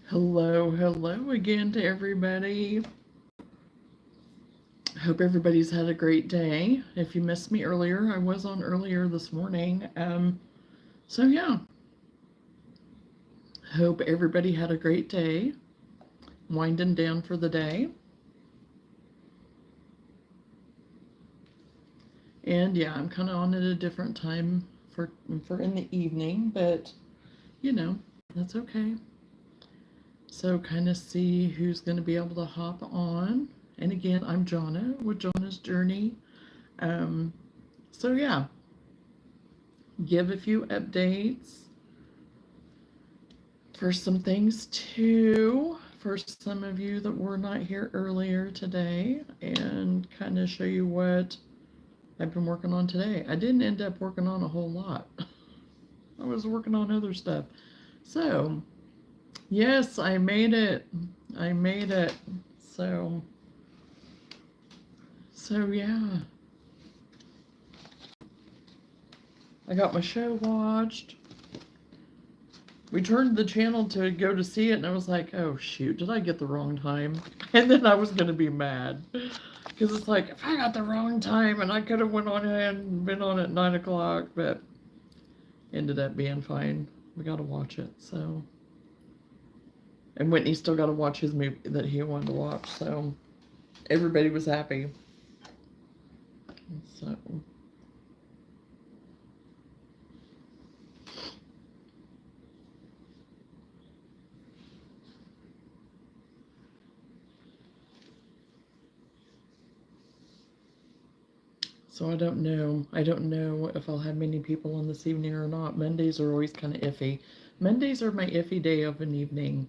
Hello again to everybody. Hope everybody's had a great day. If you missed me earlier, I was on earlier this morning. So yeah, hope everybody had a great day. Winding down for the day. And yeah, I'm kind of on at a different time for in the evening, but you know, that's okay. So kind of see who's going to be able to hop on. And again, I'm Johnna with Johnna's Journey. Um, so yeah, give a few updates for some things too, for some of you that were not here earlier today, and kind of show you what I've been working on today. I didn't end up working on a whole lot. I was working on other stuff. So, yes, I made it. I made it. So, yeah. I got my show watched. We turned the channel to go to see it, and I was like, oh shoot, did I get the wrong time? And then I was going to be mad. Because it's like, if I got the wrong time, and I could have went on ahead and been on at 9 o'clock, but ended up being fine. We got to watch it, so. And Whitney still got to watch his movie that he wanted to watch, so everybody was happy. So. So I don't know. I don't know if I'll have many people on this evening or not. Mondays are always kind of iffy. Mondays are my iffy day of an evening.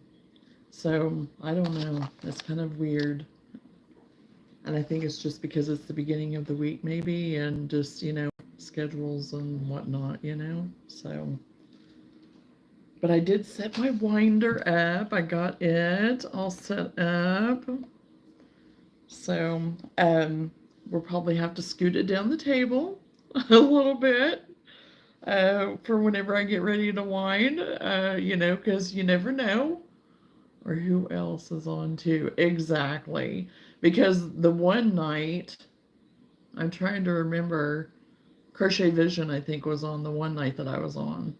So I don't know. It's kind of weird. And I think it's just because it's the beginning of the week maybe, and just, schedules and whatnot, So. But I did set my winder up. I got it all set up. So, we'll probably have to scoot it down the table a little bit for whenever I get ready to wind, because you never know. Or who else is on too? Exactly. Because the one night, I'm trying to remember, Crochet Vision, I think, was on the one night that I was on.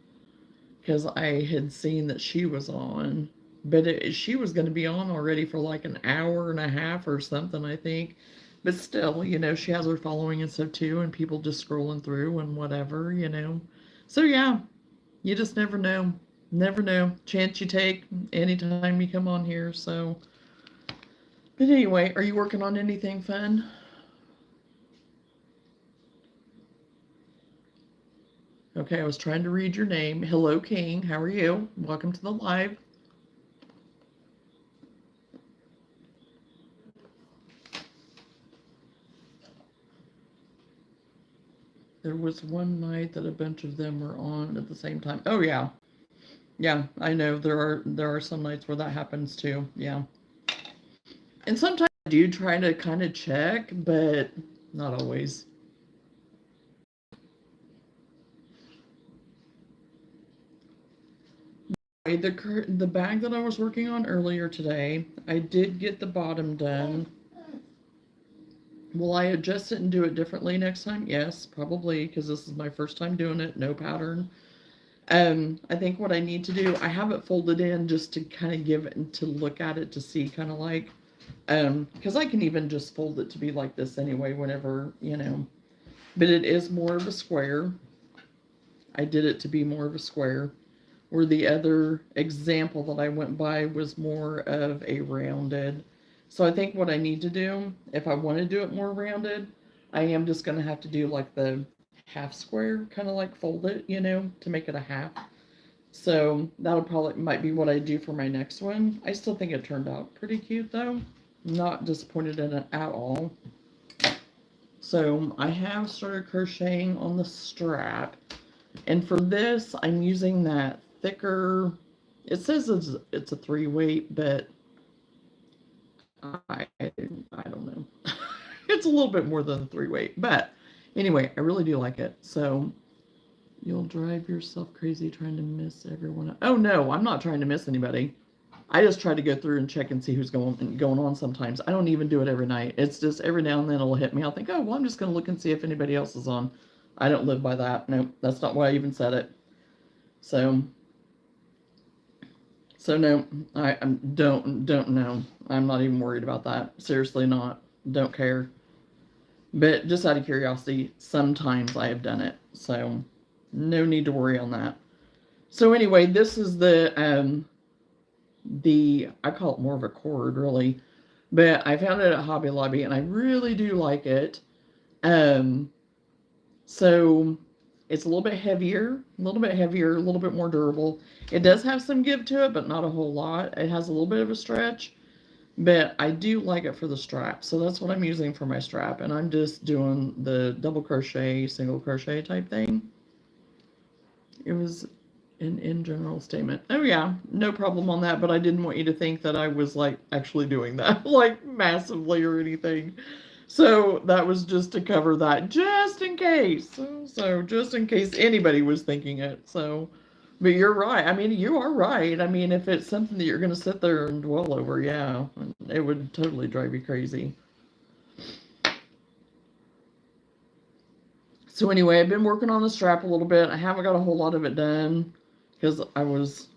Because I had seen that she was on. But she was going to be on already for like an hour and a half or something, I think. But still, she has her following and stuff too, and people just scrolling through and whatever, So yeah, you just never know. Never know. Chance you take anytime you come on here, so. But anyway, are you working on anything fun? Okay, I was trying to read your name. Hello, King. How are you? Welcome to the live. There was one night that a bunch of them were on at the same time. Oh yeah. Yeah, I know there are some nights where that happens too. Yeah. And sometimes I do try to kind of check, but not always. The bag that I was working on earlier today, I did get the bottom done. Will I adjust it and do it differently next time? Yes, probably, because this is my first time doing it, no pattern. I think what I need to do, I have it folded in just to kind of give it, to look at it to see kind of like, because I can even just fold it to be like this anyway, whenever, but it is more of a square. I did it to be more of a square, where the other example that I went by was more of a rounded. So I think what I need to do, if I want to do it more rounded, I am just going to have to do like the half square, kind of like fold it, to make it a half. So that'll probably might be what I do for my next one. I still think it turned out pretty cute though. Not disappointed in it at all. So I have started crocheting on the strap. And for this, I'm using that thicker, it says it's a 3-weight, but I don't know. It's a little bit more than a 3-weight, but anyway, I really do like it. So you'll drive yourself crazy trying to miss everyone. Oh no, I'm not trying to miss anybody. I just try to go through and check and see who's going on sometimes. I don't even do it every night. It's just every now and then it'll hit me. I'll think, oh, well, I'm just going to look and see if anybody else is on. I don't live by that. No, that's not why I even said it. So no, I don't know. I'm not even worried about that. Seriously not. Don't care. But just out of curiosity, sometimes I have done it. So no need to worry on that. So anyway, this is the I call it more of a cord really, but I found it at Hobby Lobby and I really do like it. So it's a little bit heavier, a little bit more durable. It does have some give to it, but not a whole lot. It has a little bit of a stretch, but I do like it for the strap. So that's what I'm using for my strap, and I'm just doing the double crochet, single crochet type thing. It was an in general statement. Oh yeah, no problem on that, but I didn't want you to think that I was like actually doing that like massively or anything. So that was just to cover that, just in case. So just in case anybody was thinking it. So, but you're right. I mean, you are right. I mean, if it's something that you're going to sit there and dwell over, yeah, it would totally drive you crazy. So anyway, I've been working on the strap a little bit. I haven't got a whole lot of it done because I was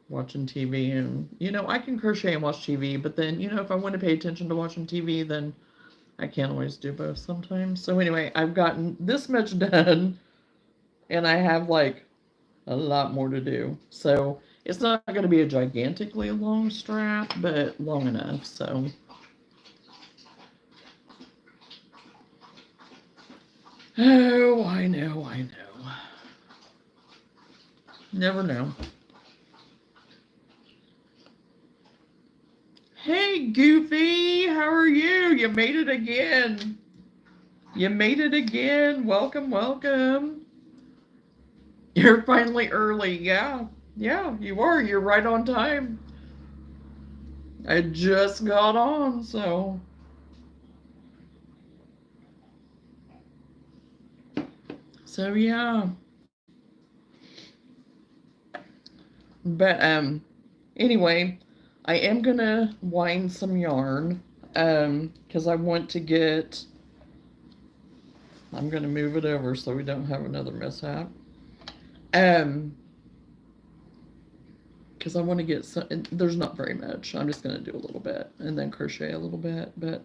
watching TV, and I can crochet and watch TV, but then if I want to pay attention to watching TV, then I can't always do both sometimes. So anyway, I've gotten this much done, and I have like a lot more to do. So it's not going to be a gigantically long strap, but long enough. So oh, I know. Never know. Hey, Goofy, how are you? You made it again. Welcome. You're finally early. Yeah, you are. You're right on time. I just got on, so. So, yeah. But, anyway, I am gonna wind some yarn, because I want to get, I'm gonna move it over so we don't have another mishap. Because I want to get some, there's not very much. I'm just gonna do a little bit and then crochet a little bit, but,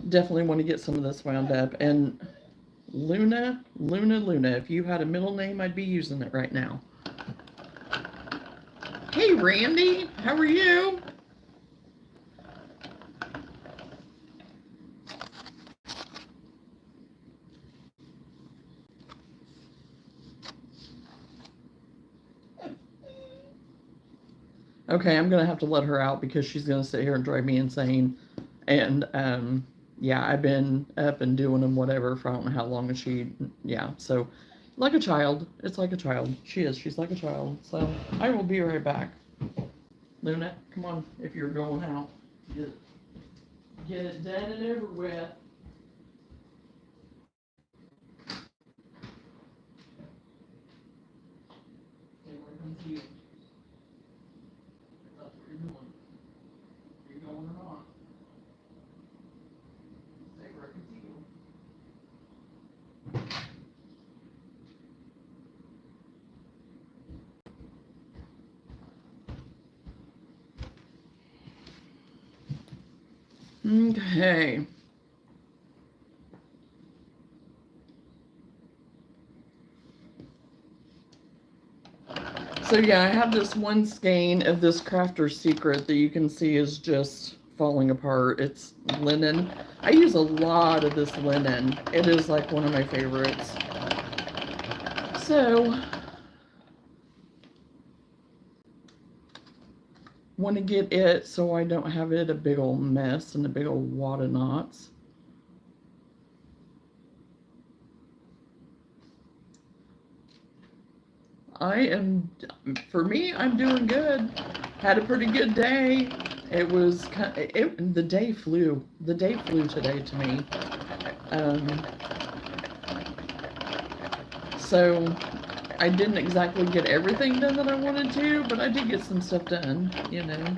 definitely want to get some of this wound up. And Luna, if you had a middle name, I'd be using it right now. Hey, Randy, how are you? Okay, I'm going to have to let her out because she's going to sit here and drive me insane. And, yeah, I've been up and doing them whatever for I don't know how long, and yeah, so like a child. It's like a child. She's like a child. So I will be right back. Luna, come on, if you're going out. Get it done and over with. Okay, where comes you? That's what you're doing. Are you going or not? Stay where I can see you. Okay. So yeah, I have this one skein of this Crafter's Secret that you can see is just falling apart. It's linen. I use a lot of this linen. It is like one of my favorites. So, want to get it so I don't have it a big old mess and a big old wad of knots. For me, I'm doing good. Had a pretty good day. It was the day flew. The day flew today to me. So I didn't exactly get everything done that I wanted to, but I did get some stuff done, you know.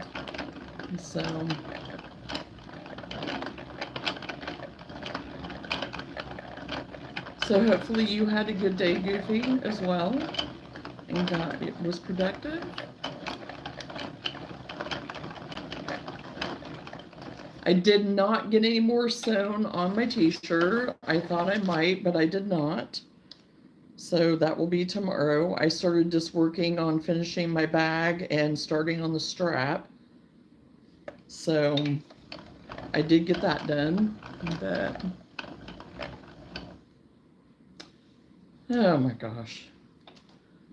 So hopefully you had a good day, Goofy, as well, and it was productive. I did not get any more sewn on my t-shirt. I thought I might, but I did not. So that will be tomorrow. I started just working on finishing my bag and starting on the strap. So I did get that done. But oh my gosh.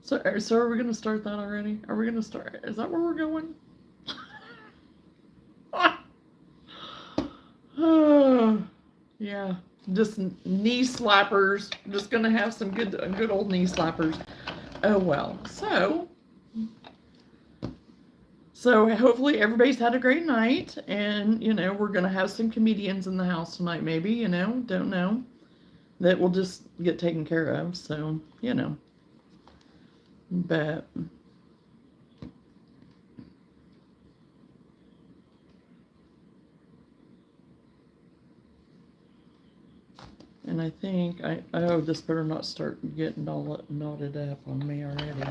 So are we going to start that already? Are we going to start? Is that where we're going? Yeah, just knee slappers. Just gonna have some good old knee slappers. Oh well. So hopefully everybody's had a great night, and you know we're gonna have some comedians in the house tonight. Maybe, you know, don't know. That will just get taken care of. So you know, but. And I think oh, this better not start getting all knotted up on me already.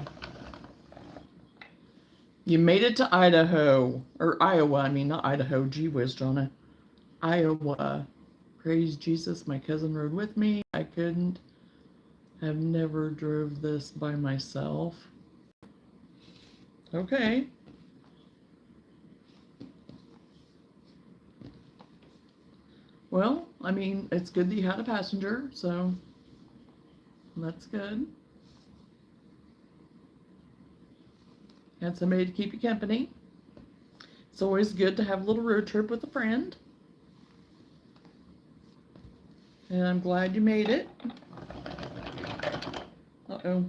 You made it to Idaho, or Iowa, I mean, not Idaho, gee whiz, Johnna. Iowa. Praise Jesus, my cousin rode with me. I couldn't have never drove this by myself. Okay. Well, I mean, it's good that you had a passenger, so that's good. Had somebody to keep you company. It's always good to have a little road trip with a friend. And I'm glad you made it. Uh-oh.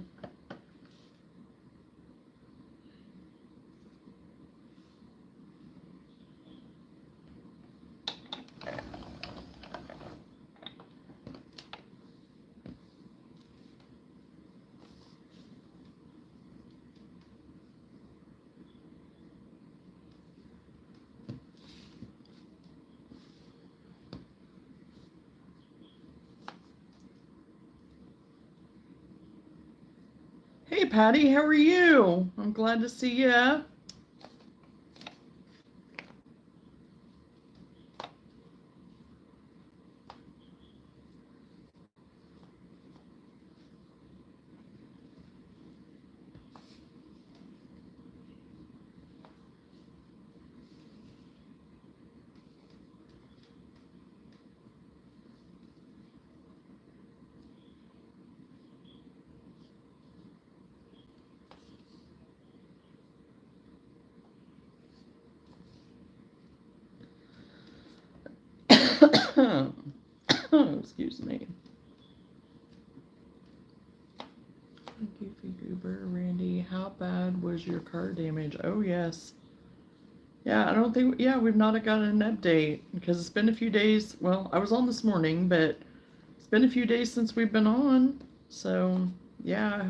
Hey, Patty, how are you? I'm glad to see ya. Excuse me. Goofy Goober, Randy, how bad was your car damage? Oh, yes. Yeah, I don't think, yeah, we've not got an update because it's been a few days. Well, I was on this morning, but it's been a few days since we've been on. So, yeah.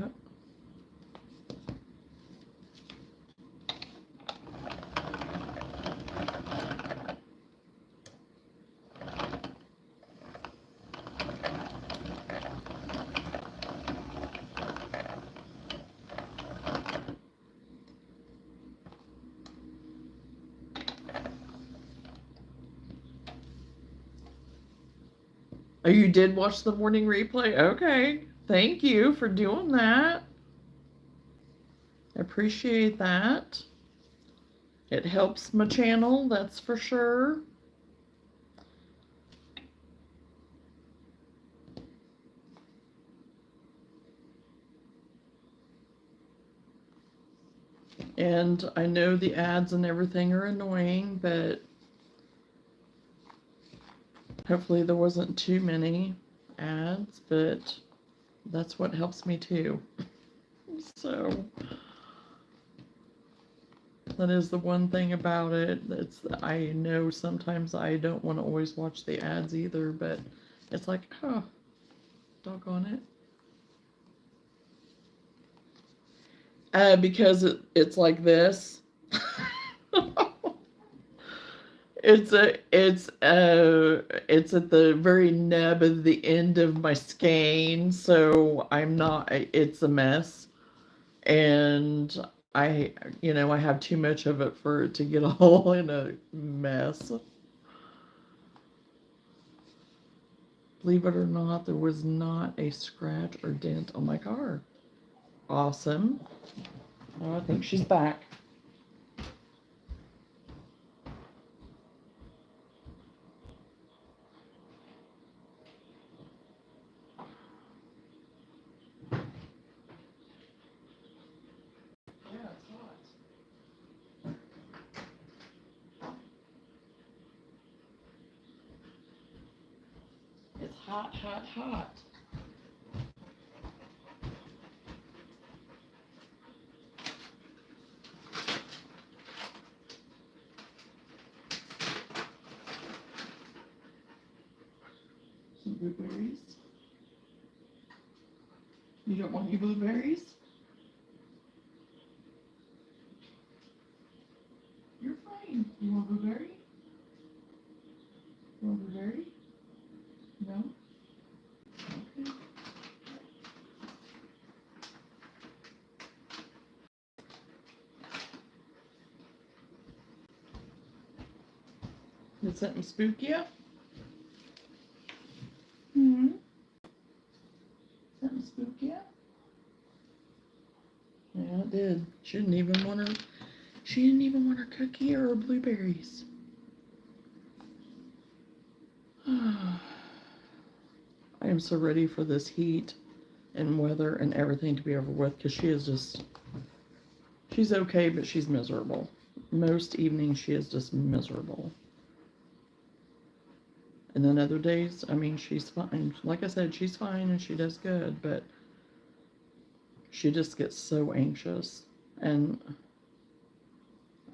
Oh, you did watch the morning replay? Okay. Thank you for doing that. I appreciate that. It helps my channel, that's for sure. And I know the ads and everything are annoying, but hopefully there wasn't too many ads, but that's what helps me too. So that is the one thing about it. I know sometimes I don't want to always watch the ads either, but it's like, oh, doggone it. Because it's like this. It's at the very nub of the end of my skein, so I'm not. It's a mess, and I, I have too much of it for it to get all in a mess. Believe it or not, there was not a scratch or dent on my car. Awesome. Oh, I think she's back. Yeah, it's hot. It's hot, hot, hot. Some blueberries. You don't want any blueberries? You're fine. You want blueberry? You want blueberry? No? Okay. Did something spook you? Hmm? Something spook you? Yeah, it did. She didn't even want her cookie or her blueberries. I am so ready for this heat and weather and everything to be over with, because she's okay, but she's miserable. Most evenings she is just miserable. And then other days, I mean, she's fine. Like I said, she's fine and she does good, but she just gets so anxious. And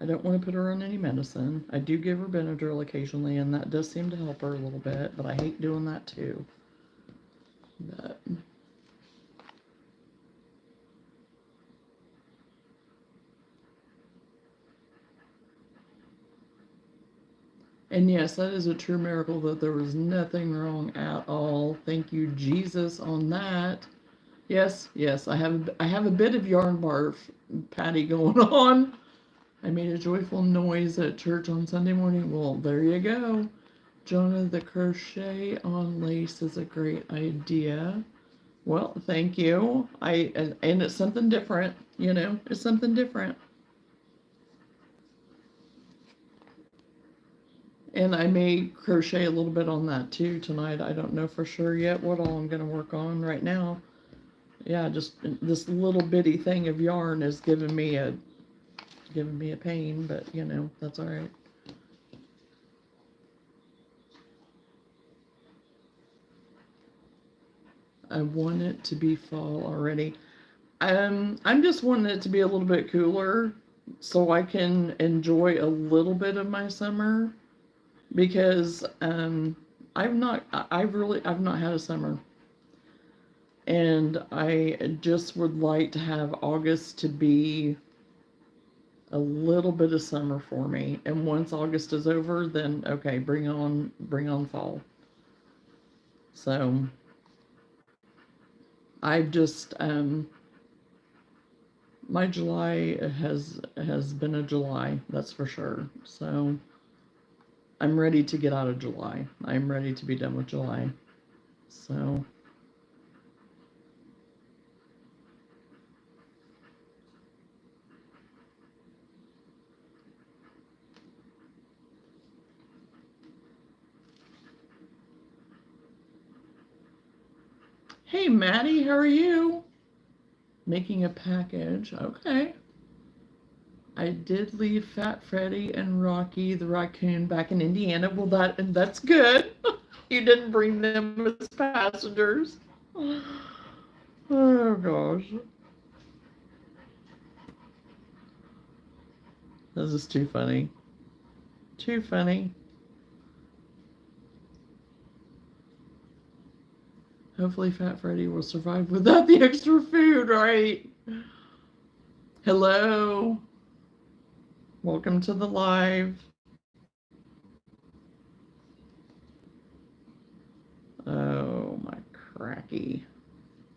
I don't want to put her on any medicine. I do give her Benadryl occasionally, and that does seem to help her a little bit, but I hate doing that too. But and yes, that is a true miracle that there was nothing wrong at all. Thank you, Jesus, on that. Yes, yes, I have a bit of yarn barf patty going on. I made a joyful noise at church on Sunday morning. Well, there you go. Johnna, the crochet on lace is a great idea. Well, thank you. And it's something different, It's something different. And I may crochet a little bit on that too tonight. I don't know for sure yet what all I'm going to work on right now. Yeah, just this little bitty thing of yarn is giving me a pain, but that's all right. I want it to be fall already. I'm just wanting it to be a little bit cooler so I can enjoy a little bit of my summer, because I've not had a summer, and I just would like to have August to be a little bit of summer for me. And once August is over, then okay, bring on fall. So I've just my July has been a July, that's for sure. So I'm ready to get out of July. I'm ready to be done with July. So hey Maddie, how are you? Making a package. Okay. I did leave Fat Freddy and Rocky the raccoon back in Indiana. Well, that's good. You didn't bring them as passengers. Oh gosh. This is too funny. Too funny. Hopefully Fat Freddy will survive without the extra food, right? Hello. Welcome to the live. Oh my cracky.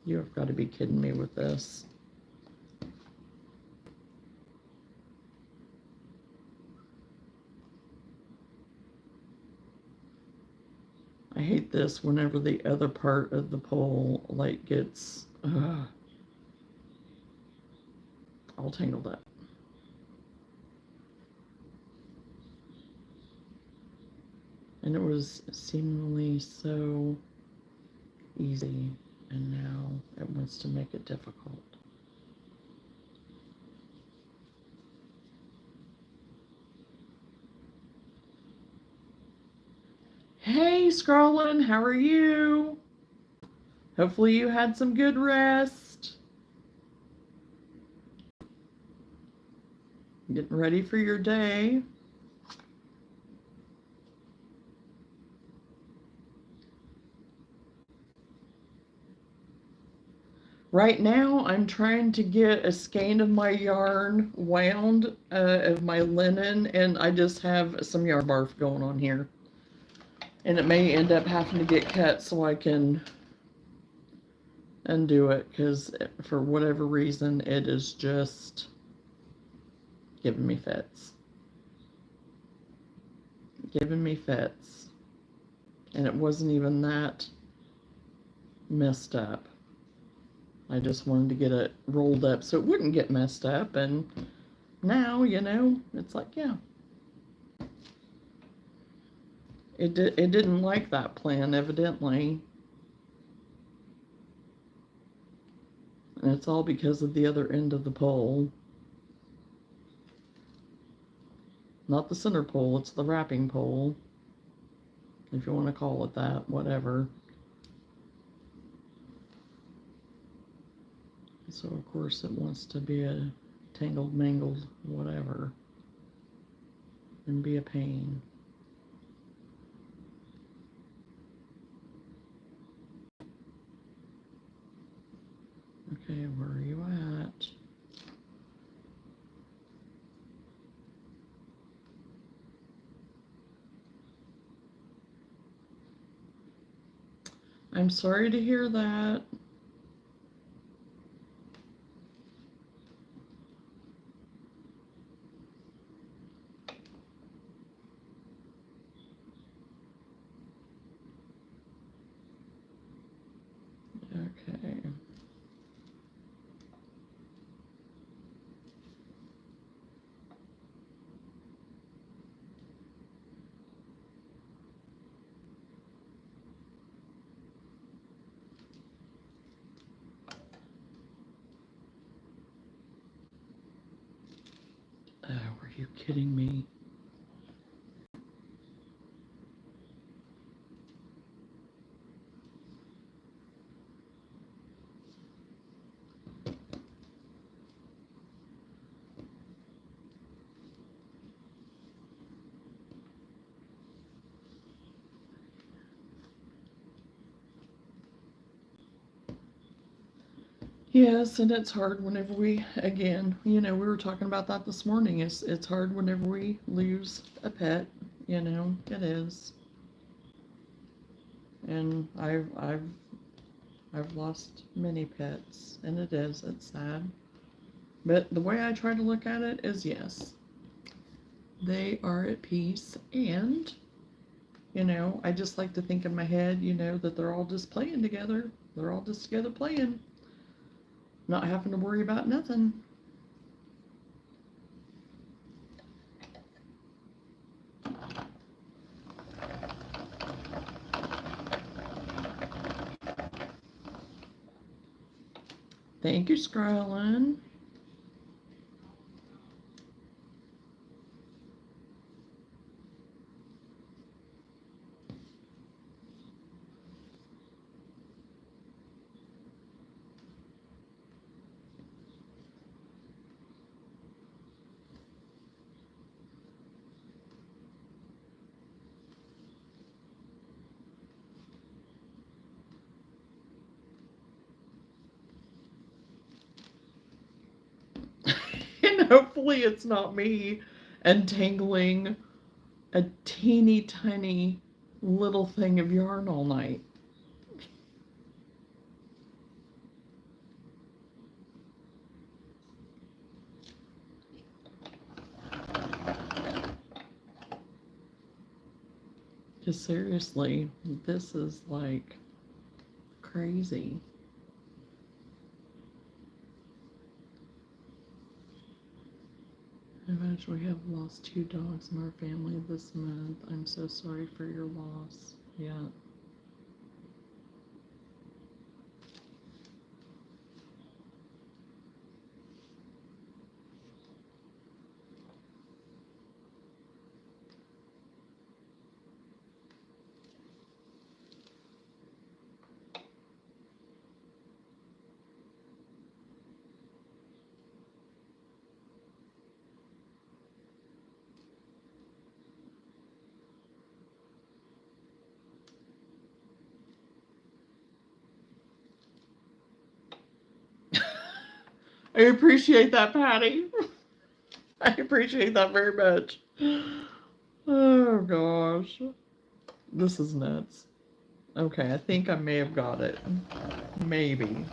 You have got to be kidding me with this. I hate this whenever the other part of the pole like gets all tangled up. And it was seemingly so easy, and now it wants to make it difficult. Hey, Scrollin', how are you? Hopefully you had some good rest. Getting ready for your day. Right now, I'm trying to get a skein of my yarn wound of my linen, and I just have some yarn barf going on here. And it may end up having to get cut so I can undo it, because for whatever reason, it is just giving me fits. Giving me fits. And it wasn't even that messed up. I just wanted to get it rolled up so it wouldn't get messed up, and now, you know, it's like, yeah. It didn't like that plan, evidently. And it's all because of the other end of the pole. Not the center pole, it's the wrapping pole. If you want to call it that, whatever. So, of course, it wants to be a tangled, mangled, whatever. And be a pain. Okay, where are you at? I'm sorry to hear that. Okay. Oh, are you kidding me? Yes, and it's hard whenever we, again, you know, we were talking about that this morning. It's hard whenever we lose a pet, you know, it is. And I've lost many pets, and it's sad. But the way I try to look at it is, yes, they are at peace, and you know, I just like to think in my head, you know, that they're all just playing together. They're all just together playing, not having to worry about nothing. Thank you, Scarlett. And hopefully it's not me untangling a teeny tiny little thing of yarn all night. Because seriously, this is like crazy. Beverage, we have lost 2 dogs in our family this month. I'm so sorry for your loss. Yeah. I appreciate that, Patty. I appreciate that very much. Oh gosh. This is nuts. Okay, I think I may have got it. Maybe.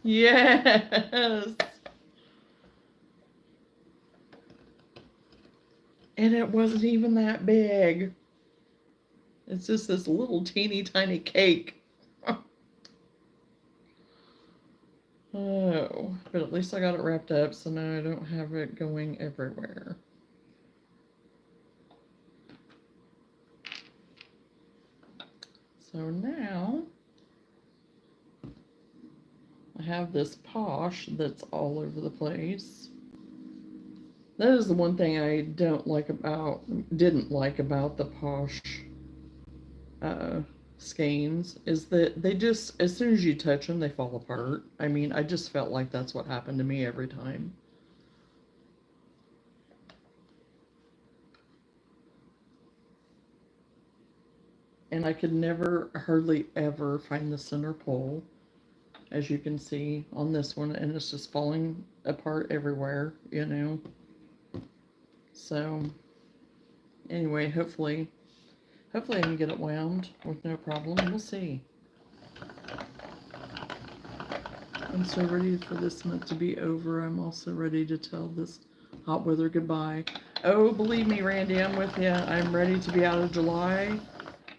Yes. And it wasn't even that big. It's just this little teeny tiny cake. Oh, but at least I got it wrapped up, so now I don't have it going everywhere. So now I have this posh that's all over the place. That is the one thing I didn't like about the posh skeins, is that they just, as soon as you touch them, they fall apart. I mean, I just felt like that's what happened to me every time. And I could never, hardly ever find the center pole, as you can see on this one, and it's just falling apart everywhere, you know. So anyway, hopefully I can get it wound with no problem. We'll see. I'm so ready for this month to be over. I'm also ready to tell this hot weather goodbye. Oh, believe me, Randy, I'm with you. I'm ready to be out of July.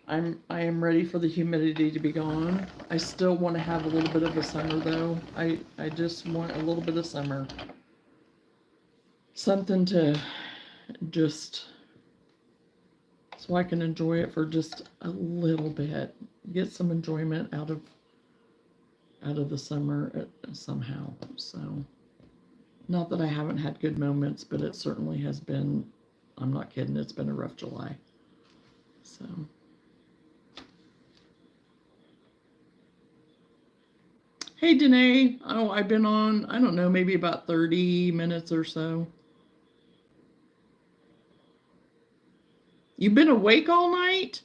I am ready for the humidity to be gone. I still want to have a little bit of a summer, though. I just want a little bit of summer. Something to just, so I can enjoy it for just a little bit. Get some enjoyment out of the summer somehow. So, not that I haven't had good moments, but it certainly has been, I'm not kidding, it's been a rough July. So. Hey, Danae. Oh, I've been on, I don't know, maybe about 30 minutes or so. You've been awake all night?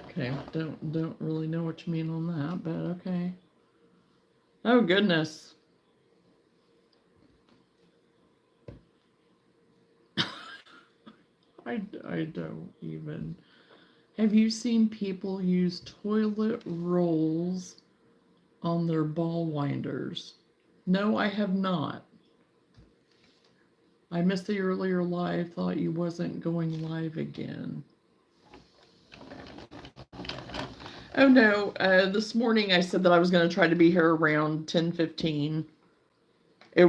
Okay, don't really know what you mean on that, but okay. Oh, goodness. I don't even. Have you seen people use toilet rolls on their ball winders? No, I have not. I missed the earlier live, thought you wasn't going live again. Oh no, this morning I said that I was going to try to be here around 10:15. It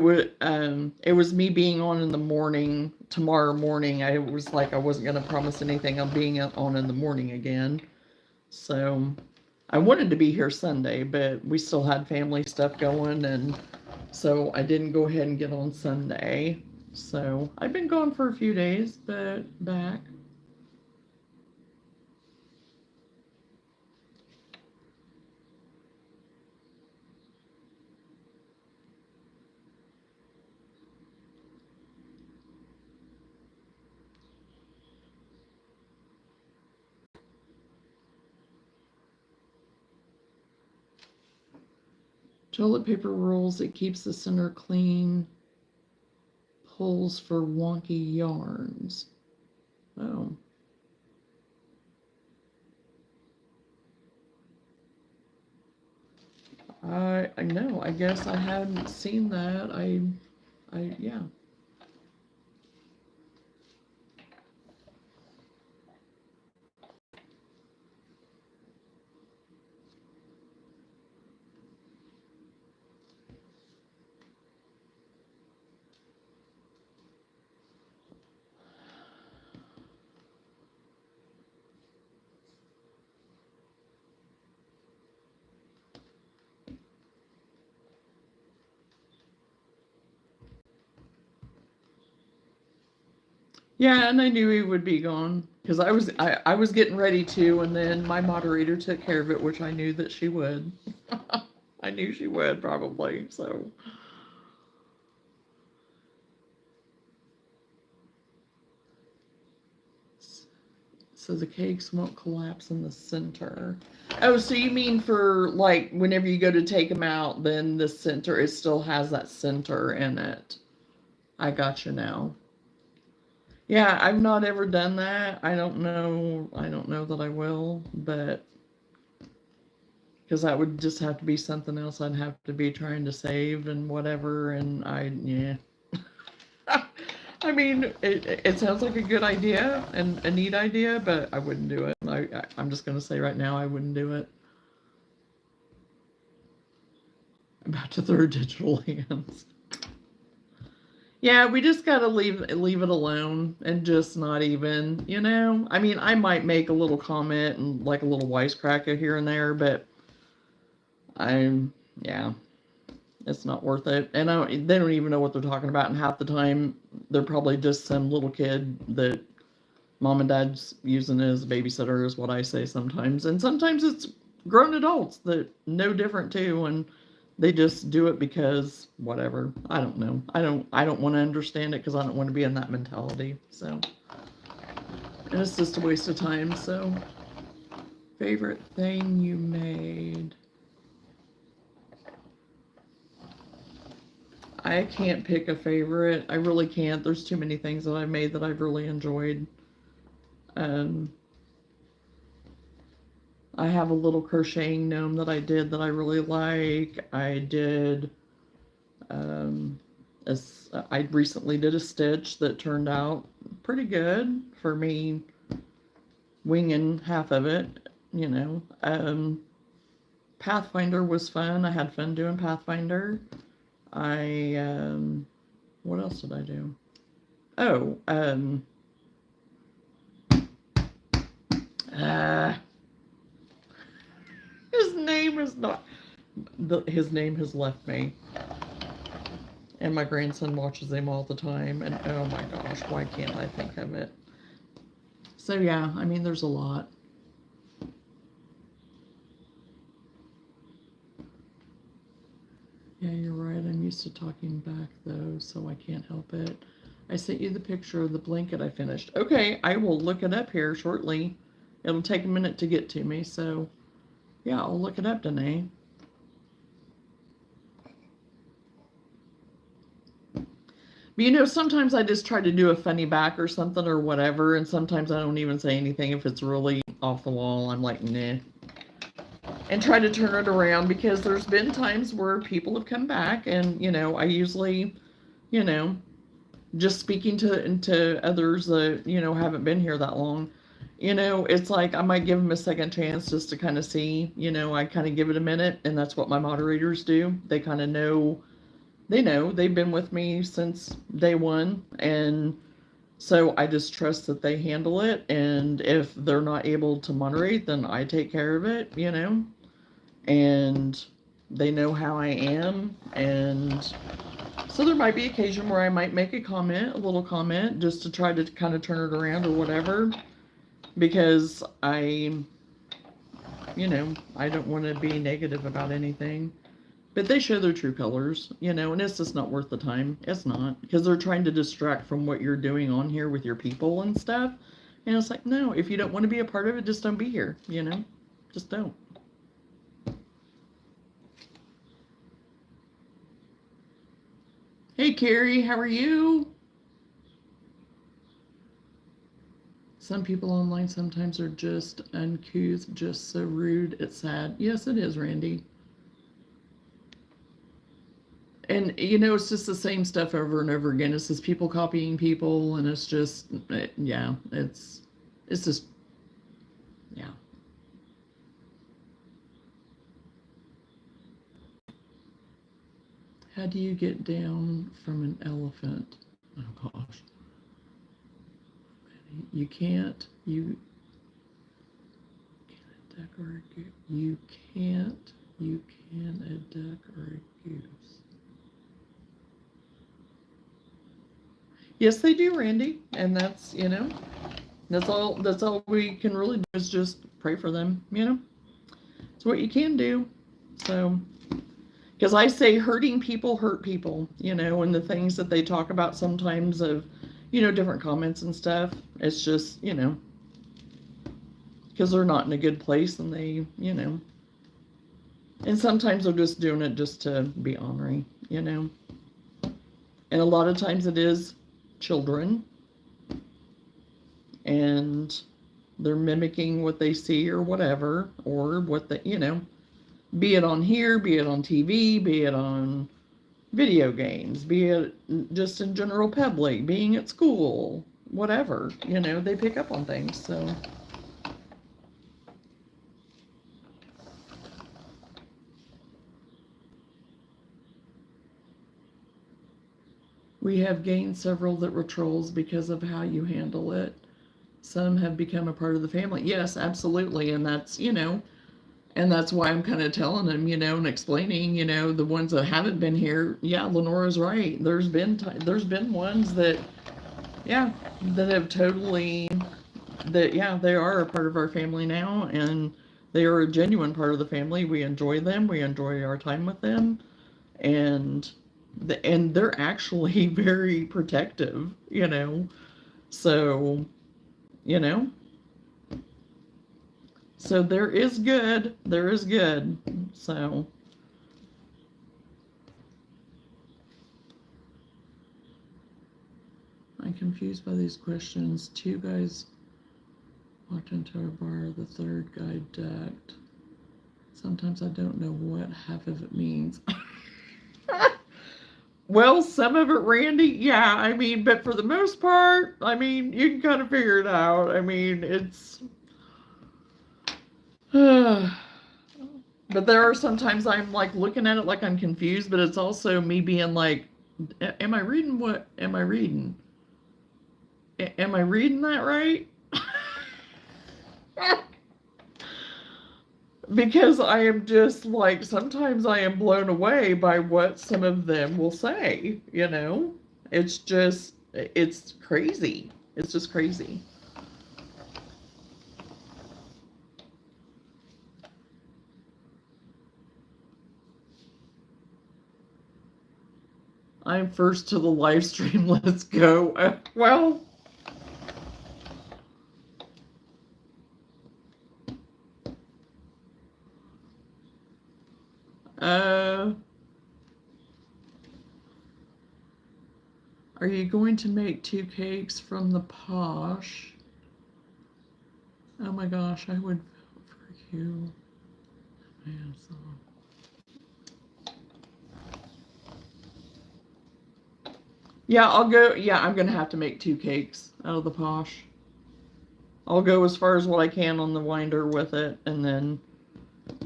was me being on in the morning tomorrow morning. I was like, I wasn't going to promise anything on being on in the morning again. So I wanted to be here Sunday, but we still had family stuff going, and so I didn't go ahead and get on Sunday. So I've been gone for a few days, but back. Toilet paper rolls, it keeps the center clean. Pulls for wonky yarns. Oh. I know. I guess I hadn't seen that. Yeah. Yeah, and I knew he would be gone because I was getting ready to, and then my moderator took care of it, which I knew that she would. I knew she would probably. So the cakes won't collapse in the center. Oh, so you mean for like whenever you go to take them out, then the center, it still has that center in it. I got you now. Yeah, I've not ever done that. I don't know. I don't know that I will, but because that would just have to be something else I'd have to be trying to save and whatever. And yeah. I mean, it sounds like a good idea and a neat idea, but I wouldn't do it. I'm just going to say right now, I wouldn't do it. I'm about to throw digital hands. Yeah, we just got to leave it alone and just not even, you know. I mean, I might make a little comment and like a little wisecracker here and there, but yeah, it's not worth it. And they don't even know what they're talking about, and half the time they're probably just some little kid that mom and dad's using as a babysitter, is what I say sometimes. And sometimes it's grown adults that know different too, and they just do it because whatever. I don't know. I don't want to understand it because I don't want to be in that mentality. So, and it's just a waste of time. So, favorite thing you made? I can't pick a favorite. I really can't. There's too many things that I've made that I've really enjoyed. I have a little crocheting gnome that I did that I really like. I did, I recently did a stitch that turned out pretty good for me winging half of it, you know. Pathfinder was fun. I had fun doing Pathfinder. What else did I do? Oh, his name is not, his name has left me. And my grandson watches him all the time, and oh my gosh, why can't I think of it? So yeah, I mean, there's a lot. Yeah, you're right. I'm used to talking back though, so I can't help it. I sent you the picture of the blanket I finished. Okay, I will look it up here shortly. It'll take a minute to get to me, so yeah, I'll look it up, Danae. But you know, sometimes I just try to do a funny back or something or whatever, and sometimes I don't even say anything if it's really off the wall. I'm like, nah. And try to turn it around, because there's been times where people have come back, and you know, I usually, you know, just speaking to others that, you know, haven't been here that long, you know, it's like I might give them a second chance just to kind of see, you know, I kind of give it a minute, and that's what my moderators do. They kind of know, they've been with me since day one, and so I just trust that they handle it, and if they're not able to moderate, then I take care of it, you know, and they know how I am, and so there might be occasion where I might make a comment, a little comment, just to try to kind of turn it around or whatever, because you know, I don't want to be negative about anything. But they show their true colors, you know, and it's just not worth the time. It's not, because they're trying to distract from what you're doing on here with your people and stuff. And it's like, no, if you don't want to be a part of it, just don't be here, you know? Just don't. Carrie. How are you? Some people online sometimes are just uncouth, just so rude. It's sad. Yes, it is, Randy. And it's just the same stuff over and over again. It's just people copying people, and it's just, yeah, it's just, yeah. How do you get down from an elephant? Oh gosh, you can't. You can a duck or a goose. You can't. You can a duck or a goose. Yes, they do, Randy, and that's all we can really do is just pray for them. It's what you can do. So, because I say hurting people hurt people, and the things that they talk about sometimes of, different comments and stuff. It's just, because they're not in a good place, and they, and sometimes they're just doing it just to be ornery, and a lot of times it is children, and they're mimicking what they see or whatever, or what they, be it on here, be it on TV, be it on video games, be it just in general public, being at school, whatever, they pick up on things. So we have gained several that were trolls because of how you handle it. Some have become a part of the family. Yes, absolutely. And that's, and that's why I'm kind of telling them, and explaining, the ones that haven't been here. Yeah, Lenora's right. There's been ones that, yeah, that have totally, that, yeah, they are a part of our family now, and they are a genuine part of the family. We enjoy them. We enjoy our time with them. And they're actually very protective, so, you know, so there is good, so. I'm confused by these questions. Two guys walked into our bar, the third guy ducked. Sometimes I don't know what half of it means. Well, some of it, Randy, yeah, but for the most part, you can kind of figure it out. It's... but there are sometimes I'm like looking at it like I'm confused, but it's also me being like, am I reading what am I reading? Am I reading that right? Because I am just like, sometimes I am blown away by what some of them will say, It's just, it's crazy. It's just crazy. I'm first to the live stream. Let's go. Well, are you going to make 2 cakes from the posh? Oh my gosh, I would vote for you. Man, so. Yeah, I'll go. Yeah, I'm gonna have to make 2 cakes out of the posh. I'll go as far as what I can on the winder with it, and then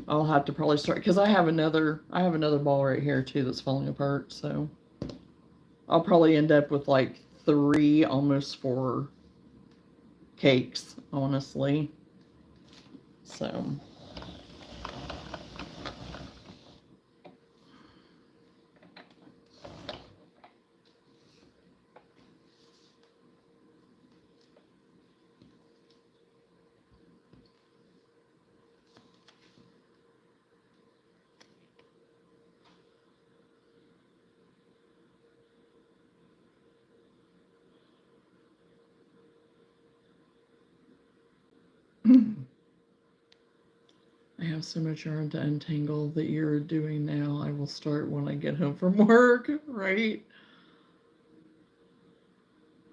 I'll have to probably start, because I have another ball right here too that's falling apart, so I'll probably end up with like 3, almost 4 cakes, honestly. So I have so much yarn to untangle that you're doing now. I will start when I get home from work, right?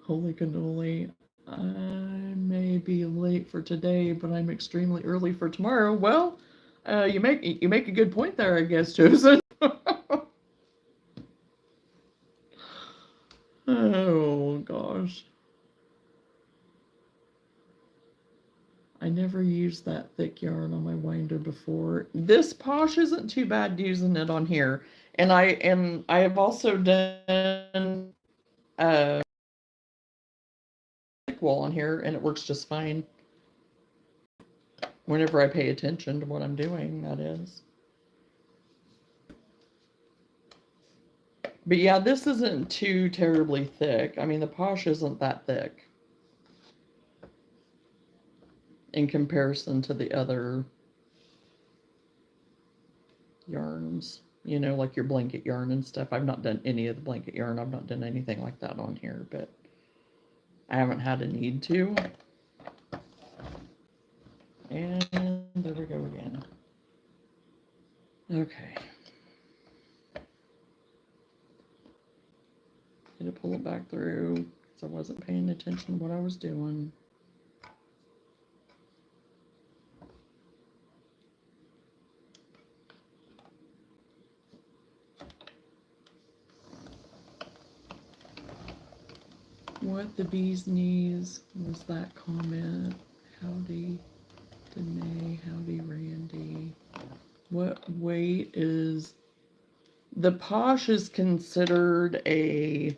Holy cannoli. I may be late for today, but I'm extremely early for tomorrow. Well, you make a good point there, I guess, Joseph. Oh gosh. I never used that thick yarn on my winder before. This Posh isn't too bad using it on here. And I have also done thick wool on here and it works just fine. Whenever I pay attention to what I'm doing, that is. But yeah, this isn't too terribly thick. I mean, the Posh isn't that thick in comparison to the other yarns. You know, like your blanket yarn and stuff. I've not done any of the blanket yarn. I've not done anything like that on here, but I haven't had a need to. And there we go again. Okay. Had to pull it back through because I wasn't paying attention to what I was doing. What the bee's knees was that comment? Howdy, Danae. Howdy, Randy. What weight is the Posh is considered a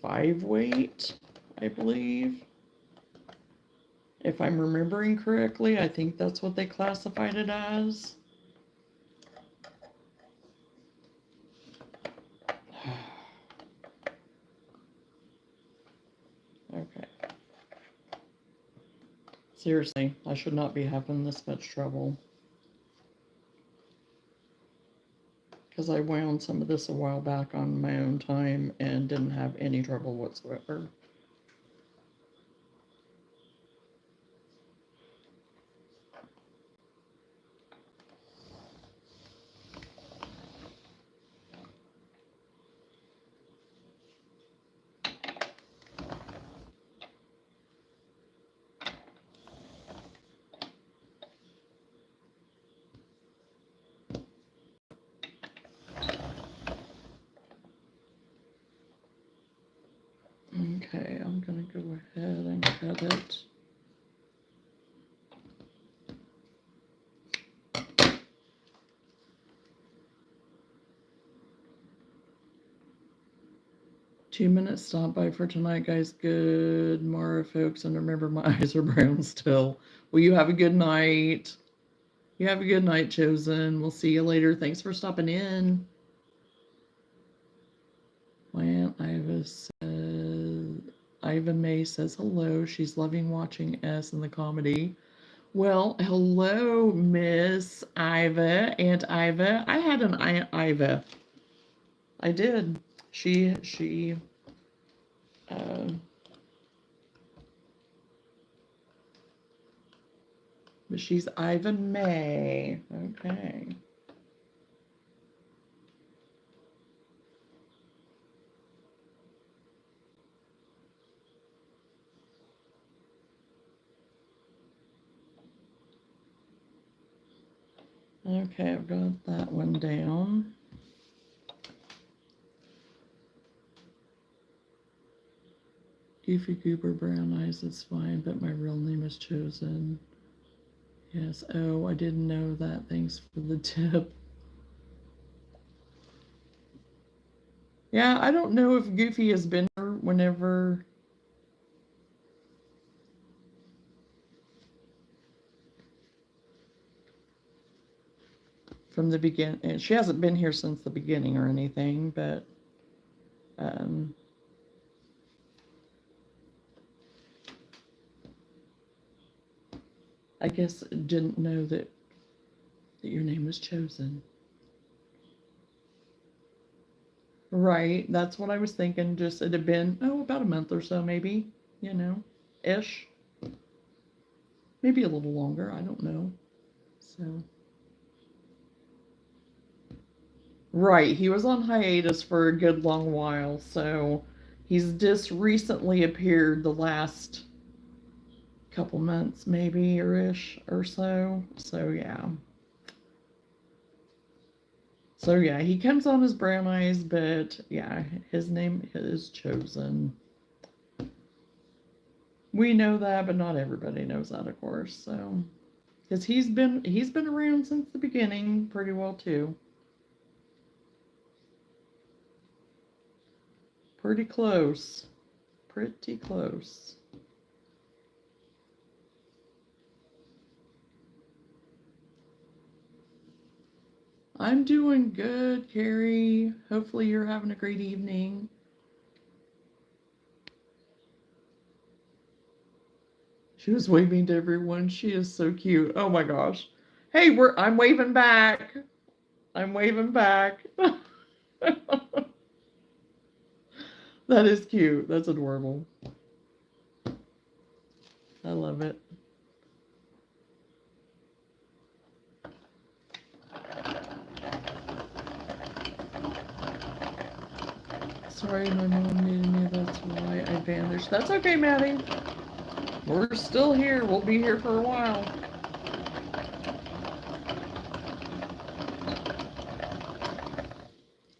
5 weight, I believe. If I'm remembering correctly, I think that's what they classified it as. Okay. Seriously, I should not be having this much trouble. Because I wound some of this a while back on my own time and didn't have any trouble whatsoever. Okay, I'm gonna go ahead and cut it. Two-minute stop by for tonight, guys. Good morrow, folks. And remember, my eyes are brown still. Well, you have a good night. You have a good night, Chosen. We'll see you later. Thanks for stopping in. Plant Iva May says hello. She's loving watching us in the comedy. Well, hello, Miss Iva, Aunt Iva. I had an Aunt Iva. I did. She but she's Iva May. Okay. Okay, I've got that one down. Goofy Goober Brown Eyes is fine, but my real name is Chosen. Yes. Oh, I didn't know that. Thanks for the tip. Yeah, I don't know if Goofy has been here whenever. From the beginning. She hasn't been here since the beginning or anything, but I guess didn't know that your name was Chosen. Right, that's what I was thinking. Just it had been about a month or so, maybe, ish. Maybe a little longer. I don't know. So. Right, he was on hiatus for a good long while, so He's just recently appeared the last couple months, maybe, or ish, or so. So, yeah. So, yeah, he comes on as Brown Eyes, but, yeah, his name is Chosen. We know that, but not everybody knows that, of course, so. Because he's been around since the beginning pretty well, too. Pretty close. Pretty close. I'm doing good, Carrie. Hopefully you're having a great evening. She was waving to everyone. She is so cute. Oh my gosh. Hey, I'm waving back. I'm waving back. That is cute. That's adorable. I love it. Sorry, my mom needed me. That's why I vanished. That's okay, Maddie. We're still here. We'll be here for a while.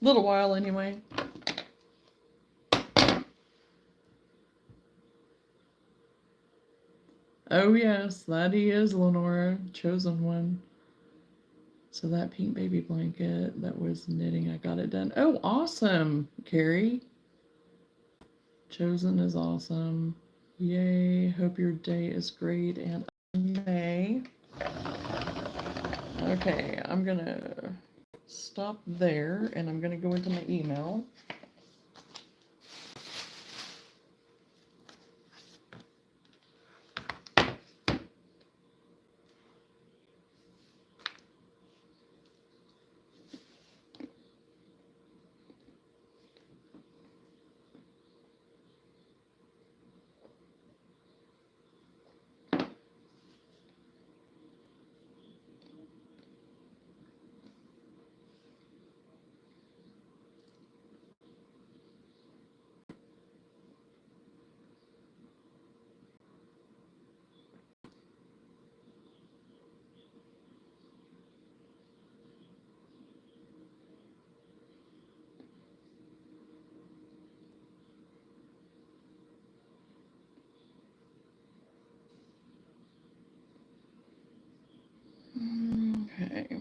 Little while, anyway. Oh, yes, that he is, Lenora. Chosen one. So that pink baby blanket that was knitting, I got it done. Oh, awesome, Carrie. Chosen is awesome. Yay. Hope your day is great and May. Okay, I'm going to stop there and I'm going to go into my email. Okay.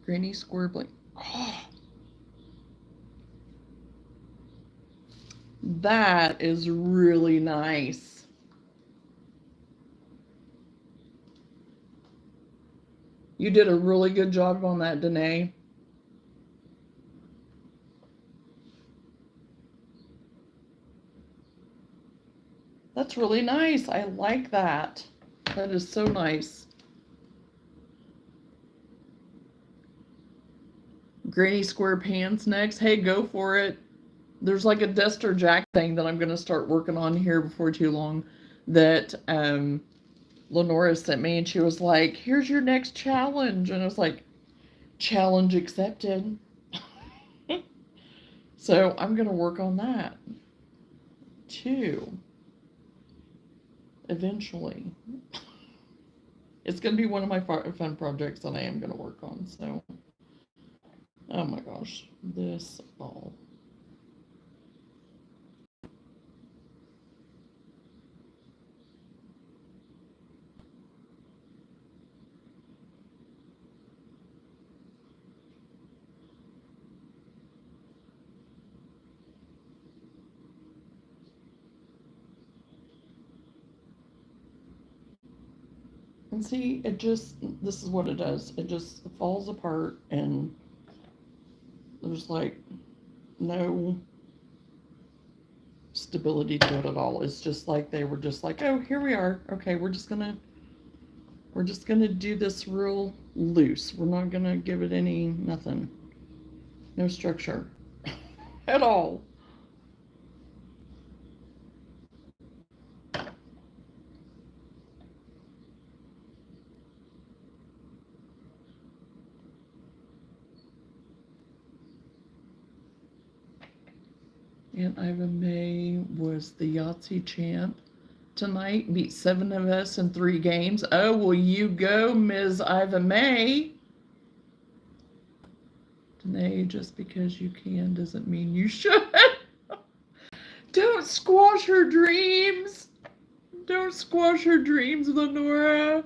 Granny Square Blanket. Oh, that is really nice. You did a really good job on that, Danae. That's really nice. I like that. That is so nice. Granny Square Pants next. Hey, go for it. There's like a Dester Jack thing that I'm going to start working on here before too long that Lenora sent me, and she was like, here's your next challenge. And I was like, challenge accepted. So I'm going to work on that too. Eventually. It's going to be one of my fun projects that I am going to work on. So, oh my gosh, this ball. And see, this is what it does. It just falls apart and there's like no stability to it at all. It's just like they were just like, oh, here we are. Okay, we're just gonna do this real loose. We're not gonna give it nothing. No structure at all. Aunt Iva May was the Yahtzee champ tonight, beat 7 of us in 3 games. Oh, well, you go, Ms. Iva May. Danae, just because you can doesn't mean you should. Don't squash her dreams. Don't squash her dreams, Lenora.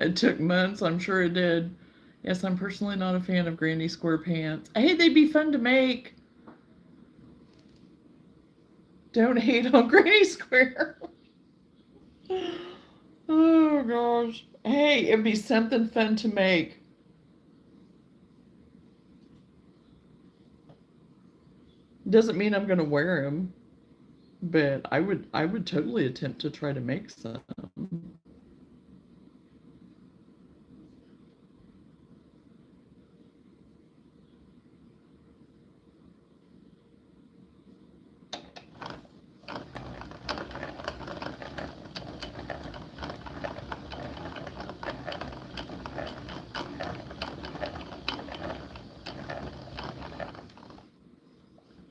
It took months, I'm sure it did. Yes, I'm personally not a fan of granny square pants. Hey, they'd be fun to make. Don't hate on granny square. Oh gosh. Hey, it'd be something fun to make. Doesn't mean I'm gonna wear them, but I would totally attempt to try to make some.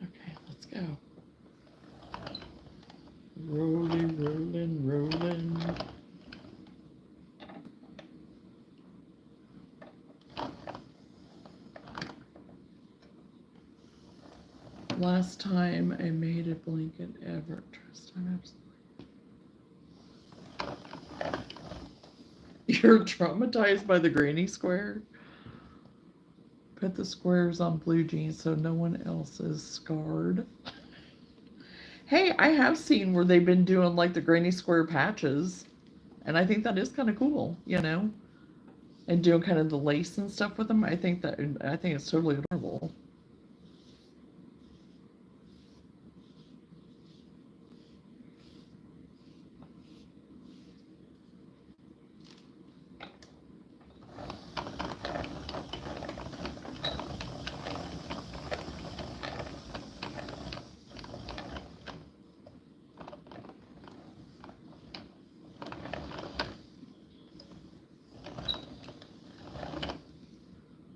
Okay, let's go. Rolling, rolling, rolling. Last time I made a blanket ever. Trust time, absolutely. You're traumatized by the granny square? Put the squares on blue jeans so no one else is scarred. Hey, I have seen where they've been doing like the granny square patches, and I think that is kind of cool, you know, and doing kind of the lace and stuff with them. I think it's totally adorable.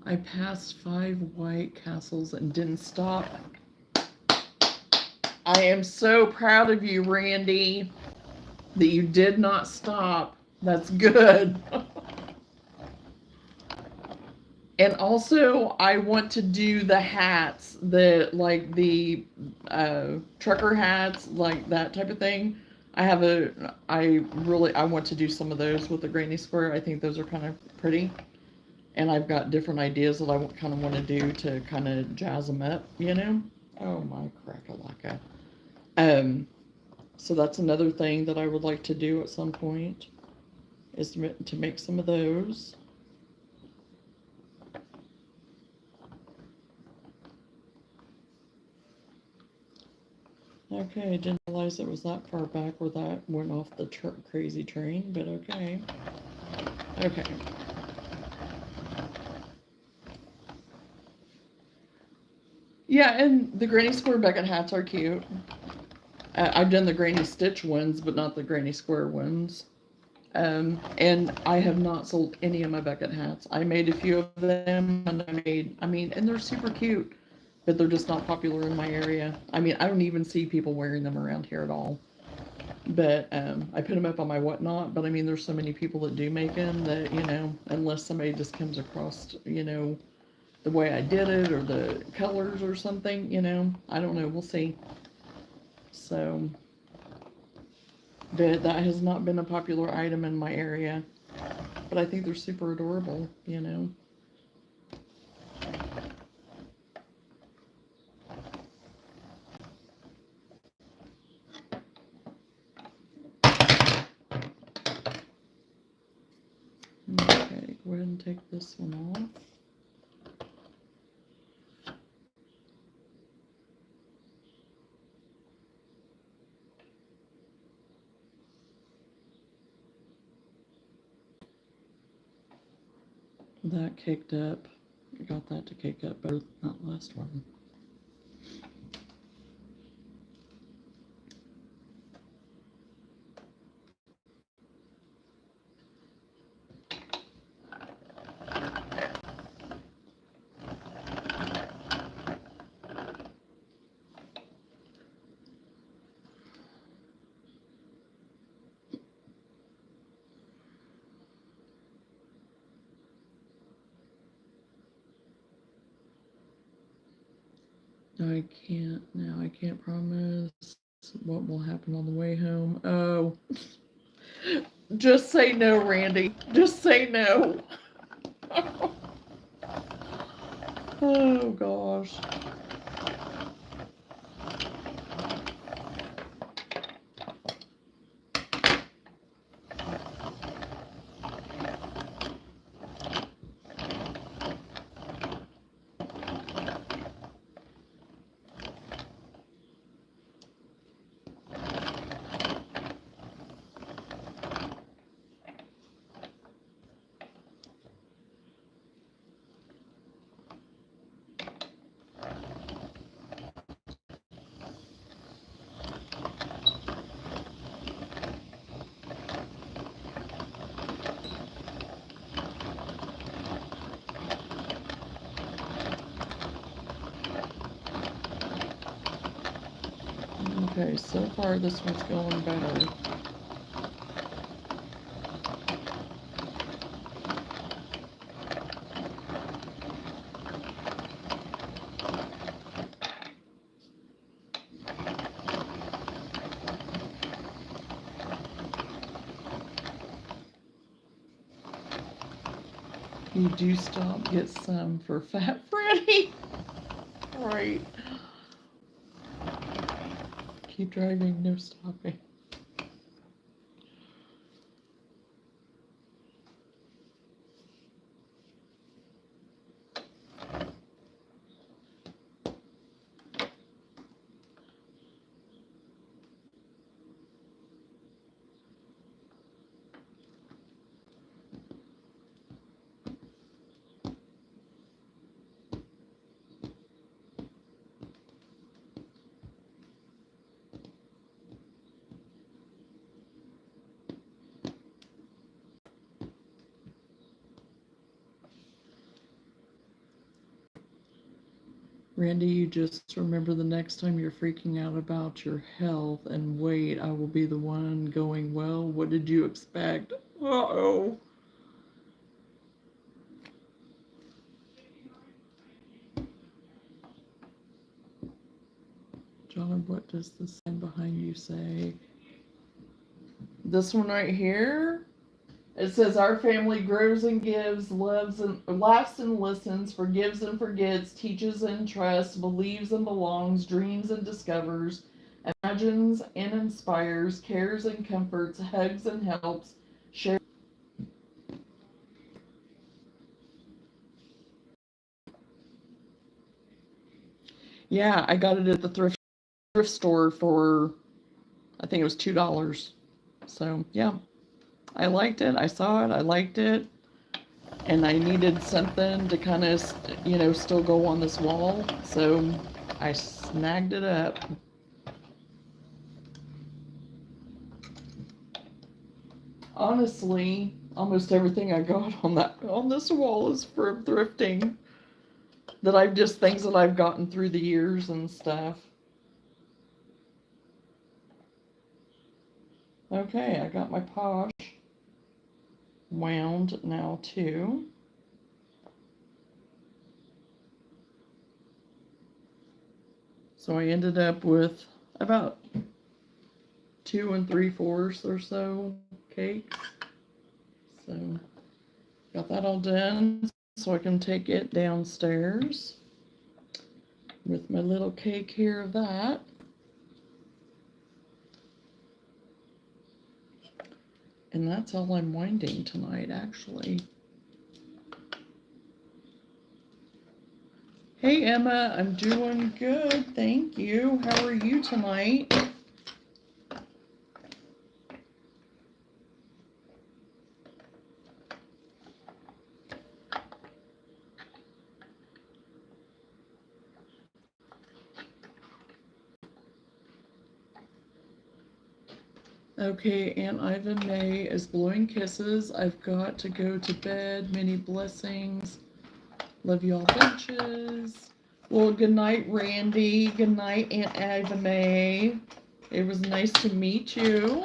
I passed 5 White Castles and didn't stop. I am so proud of you, Randy, that you did not stop. That's good. And also, I want to do the hats, the trucker hats, like that type of thing. I want to do some of those with the granny square. I think those are kind of pretty. And I've got different ideas that I kind of want to do to kind of jazz them up, you know? Oh my crack-a-lacka. So that's another thing that I would like to do at some point, is to make some of those. Okay, I didn't realize it was that far back where that went off the crazy train, but okay. Okay. Yeah, and the granny square bucket hats are cute. I've done the granny stitch ones, but not the granny square ones. And I have not sold any of my bucket hats. I made a few of them, and and they're super cute, but they're just not popular in my area. I mean, I don't even see people wearing them around here at all. But I put them up on my whatnot, but I mean, there's so many people that do make them that, you know, unless somebody just comes across, you know, the way I did it or the colors or something, you know, I don't know, we'll see. So, but that has not been a popular item in my area, but I think they're super adorable, you know. Okay, go ahead and take this one off. That caked up. I got that to cake up better than that last one. I can't now. I can't promise what will happen on the way home. Oh, just say no, Randy. Just say no. Oh gosh. Okay, so far this one's going better. You do stop, get some for Fat Freddy. Right. Keep driving, no stopping. Randy, you just remember the next time you're freaking out about your health and weight, I will be the one going, well, what did you expect? Uh-oh. Johnna, what does the sign behind you say? This one right here? It says, our family grows and gives, loves and laughs and listens, forgives and forgets, teaches and trusts, believes and belongs, dreams and discovers, imagines and inspires, cares and comforts, hugs and helps, shares. Yeah, I got it at the thrift store for, I think it was $2. So, yeah, I liked it. I saw it. I liked it. And I needed something to kind of, still go on this wall. So I snagged it up. Honestly, almost everything I got on this wall is from thrifting. Things that I've gotten through the years and stuff. Okay, I got my posh wound now too. So I ended up with about 2 3/4 or so cakes. So got that all done so I can take it downstairs with my little cake here of that. And that's all I'm winding tonight, actually. Hey, Emma, I'm doing good, thank you. How are you tonight? Okay, Aunt Iva May is blowing kisses. I've got to go to bed. Many blessings. Love you all bunches. Well, good night, Randy. Good night, Aunt Iva May. It was nice to meet you.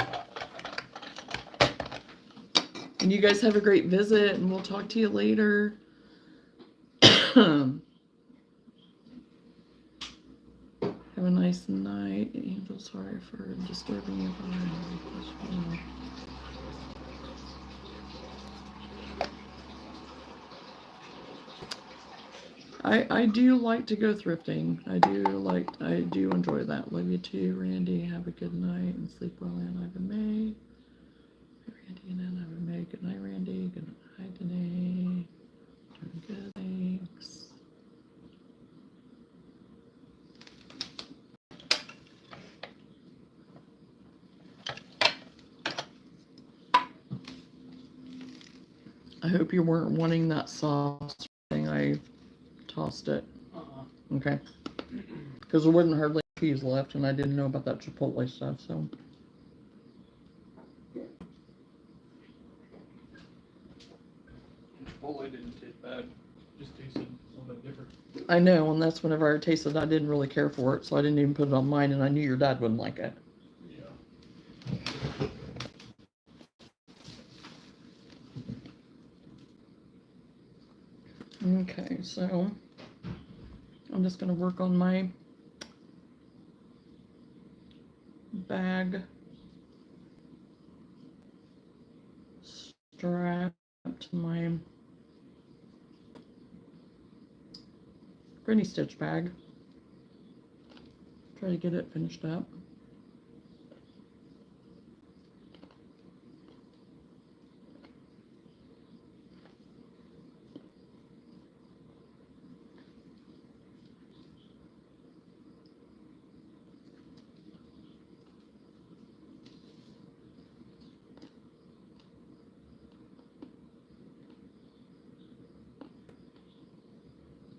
And you guys have a great visit, and we'll talk to you later. Have a nice night. Angel, sorry for disturbing you. I do like to go thrifting. I do enjoy that. Love you too, Randy. Have a good night and sleep well, Ann, Ivan May. Randy and Ann, Ivan May. Good night, Randy. Good night, Danae. Doing good, thanks. I hope you weren't wanting that sauce thing. I tossed it. Okay. Because there wasn't hardly cheese left, and I didn't know about that Chipotle stuff, so. Chipotle didn't taste bad. Just tasted a little bit different. I know, and that's whenever I tasted it, I didn't really care for it, so I didn't even put it on mine, and I knew your dad wouldn't like it. Okay, so I'm just going to work on my bag strap to my granny stitch bag. Try to get it finished up.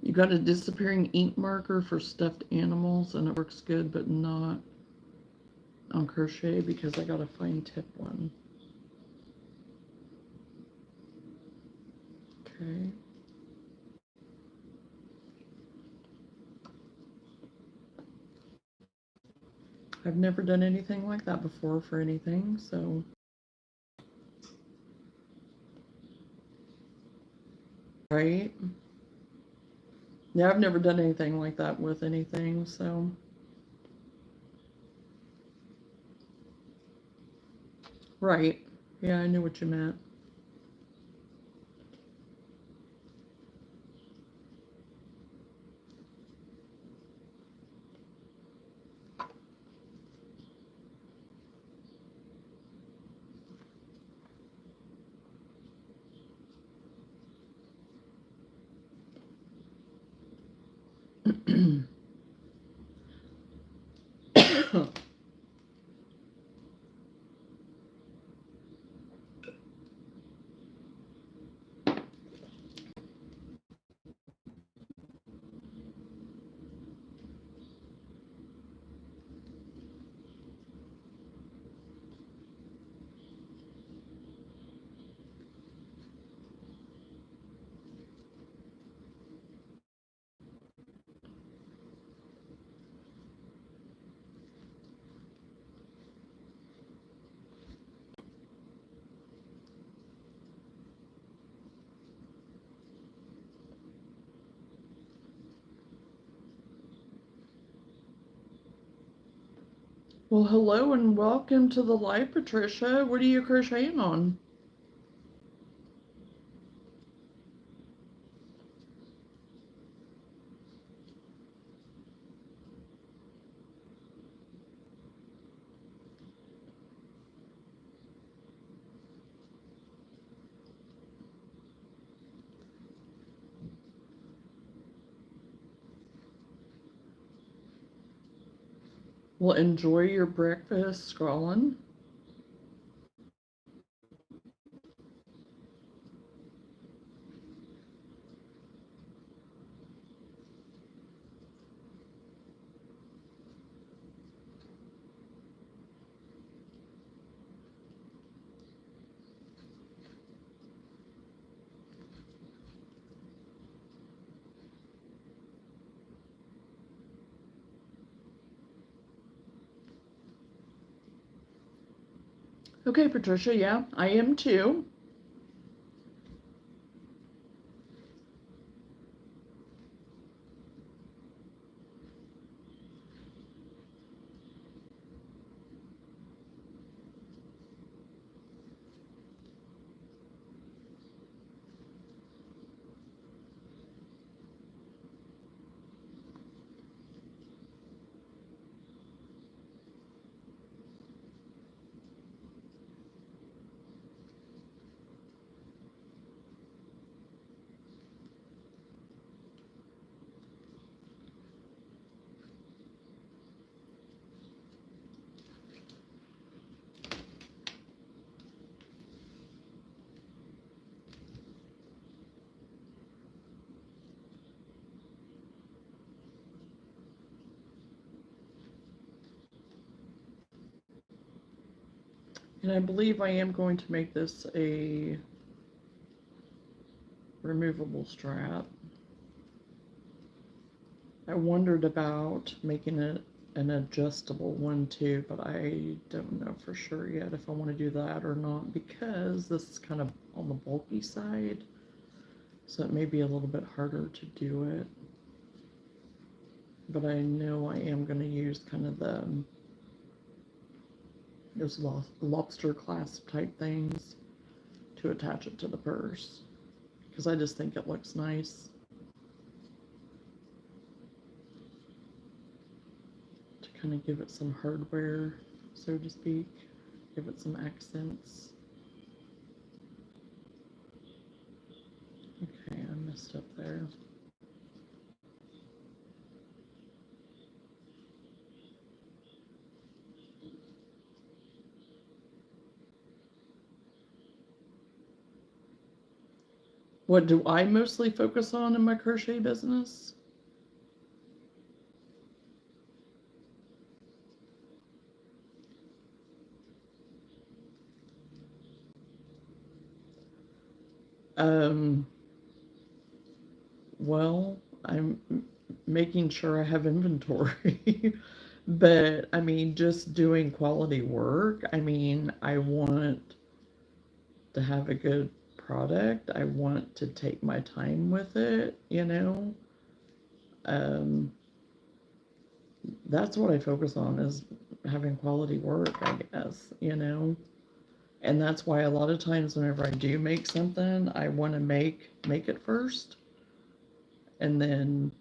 You got a disappearing ink marker for stuffed animals, and it works good, but not on crochet because I got a fine tip one. Okay. I've never done anything like that before for anything, so. Right? Yeah, I've never done anything like that with anything, so. Right. Yeah, I knew what you meant. Well, hello and welcome to the live, Patricia. What are you crocheting on? Well, enjoy your breakfast, scrolling. Okay, Patricia, yeah, I am too. And I believe I am going to make this a removable strap. I wondered about making it an adjustable one too, but I don't know for sure yet if I want to do that or not, because this is kind of on the bulky side, so it may be a little bit harder to do it. But I know I am going to use kind of those lobster clasp type things to attach it to the purse, because I just think it looks nice to kind of give it some hardware, so to speak, give it some accents. Okay, I messed up there. What do I mostly focus on in my crochet business? Um, well, I'm making sure I have inventory. But I mean, just doing quality work. I mean, I want to have a good product. I want to take my time with it, you know? Um, that's what I focus on, is having quality work, I guess, you know? And that's why a lot of times whenever I do make something, I want to make it first and then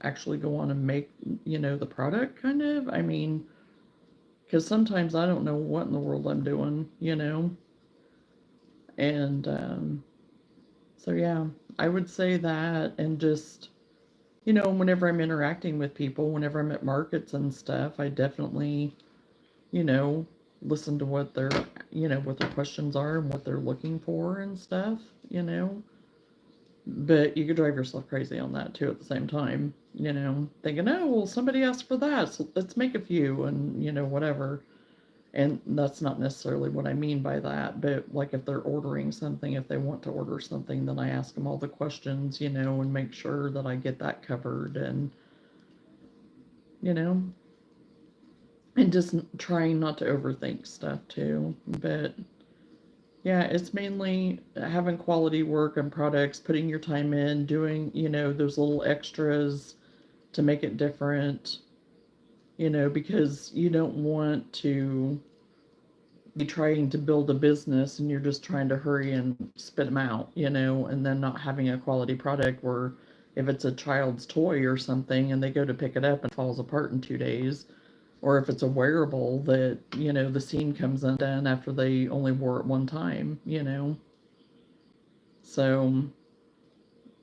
actually go on and make, you know, the product kind of. I mean, because sometimes I don't know what in the world I'm doing, you know? And so, yeah, I would say that. And just, you know, whenever I'm interacting with people, whenever I'm at markets and stuff, I definitely, you know, listen to what their, you know, what their questions are and what they're looking for and stuff, you know. But you could drive yourself crazy on that too at the same time, you know, thinking, oh, well, somebody asked for that, so let's make a few and, you know, whatever. And that's not necessarily what I mean by that, but like if they're ordering something, if they want to order something, then I ask them all the questions, you know, and make sure that I get that covered and, you know, and just trying not to overthink stuff too. But yeah, it's mainly having quality work and products, putting your time in, doing, you know, those little extras to make it different, you know, because you don't want to be trying to build a business and you're just trying to hurry and spit them out, you know, and then not having a quality product where if it's a child's toy or something and they go to pick it up and it falls apart in 2 days, or if it's a wearable that, you know, the seam comes undone after they only wore it one time, you know. So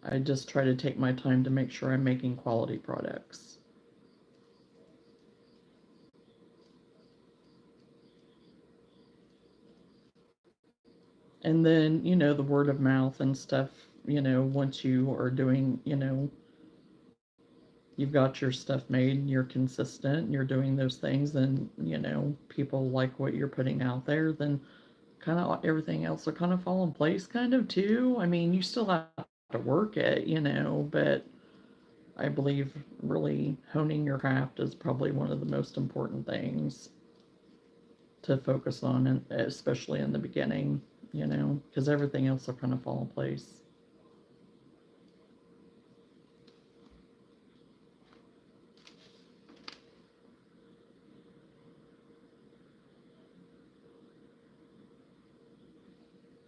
I just try to take my time to make sure I'm making quality products. And then, you know, the word of mouth and stuff, you know, once you are doing, you know, you've got your stuff made, you're consistent, you're doing those things, and, you know, people like what you're putting out there, then kind of everything else will kind of fall in place, kind of too. I mean, you still have to work it, you know, but I believe really honing your craft is probably one of the most important things to focus on, and especially in the beginning, you know, because everything else will kind of fall in place.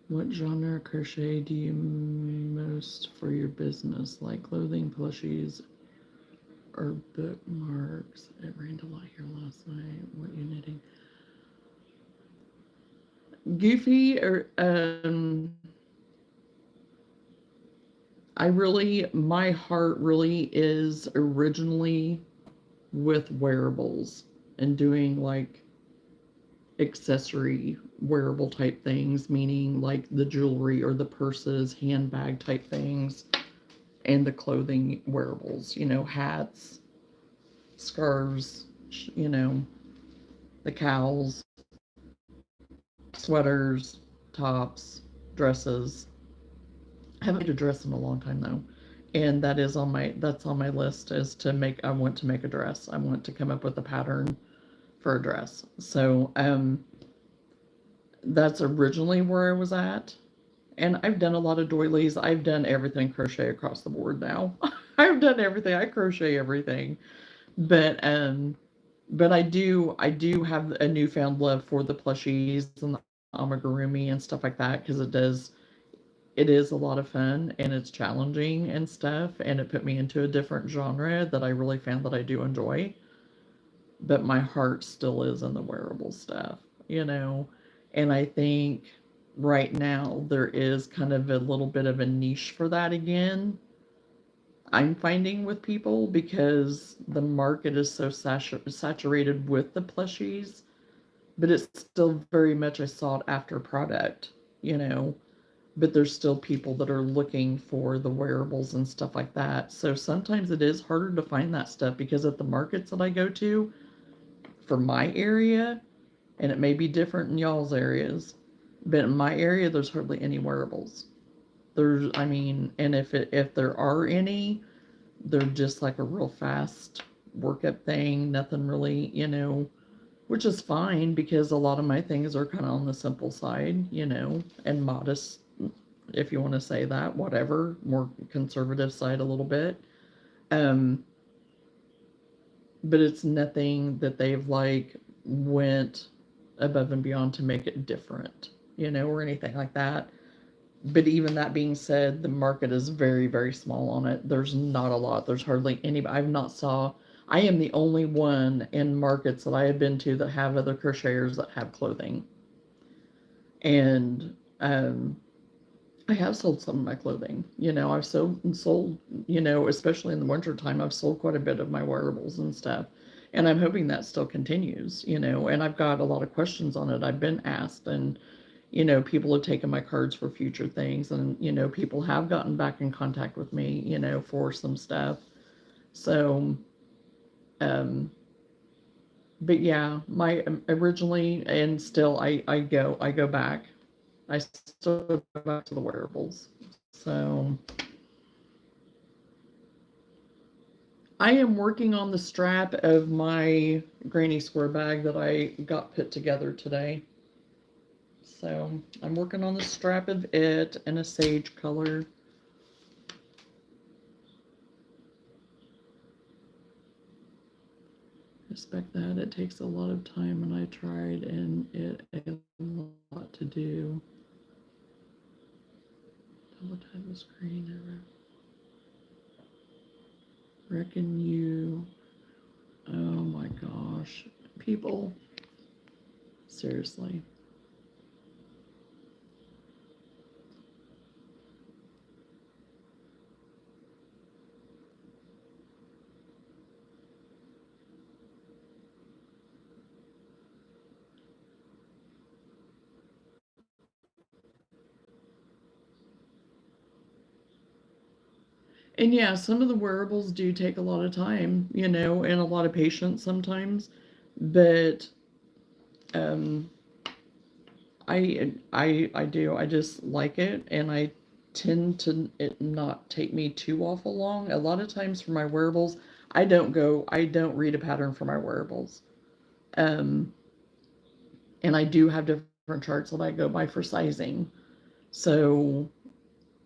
What genre of crochet do you most for your business, like clothing, plushies, or bookmarks? It rained a lot here last night. What you knitting? Goofy or I really, my heart really is originally with wearables and doing like accessory wearable type things, meaning like the jewelry or the purses, handbag type things, and the clothing wearables, you know, hats, scarves, you know, the cowls, sweaters, tops, dresses. I haven't made a dress in a long time though. And that's on my list is to make I want to make a dress. I want to come up with a pattern for a dress. So that's originally where I was at. And I've done a lot of doilies. I've done everything crochet across the board now. I've done everything. I crochet everything. But I do have a newfound love for the plushies and the amigurumi and stuff like that because it is a lot of fun and it's challenging and stuff and it put me into a different genre that I really found that I do enjoy. But my heart still is in the wearable stuff, you know. And I think right now there is kind of a little bit of a niche for that again. I'm finding with people because the market is so saturated with the plushies, but it's still very much a sought after product, you know. But there's still people that are looking for the wearables and stuff like that. So sometimes it is harder to find that stuff because at the markets that I go to for my area, and it may be different in y'all's areas, but in my area, there's hardly any wearables. I mean, and if there are any, they're just like a real fast workup thing, nothing really, which is fine because a lot of my things are kind of on the simple side, and modest, if you want to say that, whatever, more conservative side a little bit. Um, but it's nothing that they've like went above and beyond to make it different, or anything like that. But even that being said, the market is very, very small on it. There's not a lot. There's hardly any. I am the only one in markets that I have been to that have other crocheters that have clothing. And I have sold some of my clothing. I've sold, especially in the winter time, I've sold quite a bit of my wearables and stuff. And I'm hoping that still continues, and I've got a lot of questions on it. I've been asked, and people have taken my cards for future things, and people have gotten back in contact with me, for some stuff. So, um, but yeah, my originally and still, I go back. I still go back to the wearables. So, I am working on the strap of my granny square bag that I got put together today. So I'm working on the strap of it in a sage color. Respect that. It takes a lot of time, and I tried, and it a lot to do. Double tap the screen. I reckon you. Oh my gosh, people. Seriously. And yeah, some of the wearables do take a lot of time, and a lot of patience sometimes. But um, I do. I just like it, and I tend to it not take me too awful long. A lot of times for my wearables, I don't read a pattern for my wearables. Um, and I do have different charts that I go by for sizing. So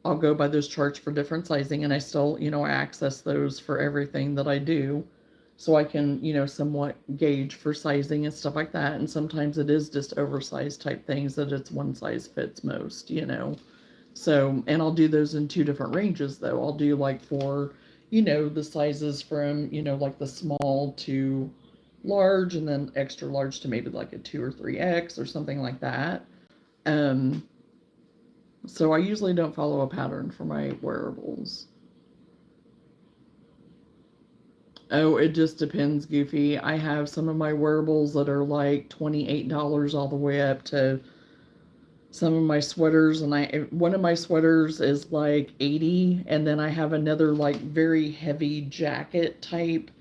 I'll go by those charts for different sizing, and I still, I access those for everything that I do. So I can, somewhat gauge for sizing and stuff like that. And sometimes it is just oversized type things that it's one size fits most. So, and I'll do those in two different ranges though. I'll do like for, the sizes from, like the small to large, and then extra large to maybe like a 2 or 3X or something like that. Um, so I usually don't follow a pattern for my wearables. Oh, it just depends, Goofy. I have some of my wearables that are like $28 all the way up to some of my sweaters, and one of my sweaters is like 80, and then I have another like very heavy jacket type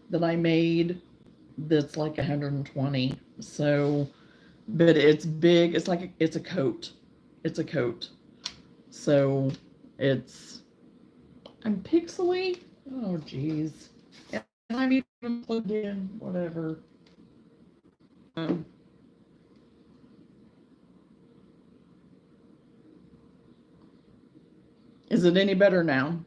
that I made that's like 120. So but it's big. It's like it's a coat. It's a coat. So it's I'm pixely. Oh geez. And I'm even plugged in. Whatever. Um, is it any better now?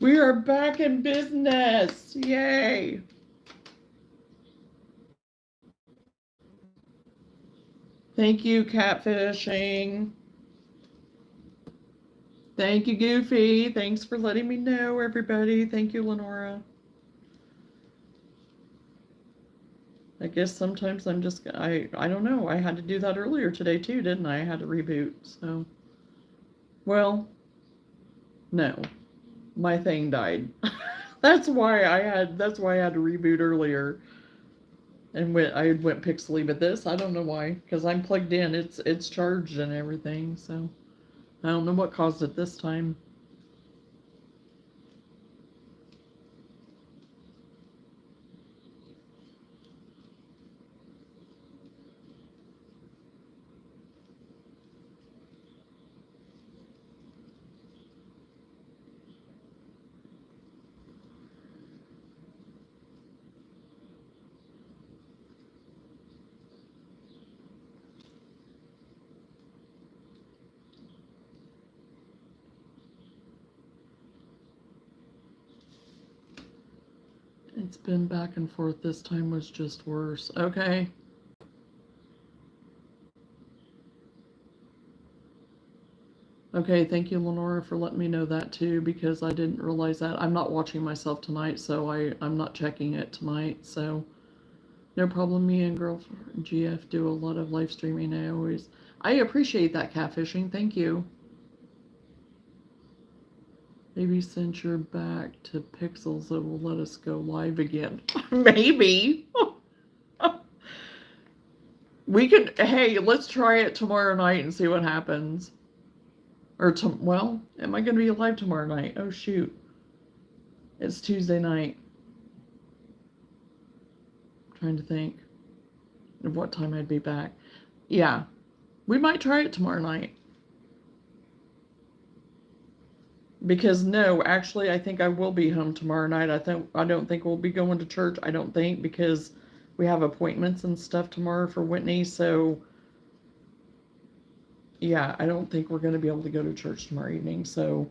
We are back in business. Yay. Thank you, catfishing. Thank you, Goofy. Thanks for letting me know, everybody. Thank you, Lenora. I guess sometimes I'm just I don't know. I had to do that earlier today too, didn't I? I had to reboot. So, well, no. My thing died. That's why I had to reboot earlier. And I went pixely, but this I don't know why, because I'm plugged in. It's charged and everything, so I don't know what caused it this time. It's been back and forth. This time was just worse. Okay. Okay, thank you, Lenora, for letting me know that too, because I didn't realize that. I'm not watching myself tonight, so I'm not checking it tonight. So no problem. Me and girlfriend GF do a lot of live streaming. I appreciate that, catfishing. Thank you. Maybe since you're back to pixels, it will let us go live again. Maybe. We could, hey, let's try it tomorrow night and see what happens. Well, am I going to be live tomorrow night? Oh, shoot. It's Tuesday night. I'm trying to think of what time I'd be back. Yeah, we might try it tomorrow night. Because no, actually, I think I will be home tomorrow night. I don't think we'll be going to church. I don't think, because we have appointments and stuff tomorrow for Whitney. So yeah, I don't think we're going to be able to go to church tomorrow evening. So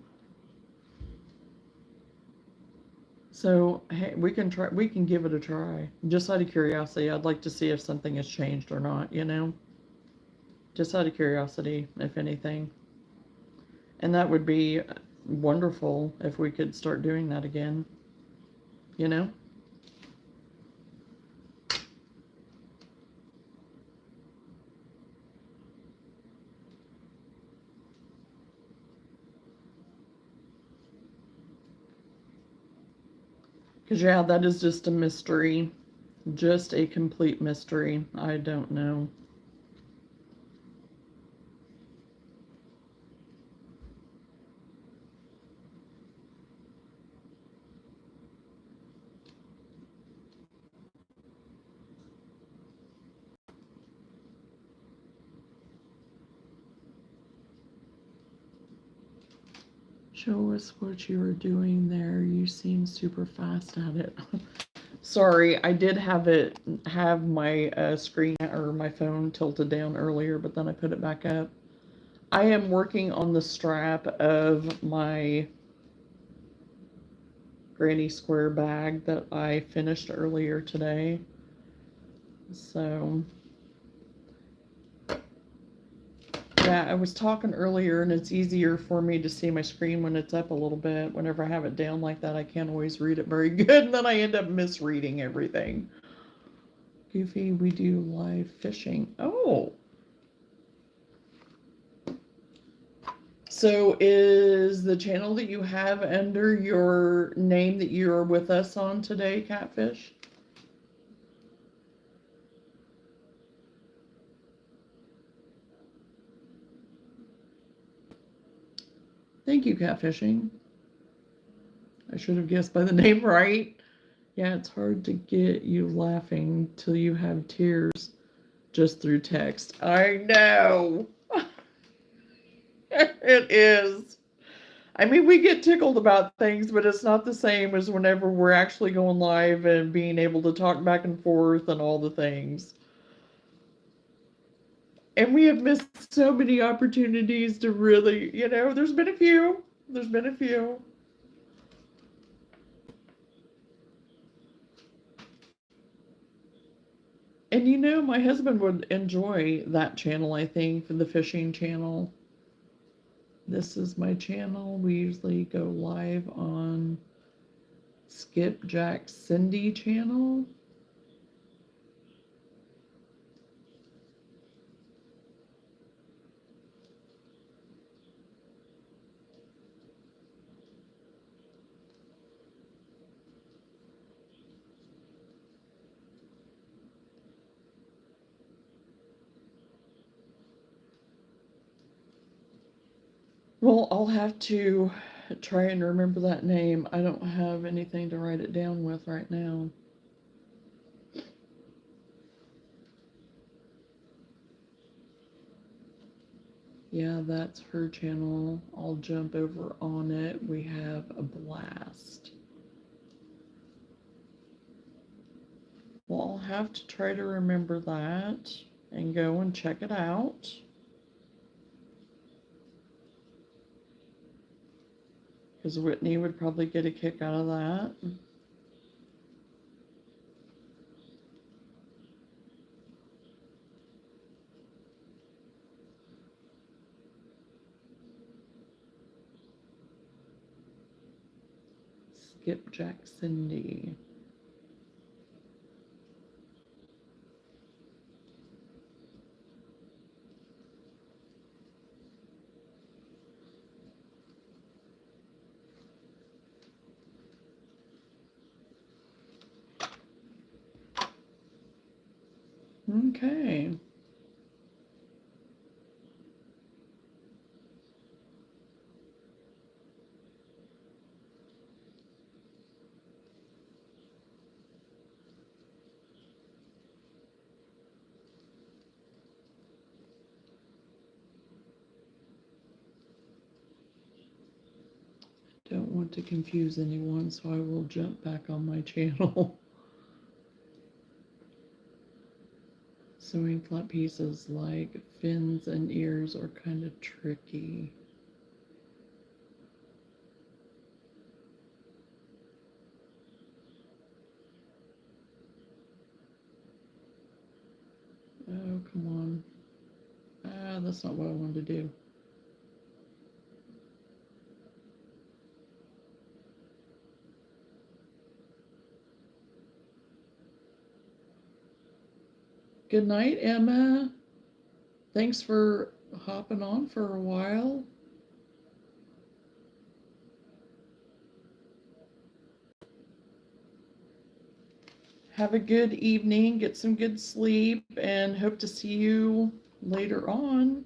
hey, we can try. We can give it a try. Just out of curiosity, I'd like to see if something has changed or not. Just out of curiosity, if anything. And that would be wonderful if we could start doing that again. Because, yeah, that is just a mystery. Just a complete mystery. I don't know. Show us what you were doing there. You seem super fast at it. Sorry, I did have my screen or my phone tilted down earlier, but then I put it back up. I am working on the strap of my granny square bag that I finished earlier today. So yeah, I was talking earlier, and it's easier for me to see my screen when it's up a little bit. Whenever I have it down like that, I can't always read it very good, and then I end up misreading everything. Goofy, we do live fishing. Oh. So is the channel that you have under your name that you're with us on today, Catfish? Thank you, catfishing. I should have guessed by the name right. Yeah, it's hard to get you laughing till you have tears just through text. I know. It is. I mean, we get tickled about things, but it's not the same as whenever we're actually going live and being able to talk back and forth and all the things. And we have missed so many opportunities to really, there's been a few. There's been a few. And my husband would enjoy that channel, I think, for the fishing channel. This is my channel. We usually go live on Skipjack Cindy channel. Well, I'll have to try and remember that name. I don't have anything to write it down with right now. Yeah, that's her channel. I'll jump over on it. We have a blast. Well, I'll have to try to remember that and go and check it out. Because Whitney would probably get a kick out of that. Skipjack Cindy. Okay. Don't want to confuse anyone, so I will jump back on my channel. Sewing flat pieces like fins and ears are kind of tricky. Oh, come on. Ah, that's not what I wanted to do. Good night, Emma. Thanks for hopping on for a while. Have a good evening, get some good sleep, and hope to see you later on.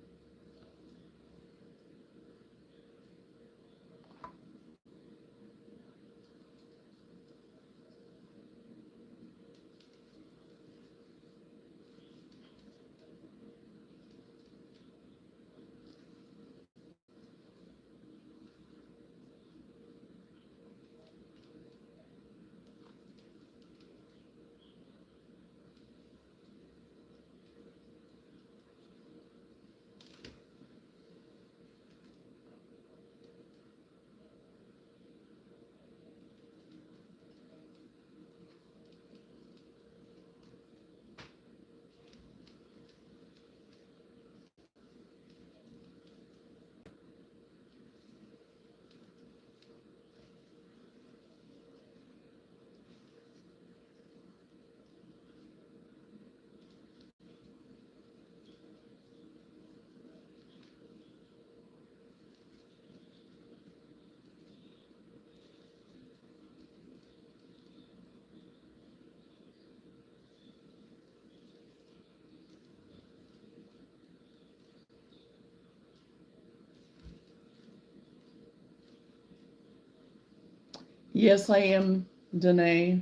Yes, I am, Danae.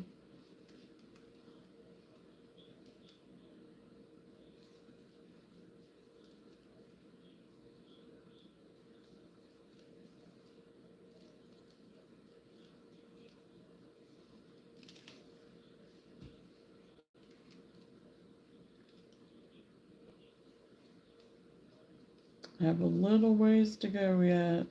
Have a little ways to go yet.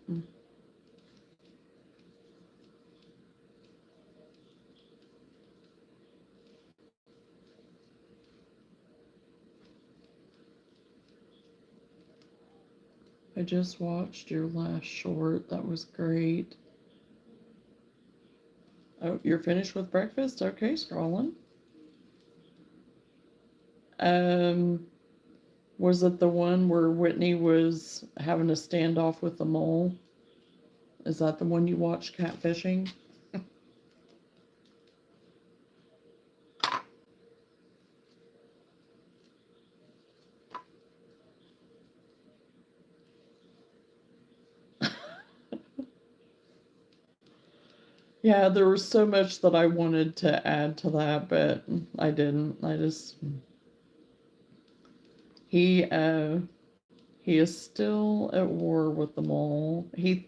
I just watched your last short. That was great. Oh, you're finished with breakfast? Okay, scrolling. Um, was it the one where Whitney was having a standoff with the mole? Is that the one you watched, catfishing? Yeah, there was so much that I wanted to add to that, but I didn't. I just he uh he is still at war with the mole. He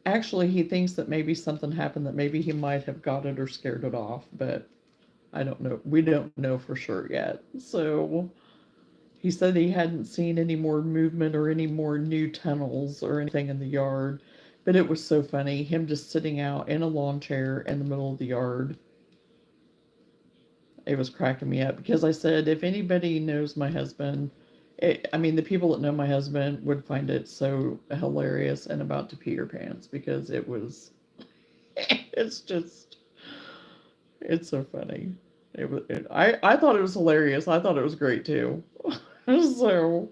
thinks that maybe something happened, that maybe he might have got it or scared it off, but I don't know. We don't know for sure yet. So he said he hadn't seen any more movement or any more new tunnels or anything in the yard. But it was so funny, him just sitting out in a lawn chair in the middle of the yard. It was cracking me up because I said, if anybody knows my husband, I mean, the people that know my husband would find it so hilarious and about to pee your pants because it was, it's just, it's so funny. I thought it was hilarious. I thought it was great too. So,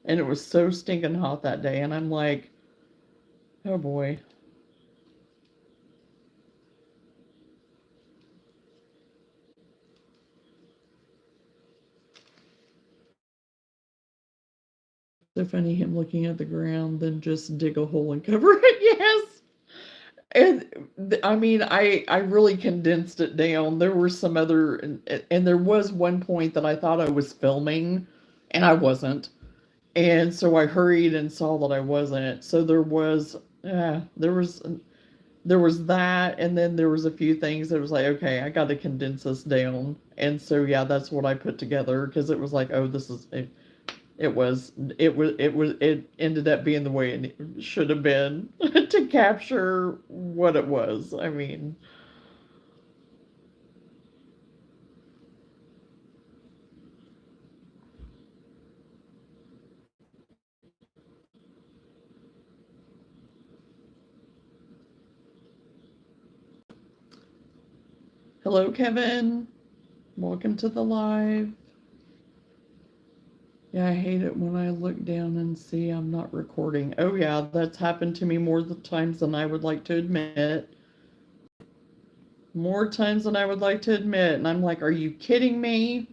and it was so stinking hot that day, and I'm like, oh boy. So funny him looking at the ground, then just dig a hole and cover it. Yes. And I mean, I really condensed it down. There were some other, and there was one point that I thought I was filming, and I wasn't. And so I hurried and saw that I wasn't. So there was that, and then there was a few things that was like, okay, I got to condense this down. And so yeah, that's what I put together because it was like, oh, this is it. It ended up being the way it should have been to capture what it was. I mean, hello, Kevin. Welcome to the live. Yeah, I hate it when I look down and see I'm not recording. Oh, yeah, that's happened to me more times than I would like to admit. More times than I would like to admit. And I'm like, are you kidding me?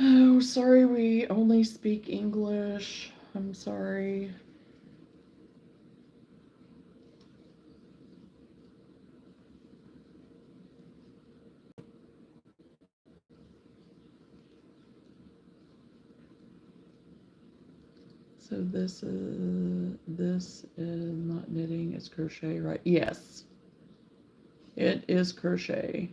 Oh, sorry, we only speak English. I'm sorry. So this is not knitting, it's crochet, right? Yes, it is crochet.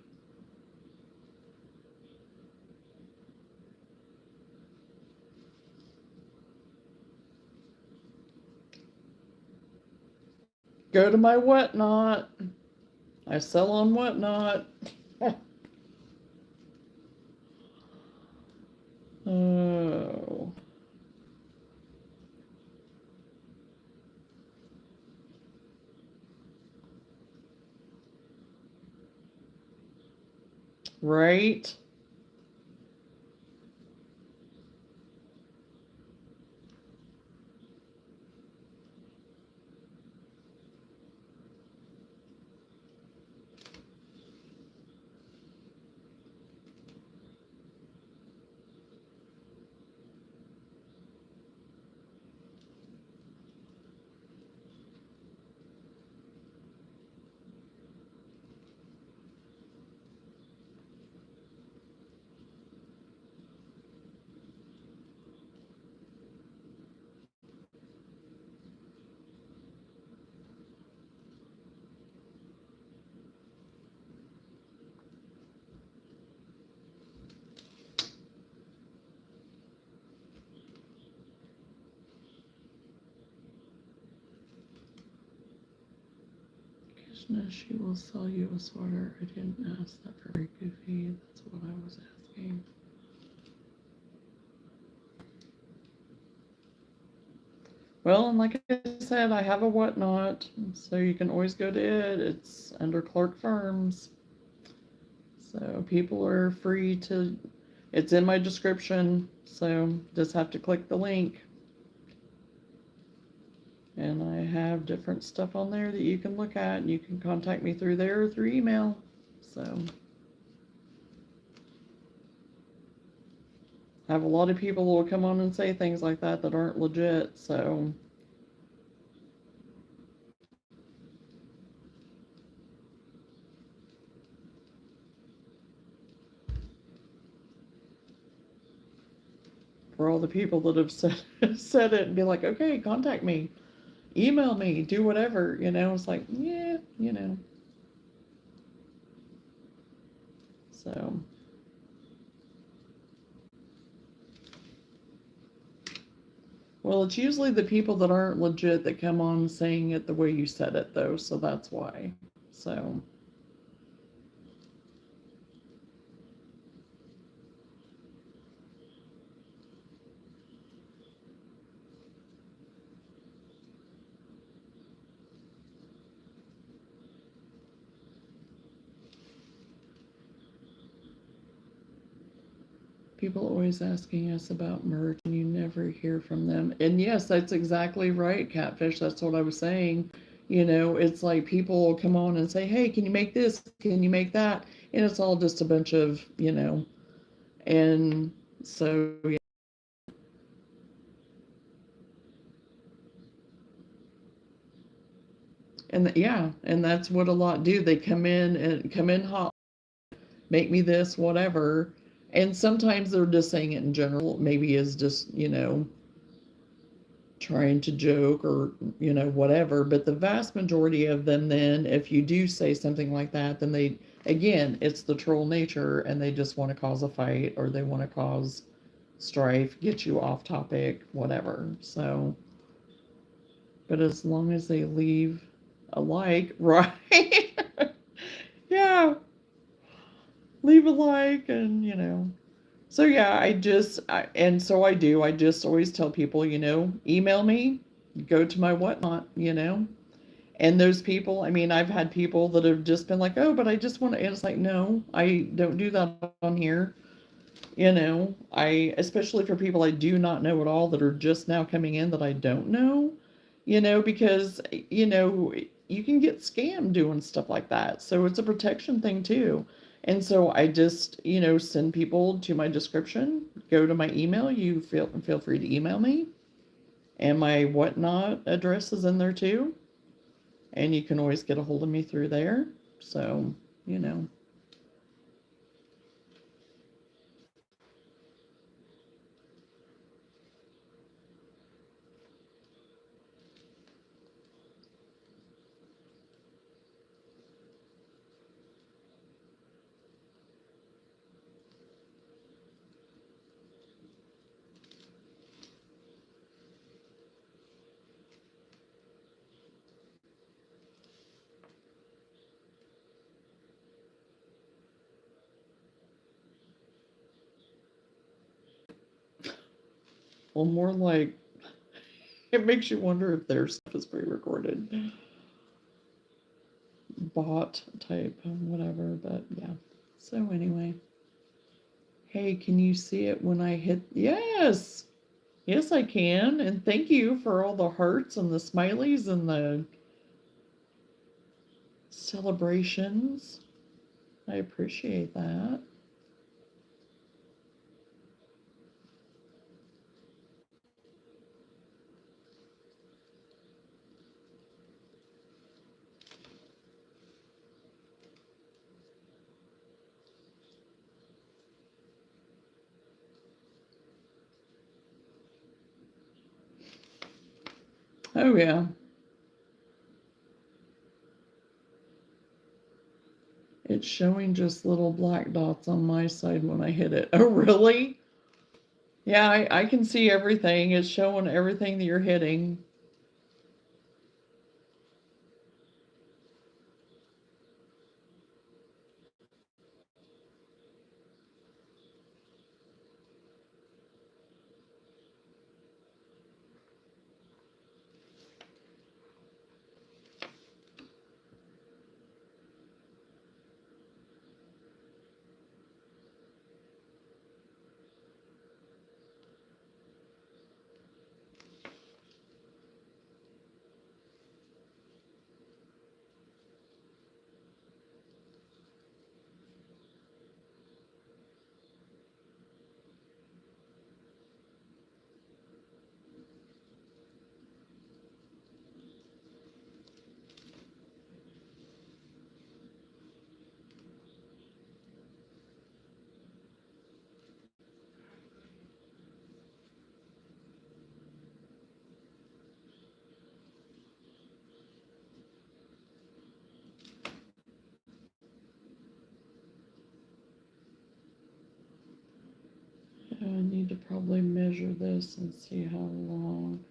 Go to my whatnot. I sell on whatnot. Right? Krishna, she will sell you a sweater. I didn't ask that very goofy. That's what I was asking. Well, and like I said, I have a whatnot, so you can always go to it. It's under Clark Farms. So people are free to, it's in my description, so just have to click the link. And I have different stuff on there that you can look at, and you can contact me through there or through email. So I have a lot of people who will come on and say things like that that aren't legit, so for all the people that have said said it and be like, okay, contact me, email me, do whatever, it's like, yeah, so well, it's usually the people that aren't legit that come on saying it the way you said it, though, so that's why. So people always asking us about merch, and you never hear from them. And yes, that's exactly right, Catfish. That's what I was saying. It's like people will come on and say, hey, can you make this? Can you make that? And it's all just a bunch of, and so, yeah. Yeah, and that's what a lot do. They come in hot, make me this, whatever. And sometimes they're just saying it in general, maybe is just, trying to joke or, whatever. But the vast majority of them, then, if you do say something like that, then again, it's the troll nature and they just want to cause a fight or they want to cause strife, get you off topic, whatever. So, but as long as they leave a like, right? Yeah, leave a like and, So yeah, and so I do. I just always tell people, email me, go to my whatnot. And those people, I mean, I've had people that have just been like, oh, but I just want to, and it's like, no, I don't do that on here. Especially for people I do not know at all that are just now coming in that I don't know, because, you can get scammed doing stuff like that. So it's a protection thing too. And so I just, send people to my description, go to my email. You feel free to email me. And my whatnot address is in there too. And you can always get a hold of me through there. So, you know. Well, more like it makes you wonder if their stuff is pre-recorded, bot type, whatever. But yeah. So anyway, hey, can you see it when I hit? Yes, yes, I can. And thank you for all the hearts and the smileys and the celebrations. I appreciate that. Oh, yeah. It's showing just little black dots on my side when I hit it. Oh, really? Yeah, I can see everything. It's showing everything that you're hitting. I need to probably measure this and see how long.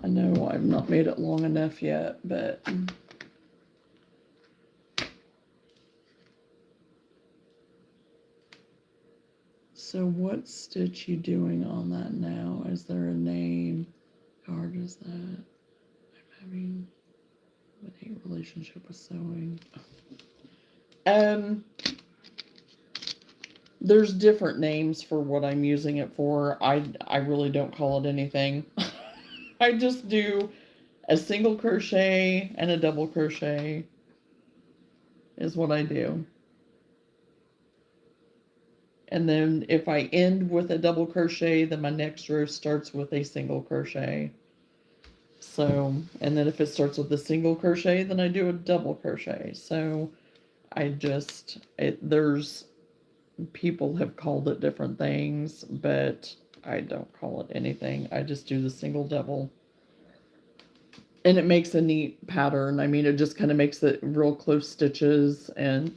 I know I've not made it long enough yet, but so what stitch you doing on that now? Is there a name? How hard is that? I'm having a relationship with sewing. Um, there's different names for what I'm using it for. I really don't call it anything. I just do a single crochet and a double crochet is what I do. And then if I end with a double crochet, then my next row starts with a single crochet. So, and then if it starts with a single crochet, then I do a double crochet. So there's people have called it different things, but I don't call it anything. I just do the single double. And it makes a neat pattern. I mean, it just kind of makes it real close stitches, and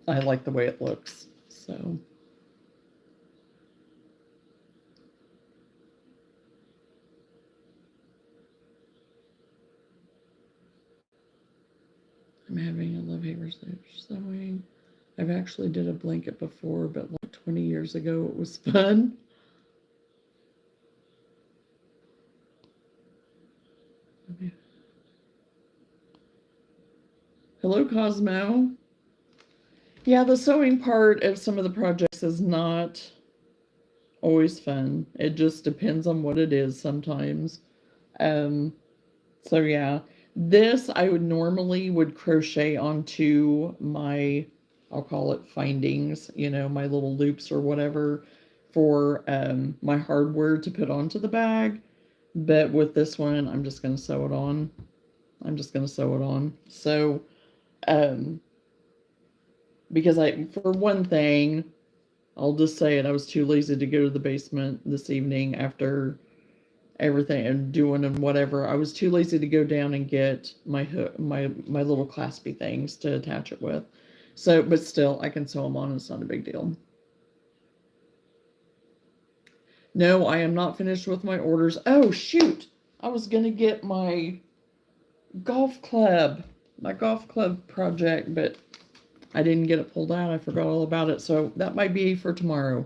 I like the way it looks. So. I'm having a love hate relationship sewing. I've actually did a blanket before, but like 20 years ago, it was fun. Okay. Hello, Cosmo. Yeah, the sewing part of some of the projects is not always fun. It just depends on what it is sometimes. Um, so yeah, this I would crochet onto my, I'll call it findings, my little loops or whatever for my hardware to put onto the bag. But with this one, I'm just going to sew it on. I'm just going to sew it on. So, um, because for one thing, I'll just say it, I was too lazy to go to the basement this evening after everything and doing and whatever. I was too lazy to go down and get my my little claspy things to attach it with. So, but still, I can sew them on. It's not a big deal. No, I am not finished with my orders. Oh, shoot. I was going to get golf club, my golf club project, but I didn't get it pulled out. I forgot all about it. So that might be for tomorrow.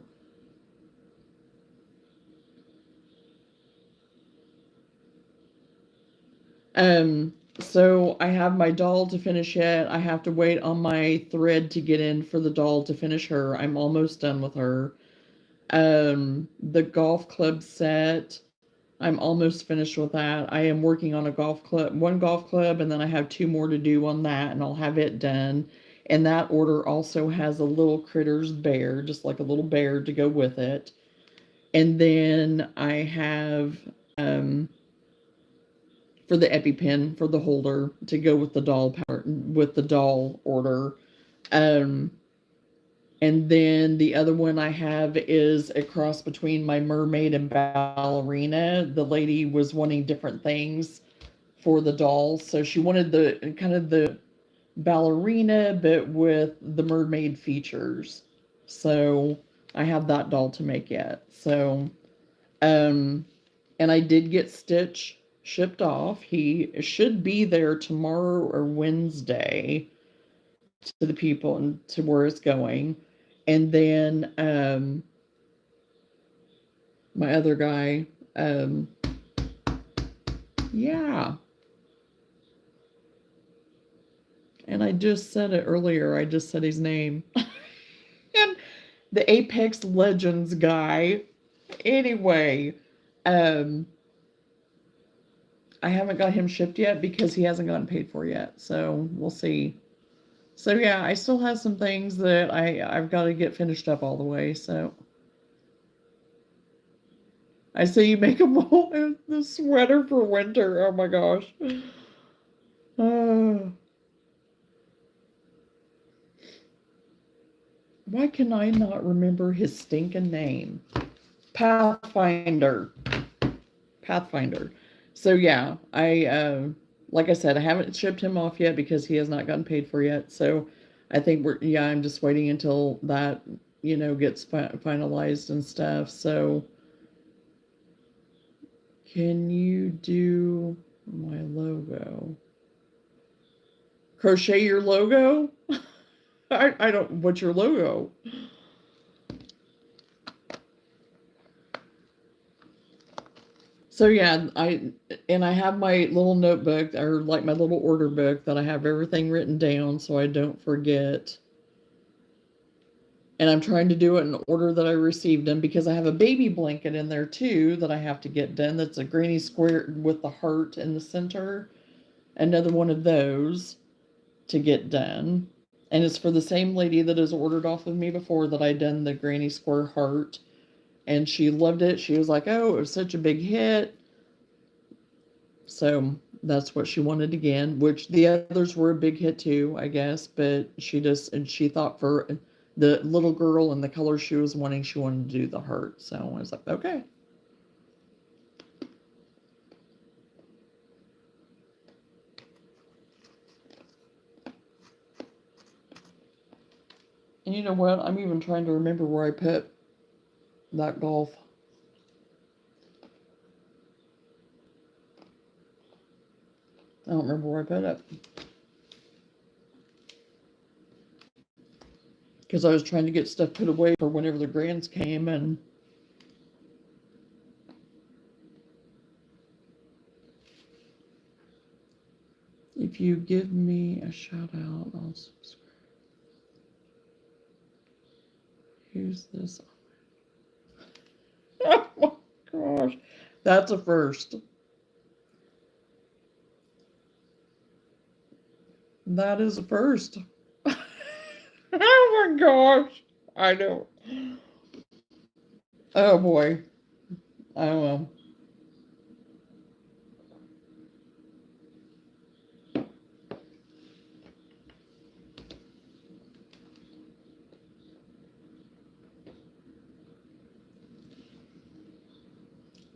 So I have my doll to finish yet. I have to wait on my thread to get in for the doll to finish her. I'm almost done with her. The golf club set, I'm almost finished with that. I am working on one golf club, and then I have two more to do on that, and I'll have it done. And that order also has a little critters bear, just like a little bear to go with it. And then I have for the EpiPen for the holder to go with the doll order. Um, and then the other one I have is a cross between my mermaid and ballerina. The lady was wanting different things for the doll, so she wanted the kind of the ballerina but with the mermaid features. So I have that doll to make yet. So um and I did get Stitch shipped off. He should be there tomorrow or Wednesday to the people and to where it's going. And then my other guy, yeah. And I just said it earlier. I just said his name. And the Apex Legends guy. Anyway, um, I haven't got him shipped yet because he hasn't gotten paid for yet. So we'll see. So yeah, I still have some things that I've got to get finished up all the way. So I say you make them all the sweater for winter. Oh my gosh. Uh, why can I not remember his stinking name? Pathfinder. Pathfinder. So yeah, like I said, I haven't shipped him off yet because he has not gotten paid for yet. So I think I'm just waiting until that, gets finalized and stuff. So can you do my logo? Crochet your logo? I don't, what's your logo? So yeah, I have my little notebook or like my little order book that I have everything written down so I don't forget. And I'm trying to do it in order that I received them because I have a baby blanket in there too that I have to get done. That's a granny square with the heart in the center. Another one of those to get done. And it's for the same lady that has ordered off of me before that I done the granny square heart. And she loved it. She was like, oh, it was such a big hit. So that's what she wanted again, which the others were a big hit too, I guess. But she thought for the little girl and the color she was wanting, she wanted to do the heart. So I was like, okay. And you know what? I'm even trying to remember where I put that golf. I don't remember where I put it. Because I was trying to get stuff put away for whenever the grands came, and if you give me a shout out, I'll subscribe. Who's this? Oh my gosh. That's a first. That is a first. Oh my gosh. I know. Oh boy. I don't know.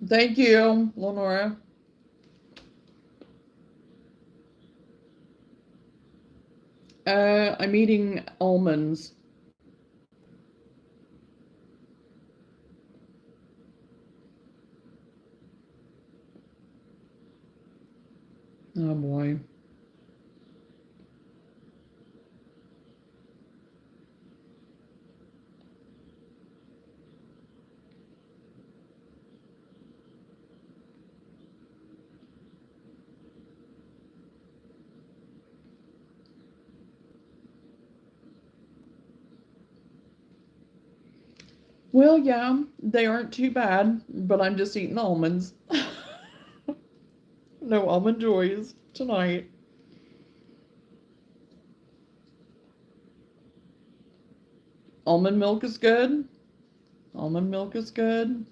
Thank you, Lenora. I'm eating almonds. Oh boy. Well, yeah, they aren't too bad, but I'm just eating almonds. No almond joys tonight. Almond milk is good. Almond milk is good.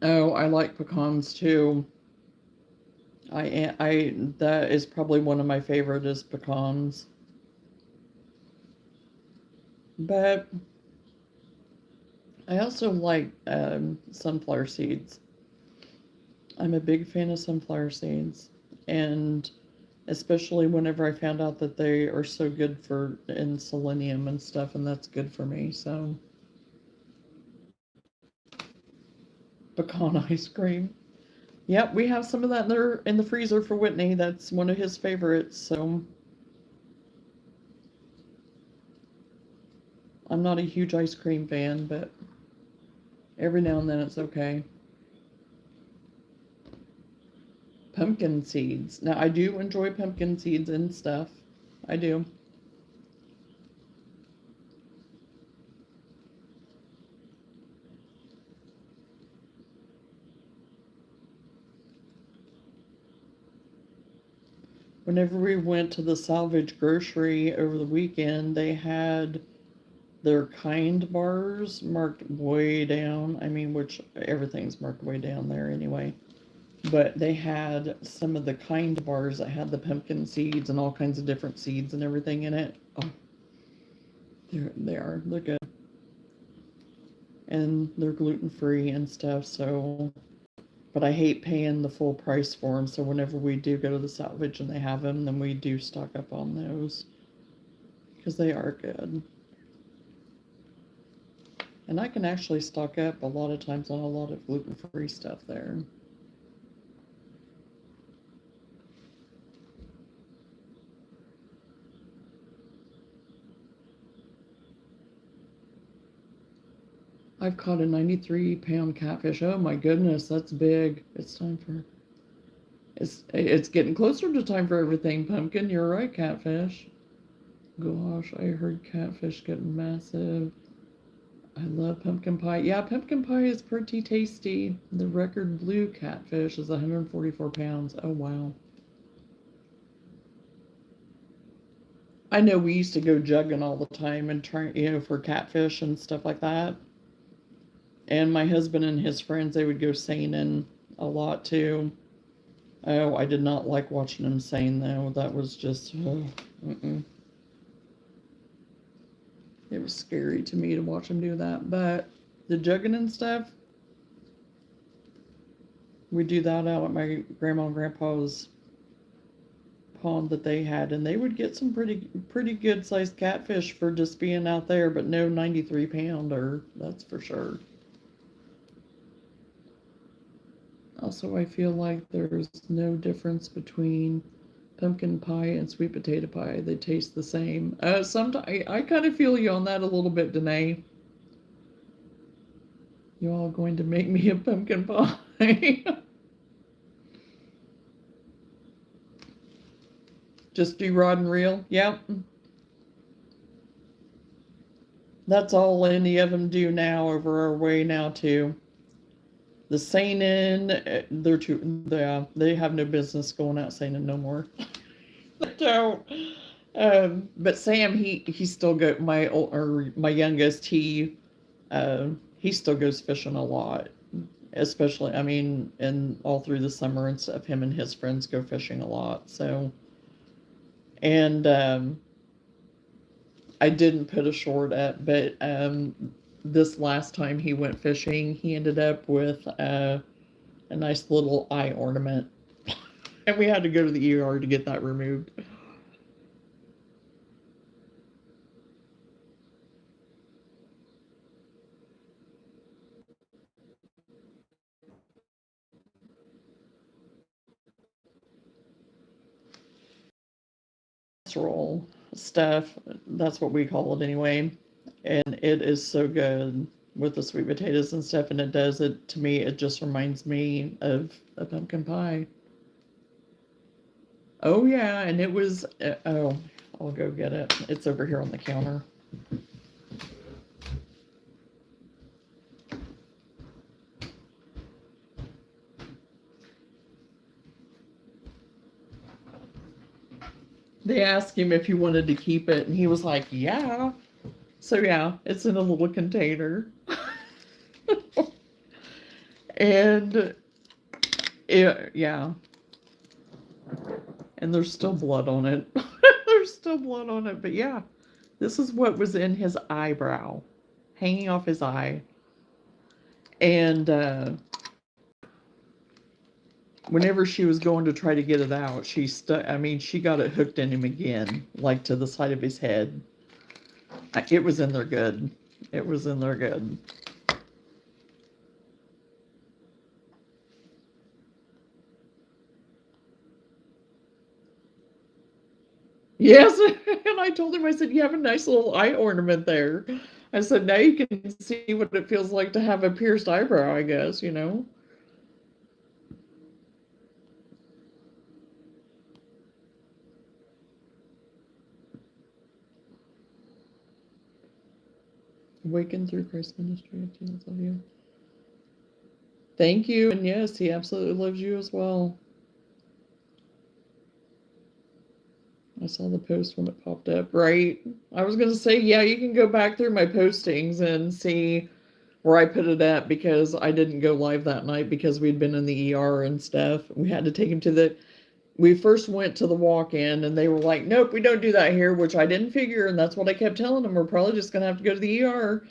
Oh, I like pecans too. That is probably one of my favorite is pecans. But I also like sunflower seeds. I'm a big fan of sunflower seeds, and especially whenever I found out that they are so good for in selenium and stuff, and that's good for me. So pecan ice cream. Yep, we have some of that there in the freezer for Whitney. That's one of his favorites. So I'm not a huge ice cream fan, but every now and then it's okay. Pumpkin seeds. Now I do enjoy pumpkin seeds and stuff. I do. Whenever we went to the salvage grocery over the weekend, they had their kind bars marked way down. I mean, which everything's marked way down there anyway. But they had some of the kind bars that had the pumpkin seeds and all kinds of different seeds and everything in it. Oh, they're good. And they're gluten free and stuff, so but I hate paying the full price for them. So whenever we do go to the salvage and they have them, then we do stock up on those because they are good. And I can actually stock up a lot of times on a lot of gluten free stuff there. I've caught a 93-pound catfish. Oh my goodness, that's big. It's getting closer to time for everything, Pumpkin. You're right, catfish. Gosh, I heard catfish getting massive. I love pumpkin pie. Yeah, pumpkin pie is pretty tasty. The record blue catfish is 144 pounds. Oh, wow. I know we used to go jugging all the time and try, for catfish and stuff like that. And my husband and his friends, they would go seining a lot too. Oh, I did not like watching them seine though. That was just, it was scary to me to watch them do that. But the jugging and stuff, we do that out at my grandma and grandpa's pond that they had, and they would get some pretty good sized catfish for just being out there, but no 93-pounder, that's for sure. Also, I feel like there's no difference between pumpkin pie and sweet potato pie. They taste the same. Sometimes I kind of feel you on that a little bit, Danae. You all going to make me a pumpkin pie? Just do rod and reel. Yep. That's all any of them do now over our way now too. The seinen, they have no business going out seinen no more. They don't. But Sam, he still go my youngest, he still goes fishing a lot, especially I mean, and all through the summer and stuff. Him and his friends go fishing a lot. So, and I didn't put a short up, but this last time he went fishing, he ended up with a nice little eye ornament, and we had to go to the ER to get that removed. Casserole stuff, that's what we call it anyway, and it is so good with the sweet potatoes and stuff, and it does it to me. It just reminds me of a pumpkin pie. Oh yeah, and it was, oh, I'll go get it. It's over here on the counter. They asked him if he wanted to keep it, and he was like, yeah. So yeah, it's in a little container. And yeah, and there's still blood on it. There's still blood on it, but yeah, this is what was in his eyebrow, hanging off his eye. And whenever she was going to try to get it out, she stuck. I mean, she got it hooked in him again, like to the side of his head. It was in there good. It was in there good. Yes, and I told him, I said, you have a nice little eye ornament there. I said, now you can see what it feels like to have a pierced eyebrow, I guess, you know? Awaken through Christ's ministry. I love you. Thank you. And yes, he absolutely loves you as well. I saw the post when it popped up, right? I was going to say, yeah, you can go back through my postings and see where I put it at because I didn't go live that night because we'd been in the ER and stuff. We had to take him to we first went to the walk-in and they were like, nope, we don't do that here, which I didn't figure. And that's what I kept telling them. We're probably just going to have to go to the ER.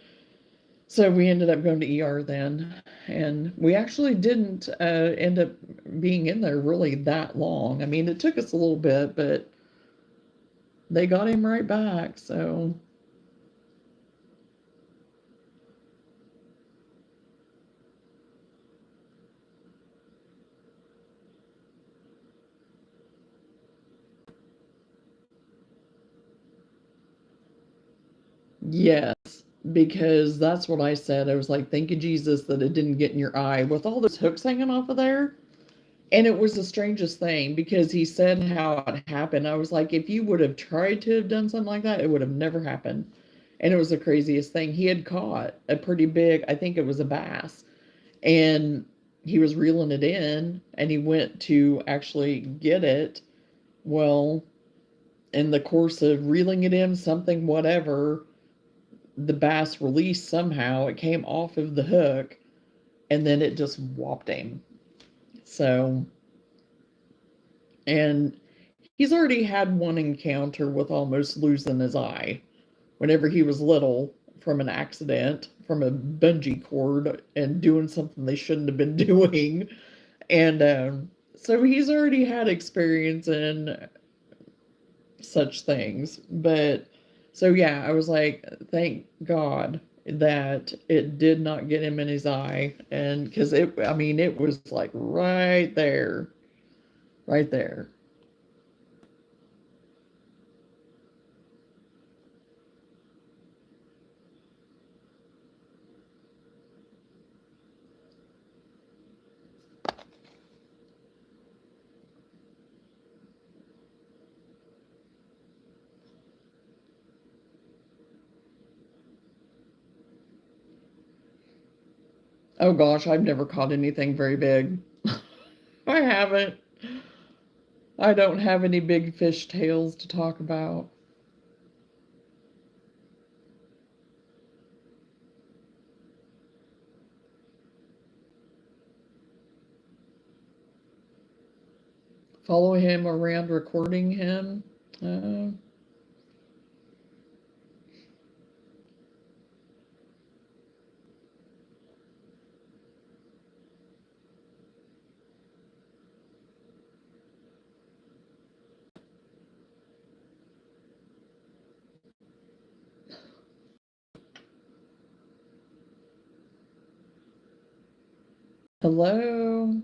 So we ended up going to ER then. And we actually didn't end up being in there really that long. I mean, it took us a little bit, but they got him right back. So yes, because that's what I said. I was like, thank you, Jesus, that it didn't get in your eye with all those hooks hanging off of there. And it was the strangest thing because he said how it happened. I was like, if you would have tried to have done something like that, it would have never happened. And it was the craziest thing. He had caught a pretty big, I think it was a bass, and he was reeling it in and he went to actually get it. Well, in the course of reeling it in, something, whatever, the bass released somehow. It came off of the hook and then it just whopped him. So, and he's already had one encounter with almost losing his eye whenever he was little from an accident from a bungee cord and doing something they shouldn't have been doing. And so he's already had experience in such things. But so, yeah, I was like, thank God that it did not get him in his eye. And because I mean, it was like right there, right there. Oh gosh, I've never caught anything very big. I haven't. I don't have any big fish tails to talk about. Follow him around recording him. Uh, hello.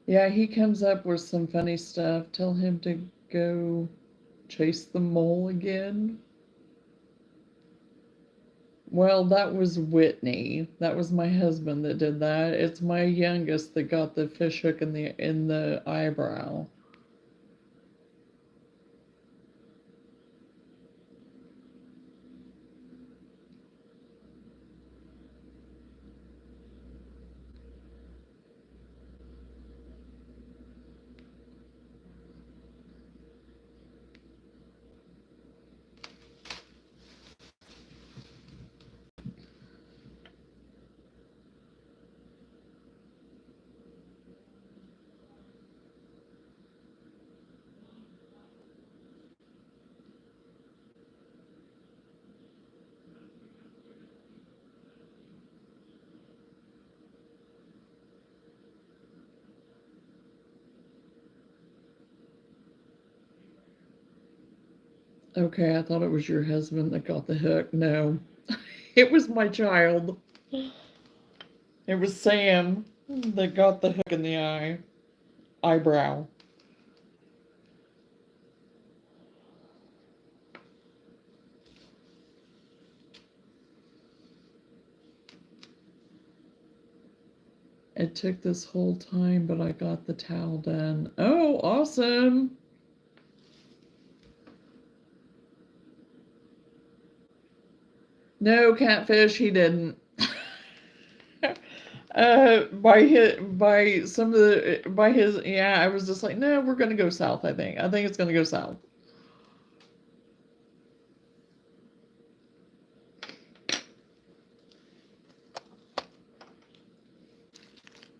Yeah, he comes up with some funny stuff. Tell him to go. Chase the mole again. Well, that was Whitney. That was my husband that did that. It's my youngest that got the fish hook in the eyebrow. Okay, I thought it was your husband that got the hook. No, it was my child. It was Sam that got the hook in the eyebrow. It took this whole time, but I got the towel done. Oh, awesome. No, catfish, he didn't. By some of the, by his, yeah, I was just like, no, we're gonna go south, I think. I think it's gonna go south.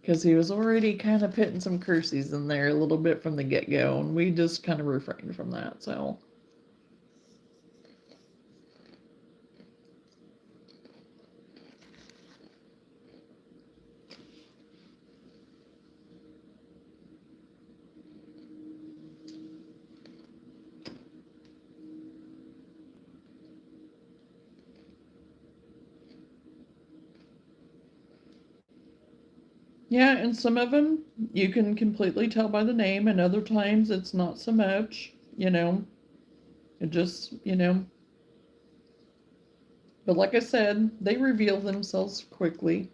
Because he was already kind of putting some cursies in there a little bit from the get-go, and we just kind of refrained from that, so. Yeah, and some of them you can completely tell by the name, and other times it's not so much, It just, But like I said, they reveal themselves quickly.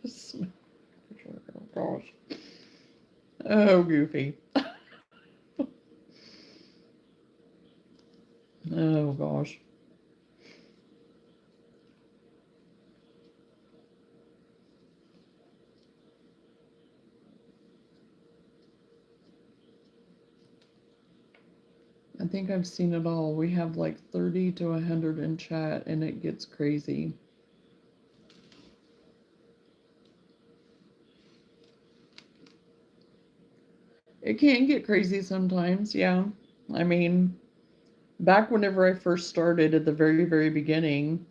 Oh gosh. Oh, Goofy. Oh gosh. I think I've seen it all. We have like 30 to 100 in chat, and it gets crazy. It can get crazy sometimes, yeah. I mean, back whenever I first started at the very, very beginning,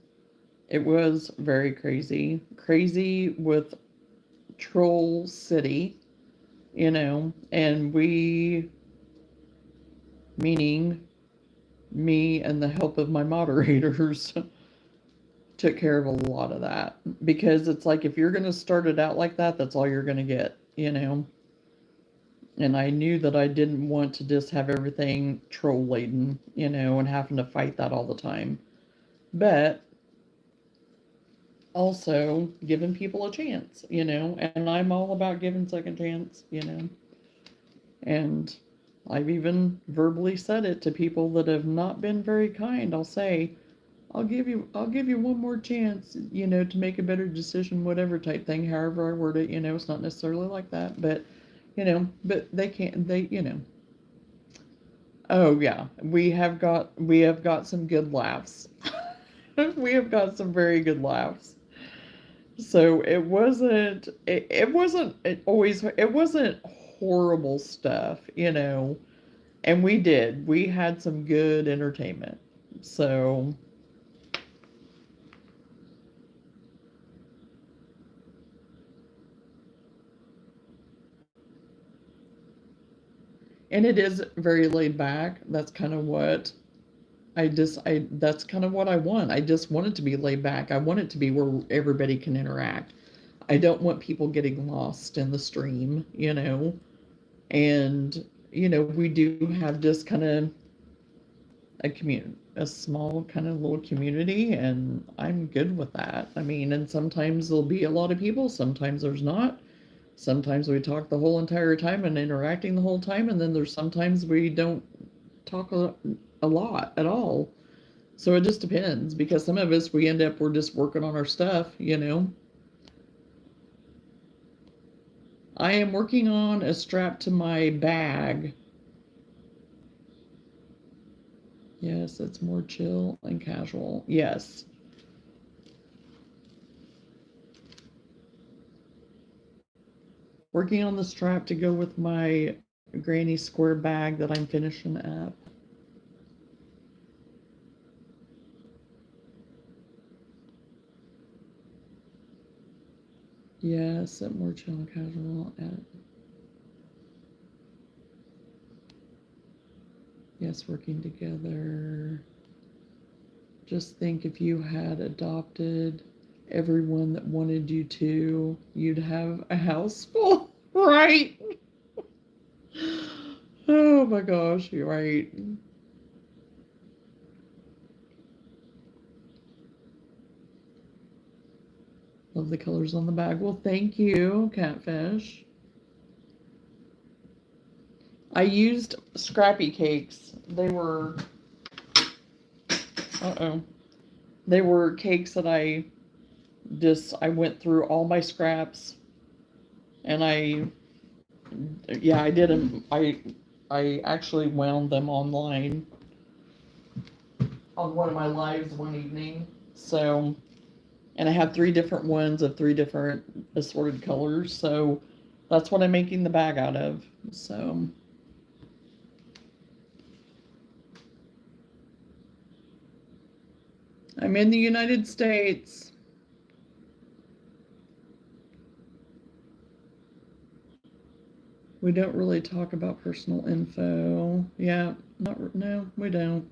it was very crazy. Crazy with Troll City, and we, meaning me and the help of my moderators, took care of a lot of that. Because it's like if you're going to start it out like that, that's all you're going to get. And I knew that I didn't want to just have everything troll laden, and having to fight that all the time. But also giving people a chance, and I'm all about giving second chance. And I've even verbally said it to people that have not been very kind. I'll say, I'll give you one more chance, to make a better decision, whatever type thing, however I word it, it's not necessarily like that, but they can't, oh yeah, we have got some good laughs. We have got some very good laughs. So it wasn't horrible stuff. And we had some good entertainment. So, and it is very laid back. That's kind of what that's kind of what I want. I just want it to be laid back. I want it to be where everybody can interact. I don't want people getting lost in the stream, and we do have just kind of a small kind of little community, and I'm good with that. I mean, and sometimes there'll be a lot of people, sometimes there's not. Sometimes we talk the whole entire time and interacting the whole time, and then there's sometimes we don't talk a lot at all. So it just depends, because some of us, we're just working on our stuff. I am working on a strap to my bag. Yes, it's more chill and casual. Yes. Working on the strap to go with my granny square bag that I'm finishing up. Yes, more chill and casual. Yes, working together. Just think, if you had adopted everyone that wanted you to, you'd have a house full, right? Oh my gosh, you're right. Love the colors on the bag. Well, thank you, Catfish. I used Scrappy Cakes. They were, they were cakes that I went through all my scraps, and I did them. I actually wound them online on one of my lives one evening. So, and I have 3 different ones of 3 different assorted colors. So that's what I'm making the bag out of. So. I'm in the United States. We don't really talk about personal info. Yeah, no, we don't.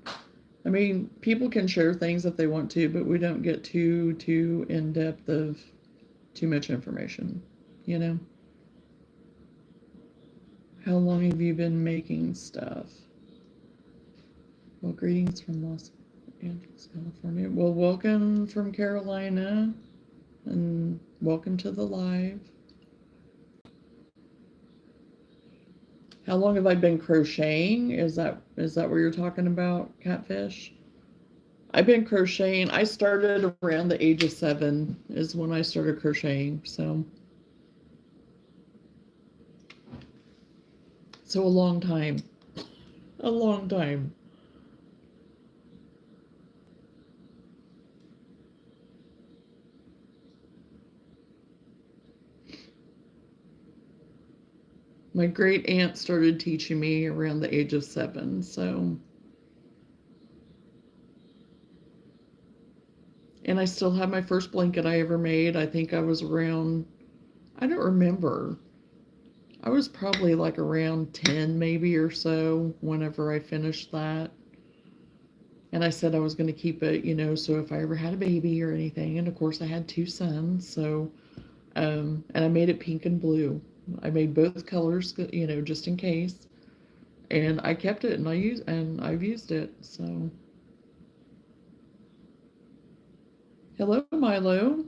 I mean, people can share things if they want to, but we don't get too in depth of too much information, How long have you been making stuff? Well, greetings from Los Angeles, California. Well, welcome from Carolina, and welcome to the live. How long have I been crocheting? Is that what you're talking about, Catfish? I've been crocheting. I started around the age of 7 is when I started crocheting. So a long time. A long time. My great aunt started teaching me around the age of 7, so. And I still have my first blanket I ever made. I think I was around, I don't remember. I was probably like around 10 maybe or so whenever I finished that. And I said I was going to keep it, so if I ever had a baby or anything. And of course I had 2 sons, so, and I made it pink and blue. I made both colors, just in case. And I kept it, and I've used it, so. Hello, Milo.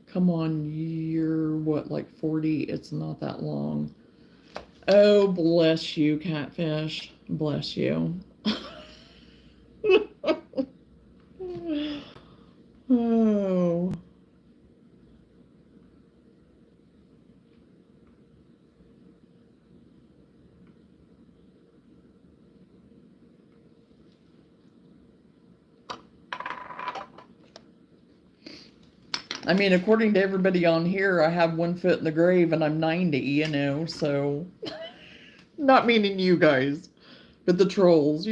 Come on, you're what, like 40? It's not that long. Oh, bless you, Catfish. Bless you. Oh. I mean, according to everybody on here, I have 1 foot in the grave and I'm 90, so. Not meaning you guys, but the trolls,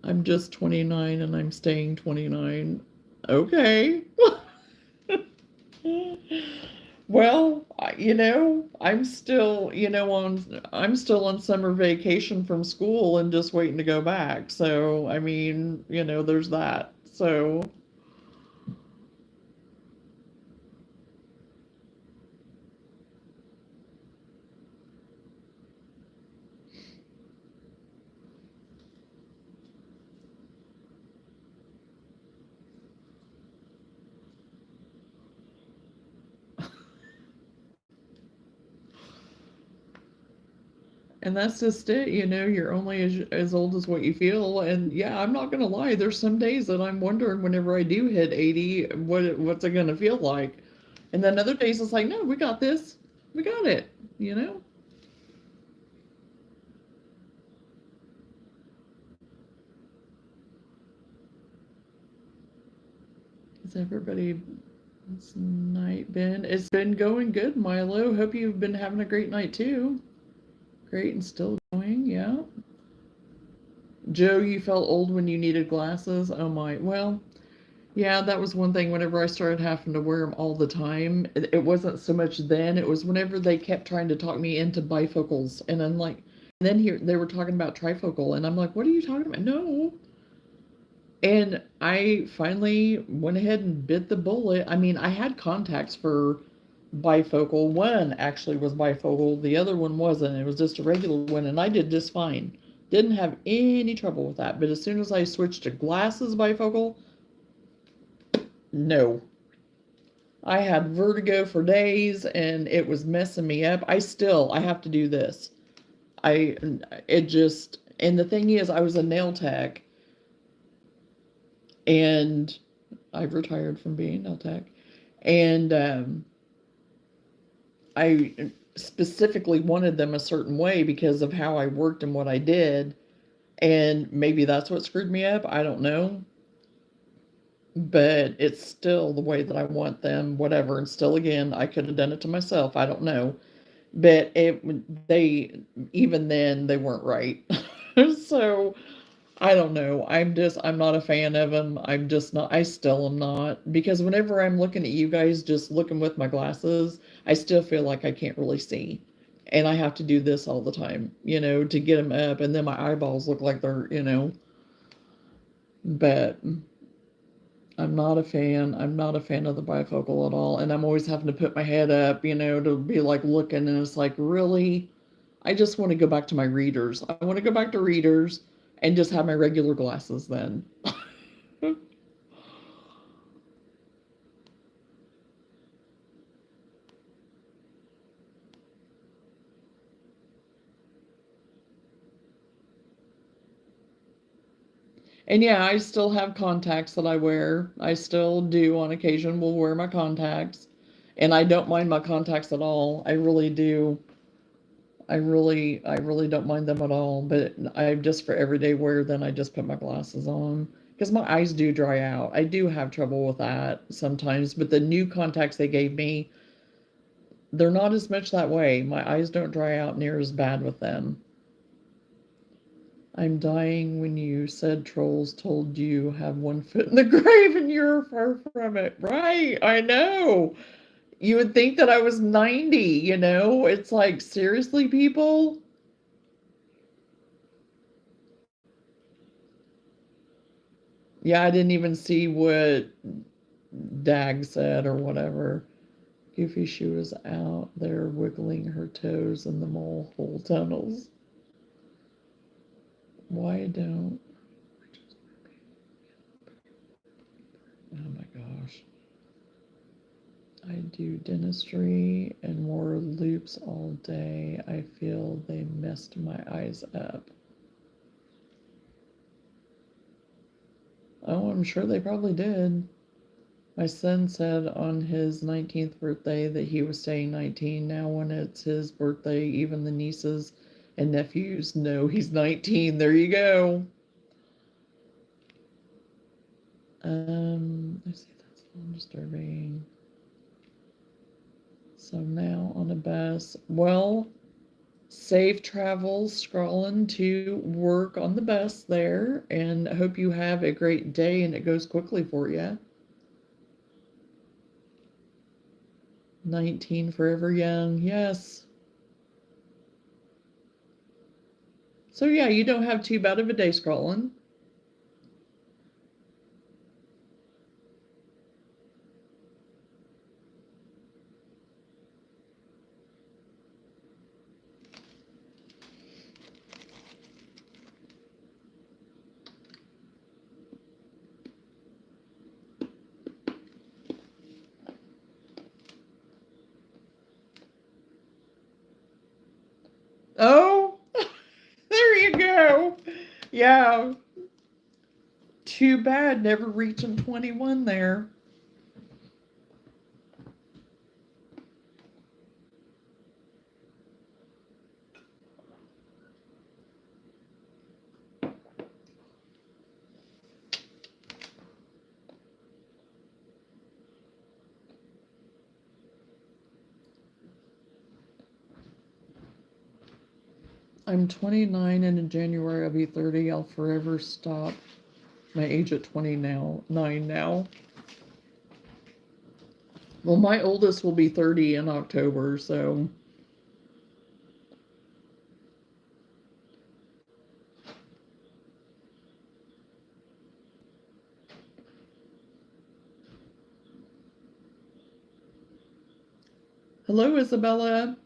I'm just 29 and I'm staying 29. Okay. Well, I'm still, I'm still on summer vacation from school and just waiting to go back. So, I mean, there's that. So, and that's just it, you're only as old as what you feel. And yeah, I'm not gonna lie, there's some days that I'm wondering whenever I do hit 80, what's it gonna feel like? And then other days it's like, no, we got this. We got it, you know? Is everybody It's night been? It's been going good, Milo. Hope you've been having a great night too. Great and still going, yeah. Joe, you felt old when you needed glasses? Oh my. Well, yeah, that was one thing whenever I started having to wear them all the time. It wasn't so much then, it was whenever they kept trying to talk me into bifocals. And I'm like, and then here they were talking about trifocal, and I'm like, what are you talking about? No. And I finally went ahead and bit the bullet. I mean, I had contacts for bifocal. One actually was bifocal, the other one wasn't. It was just a regular one, and I did just fine. Didn't have any trouble with that. But as soon as I switched to glasses bifocal, no. I had vertigo for days and it was messing me up. I have to do this. I, it just, and the thing is, I was a nail tech and I've retired from being a nail tech. And I specifically wanted them a certain way because of how I worked and what I did. And maybe that's what screwed me up. I don't know. But it's still the way that I want them, whatever. And still, again, I could have done it to myself. I don't know. But even then, they weren't right. So I don't know. I'm not a fan of them. I'm just not, I still am not. Because whenever I'm looking at you guys just looking with my glasses, I still feel like I can't really see. And I have to do this all the time, to get them up. And then my eyeballs look like but I'm not a fan. I'm not a fan of the bifocal at all. And I'm always having to put my head up, to be like looking. And it's like, really? I just want to go back to my readers. I want to go back to readers and just have my regular glasses then. And yeah, I still have contacts that I wear. I still do on occasion will wear my contacts. And I don't mind my contacts at all. I really do. I really don't mind them at all. But I just for everyday wear, then I just put my glasses on. Because my eyes do dry out. I do have trouble with that sometimes. But the new contacts they gave me, they're not as much that way. My eyes don't dry out near as bad with them. I'm dying when you said trolls told you have one foot in the grave and you're far from it. Right, I know. You would think that I was 90. It's like, seriously, people? Yeah, I didn't even see what Dag said or whatever. Goofy, she was out there wiggling her toes in the mole hole tunnels. Why don't. Oh my gosh. I do dentistry and wore loops all day. I feel they messed my eyes up. Oh, I'm sure they probably did. My son said on his 19th birthday that he was staying 19. Now, when it's his birthday, even the nieces and nephews know he's 19. There you go. I see that's a little disturbing. So now on a bus. Well, safe travels, scrolling to work on the bus there, and hope you have a great day and it goes quickly for you. 19 Forever Young. Yes. So yeah, you don't have too bad of a day scrolling. Oh, there you go. Yeah. Too bad never reaching 21 there. I'm 29 and in January I'll be 30. I'll forever stop my age at 9 now. Well, my oldest will be 30 in October, so. Hello, Isabella.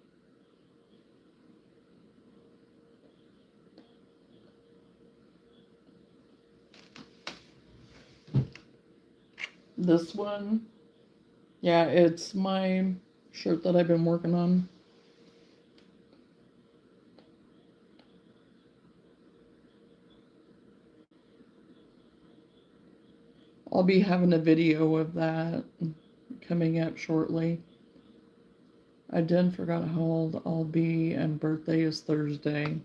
This one, yeah, it's my shirt that I've been working on. I'll be having a video of that coming up shortly. I done forgot how old I'll be, and birthday is Thursday.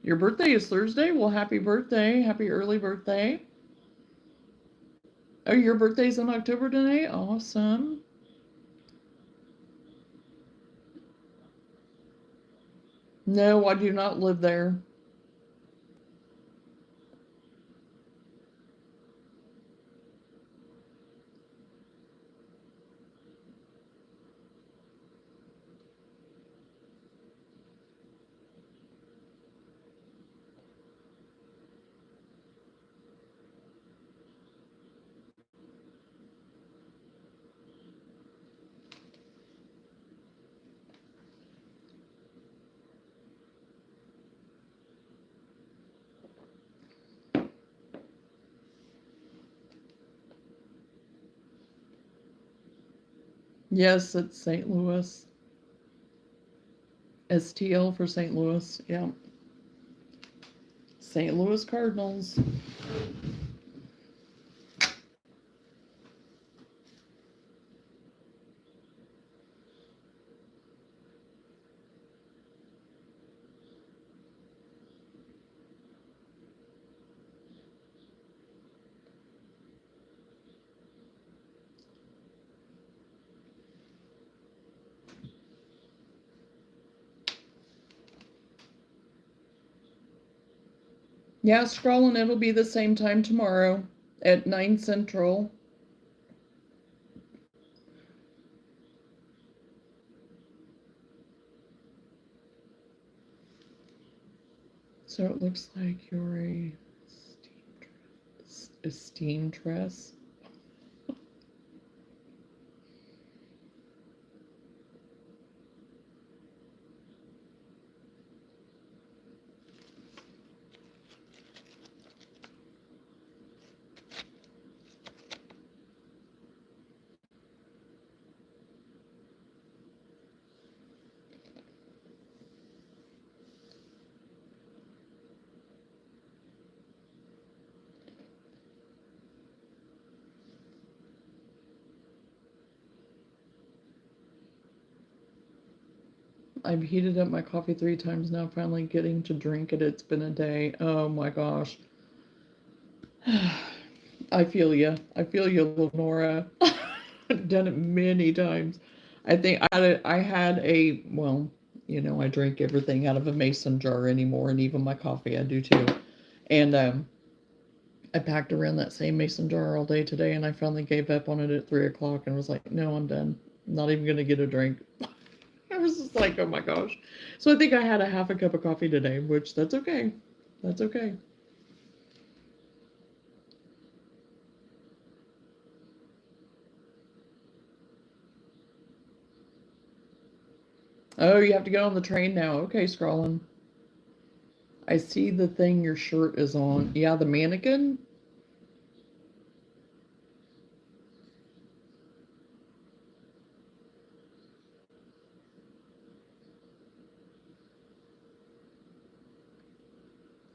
Your birthday is Thursday? Well, happy birthday. Happy early birthday. Oh, your birthday's in October today? Awesome. No, I do not live there. Yes, it's St. Louis. STL for St. Louis. Yeah. St. Louis Cardinals. Yeah, scrolling, it'll be the same time tomorrow at 9 Central. So it looks like you're a steam dress. I've heated up my coffee 3 times now, finally getting to drink it. It's been a day. Oh my gosh. I feel you. I feel you, Lenora. I've done it many times. I think I had a, well, I drink everything out of a mason jar anymore, and even my coffee I do too. And I packed around that same mason jar all day today, and I finally gave up on it at 3 o'clock and was like, no, I'm done. Not even gonna get a drink. I was just like, oh my gosh. So I think I had a half a cup of coffee today, which that's okay. That's okay. Oh, you have to get on the train now. Okay, scrolling. I see the thing your shirt is on. Yeah, the mannequin.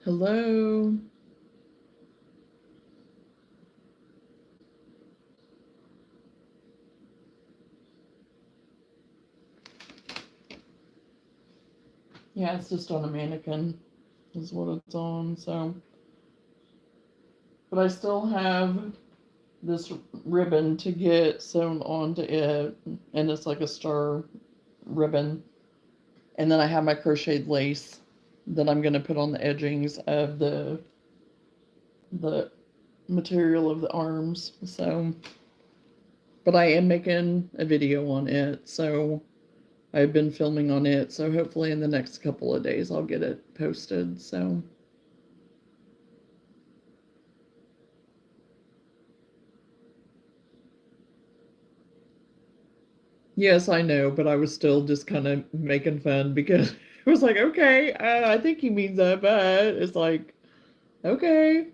Hello. Yeah, it's just on a mannequin, is what it's on. So, but I still have this ribbon to get sewn onto it, and it's like a star ribbon. And then I have my crocheted lace that I'm going to put on the edgings of the material of the arms. So, but I am making a video on it, so I've been filming on it. So hopefully in the next couple of days I'll get it posted. So. Yes, I know, but I was still just kind of making fun because it was like, okay, I think he means that, but it's like, okay.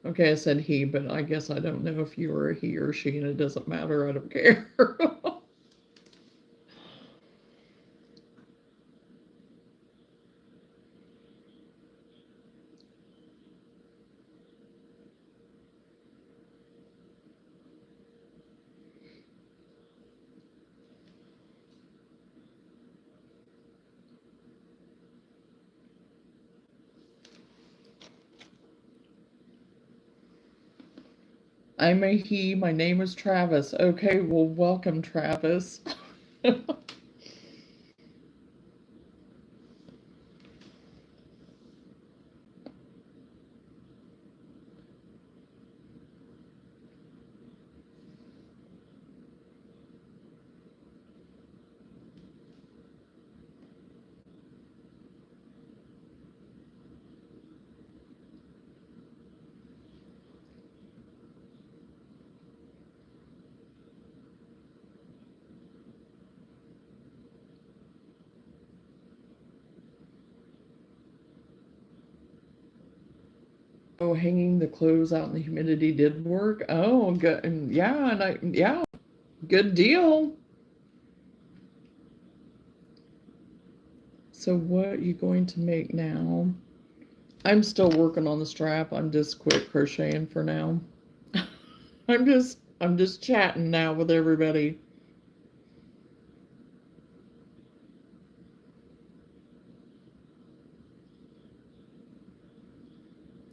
Okay, I said he, but I guess I don't know if you were a he or she, and it doesn't matter. I don't care. I'm a he. My name is Travis. Okay, well, welcome, Travis. Oh, hanging the clothes out in the humidity did work. Oh, good. And yeah, yeah, good deal. So what are you going to make now? I'm still working on the strap. I'm just quit crocheting for now. I'm just chatting now with everybody.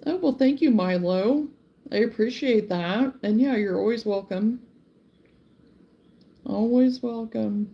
Oh, well, thank you, Milo. I appreciate that. And yeah, you're always welcome. Always welcome.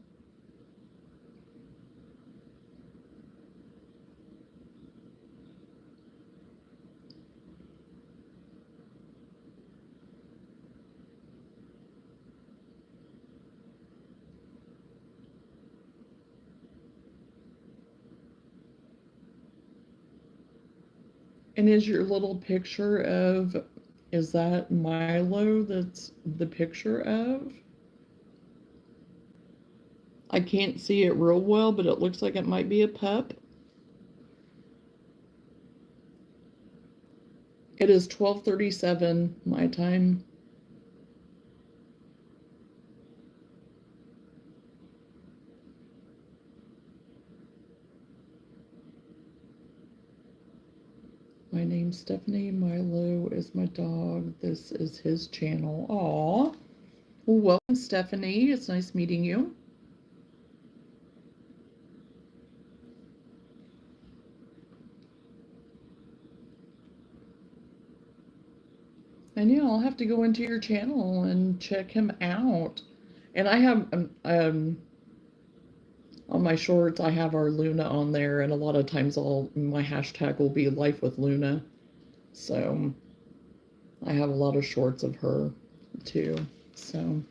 And is your little picture of, is that Milo that's the picture of? I can't see it real well, but it looks like it might be a pup. It is 12:37 my time. My name's Stephanie. Milo is my dog. This is his channel. Aw. Well, welcome, Stephanie. It's nice meeting you. And yeah, I'll have to go into your channel and check him out. And I have On my shorts, I have our Luna on there, and a lot of times my hashtag will be Life with Luna. So I have a lot of shorts of her too. So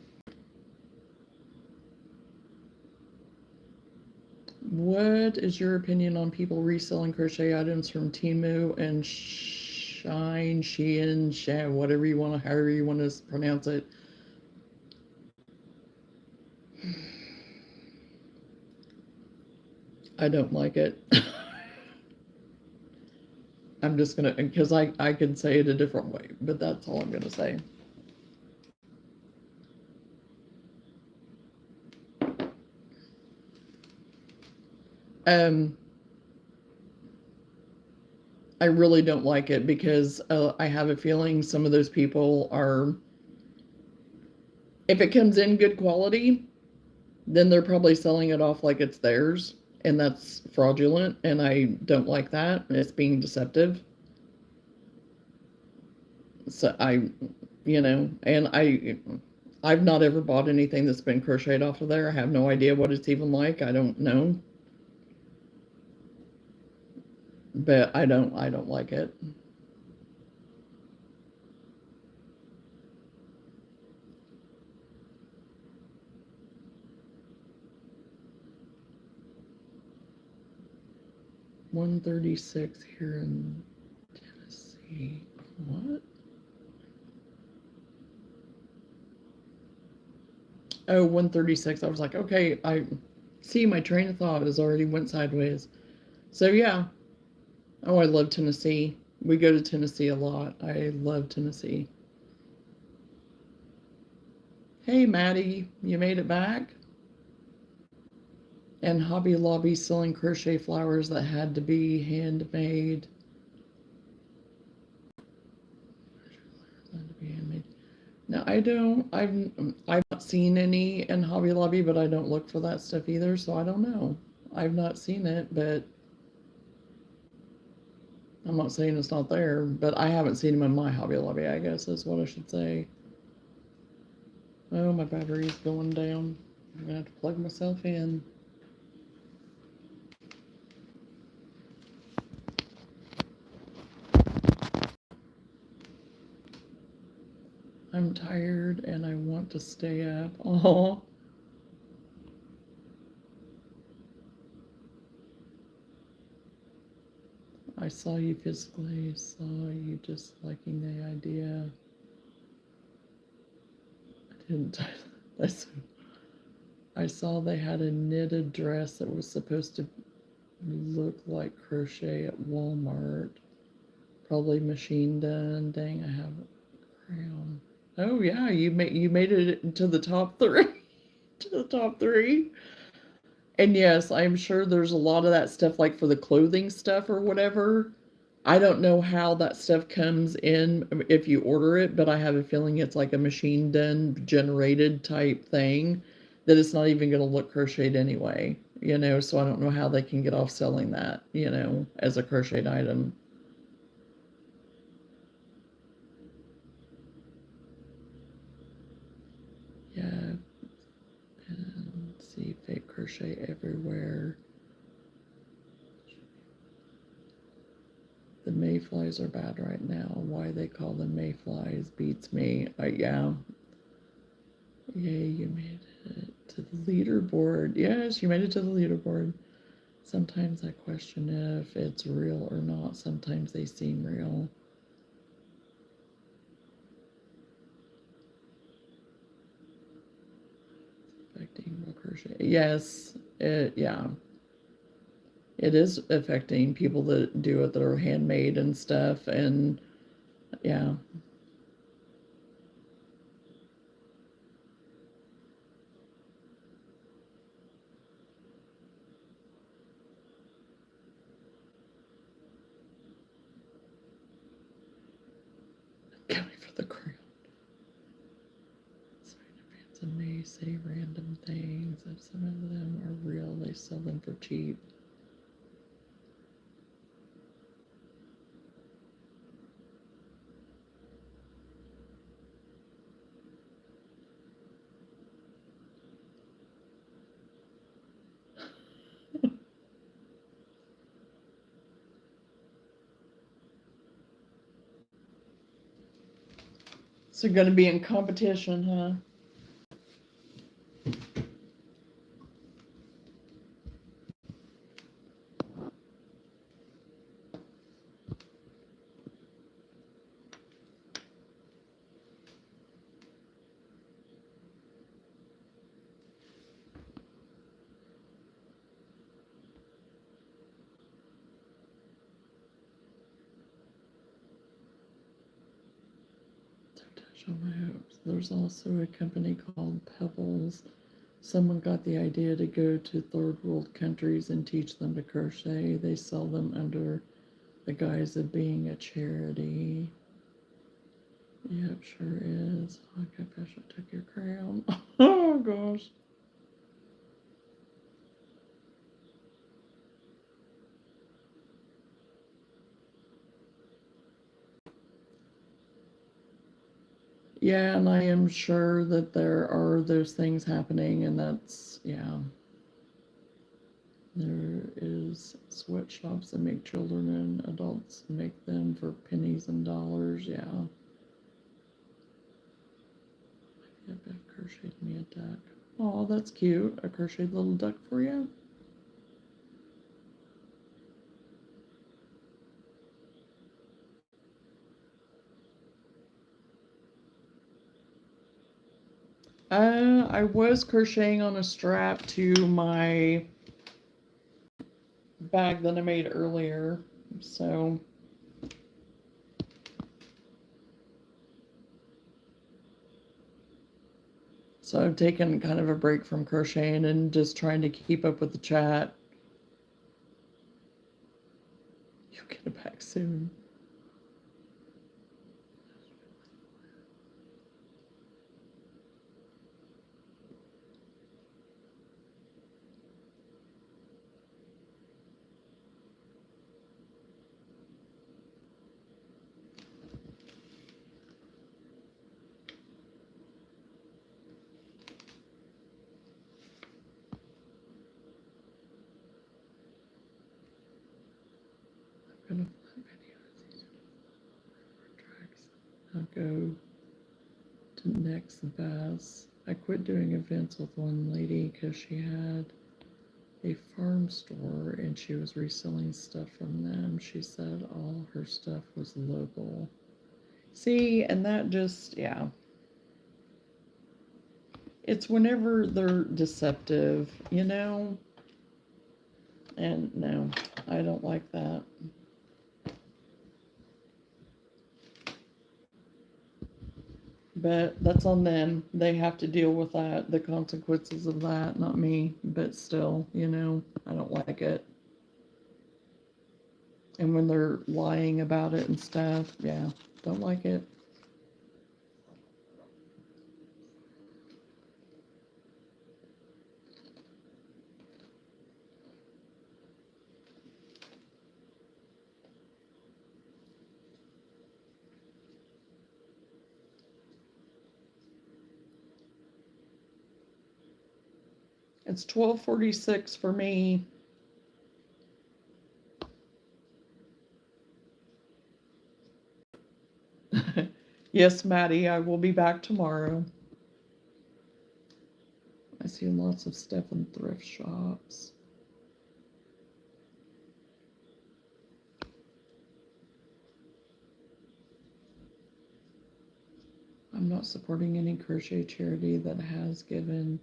what is your opinion on people reselling crochet items from Temu and Shein, whatever you want to, however you want to pronounce it? I don't like it. I'm just gonna, because I can say it a different way, but that's all I'm gonna say. I really don't like it because I have a feeling some of those people are, if it comes in good quality, then they're probably selling it off like it's theirs, and that's fraudulent, and I don't like that. It's being deceptive. So I've not ever bought anything that's been crocheted off of there. I have no idea what it's even like. I don't know. But I don't like it. $136 here in Tennessee. What? Oh, 136. I was like, okay, I see my train of thought has already went sideways. So yeah. Oh, I love Tennessee. We go to Tennessee a lot. I love Tennessee. Hey, Maddie, you made it back? And Hobby Lobby selling crochet flowers that had to be handmade. Now I've not seen any in Hobby Lobby, but I don't look for that stuff either, so I don't know. I've not seen it, but I'm not saying it's not there, but I haven't seen them in my Hobby Lobby, I guess is what I should say. Oh, my battery's going down. I'm gonna have to plug myself in. I'm tired and I want to stay up. Oh. I saw you physically, saw you just liking the idea. I didn't. I saw they had a knitted dress that was supposed to look like crochet at Walmart. Probably machine done. Dang, I have a crayon. Oh yeah, you made it to the top three. To the top three. And yes, I'm sure there's a lot of that stuff like for the clothing stuff or whatever. I don't know how that stuff comes in if you order it, but I have a feeling it's like a machine done generated type thing that it's not even going to look crocheted anyway, so I don't know how they can get off selling that, as a crocheted item. Yeah, and see fake crochet everywhere. The mayflies are bad right now. Why they call them mayflies beats me. Yeah. Yay, you made it to the leaderboard. Yes, you made it to the leaderboard. Sometimes I question if it's real or not. Sometimes they seem real. Affecting real crochet. Yes, yeah. It is affecting people that do it that are handmade and stuff, and yeah. Coming for the crown. And they say random things. If some of them are real, they sell them for cheap. So you're gonna be in competition, huh? Touch on my hopes. There's also a company called Pebbles. Someone got the idea to go to third world countries and teach them to crochet. They sell them under the guise of being a charity. Yep, sure is. Oh, I should took your crayon. Oh gosh. Yeah, and I am sure that there are those things happening, and that's, yeah. There is sweatshops that make children and adults make them for pennies and dollars, yeah. Maybe I've crocheted me a duck. Oh, that's cute. A crocheted little duck for you. I was crocheting on a strap to my bag that I made earlier, so I've taken kind of a break from crocheting and just trying to keep up with the chat. You'll get it back soon. I'm gonna flip videos. I'll go to next best. I quit doing events with one lady because she had a farm store and she was reselling stuff from them. She said all her stuff was local. See, and that just, yeah. It's whenever they're deceptive, you know? And no, I don't like that. But that's on them. They have to deal with that, the consequences of that, not me. But still, you know, I don't like it. And when they're lying about it and stuff, yeah, don't like it. It's 12:46 for me. Yes, Maddie, I will be back tomorrow. I see lots of stuff in thrift shops. I'm not supporting any crochet charity that has gotten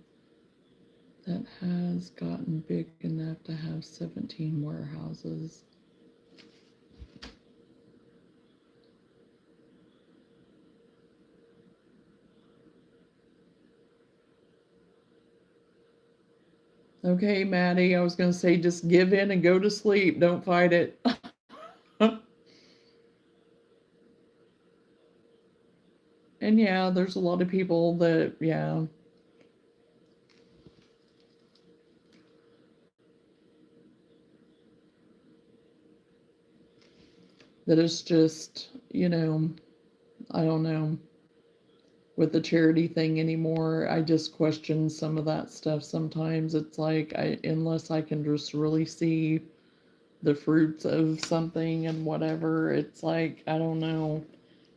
big enough to have 17 warehouses. Okay, Maddie, I was going to say just give in and go to sleep. Don't fight it. And yeah, there's a lot of people that, yeah. That is just, you know, I don't know, with the charity thing anymore. I just question some of that stuff sometimes. It's like, unless I can just really see the fruits of something and whatever, it's like, I don't know.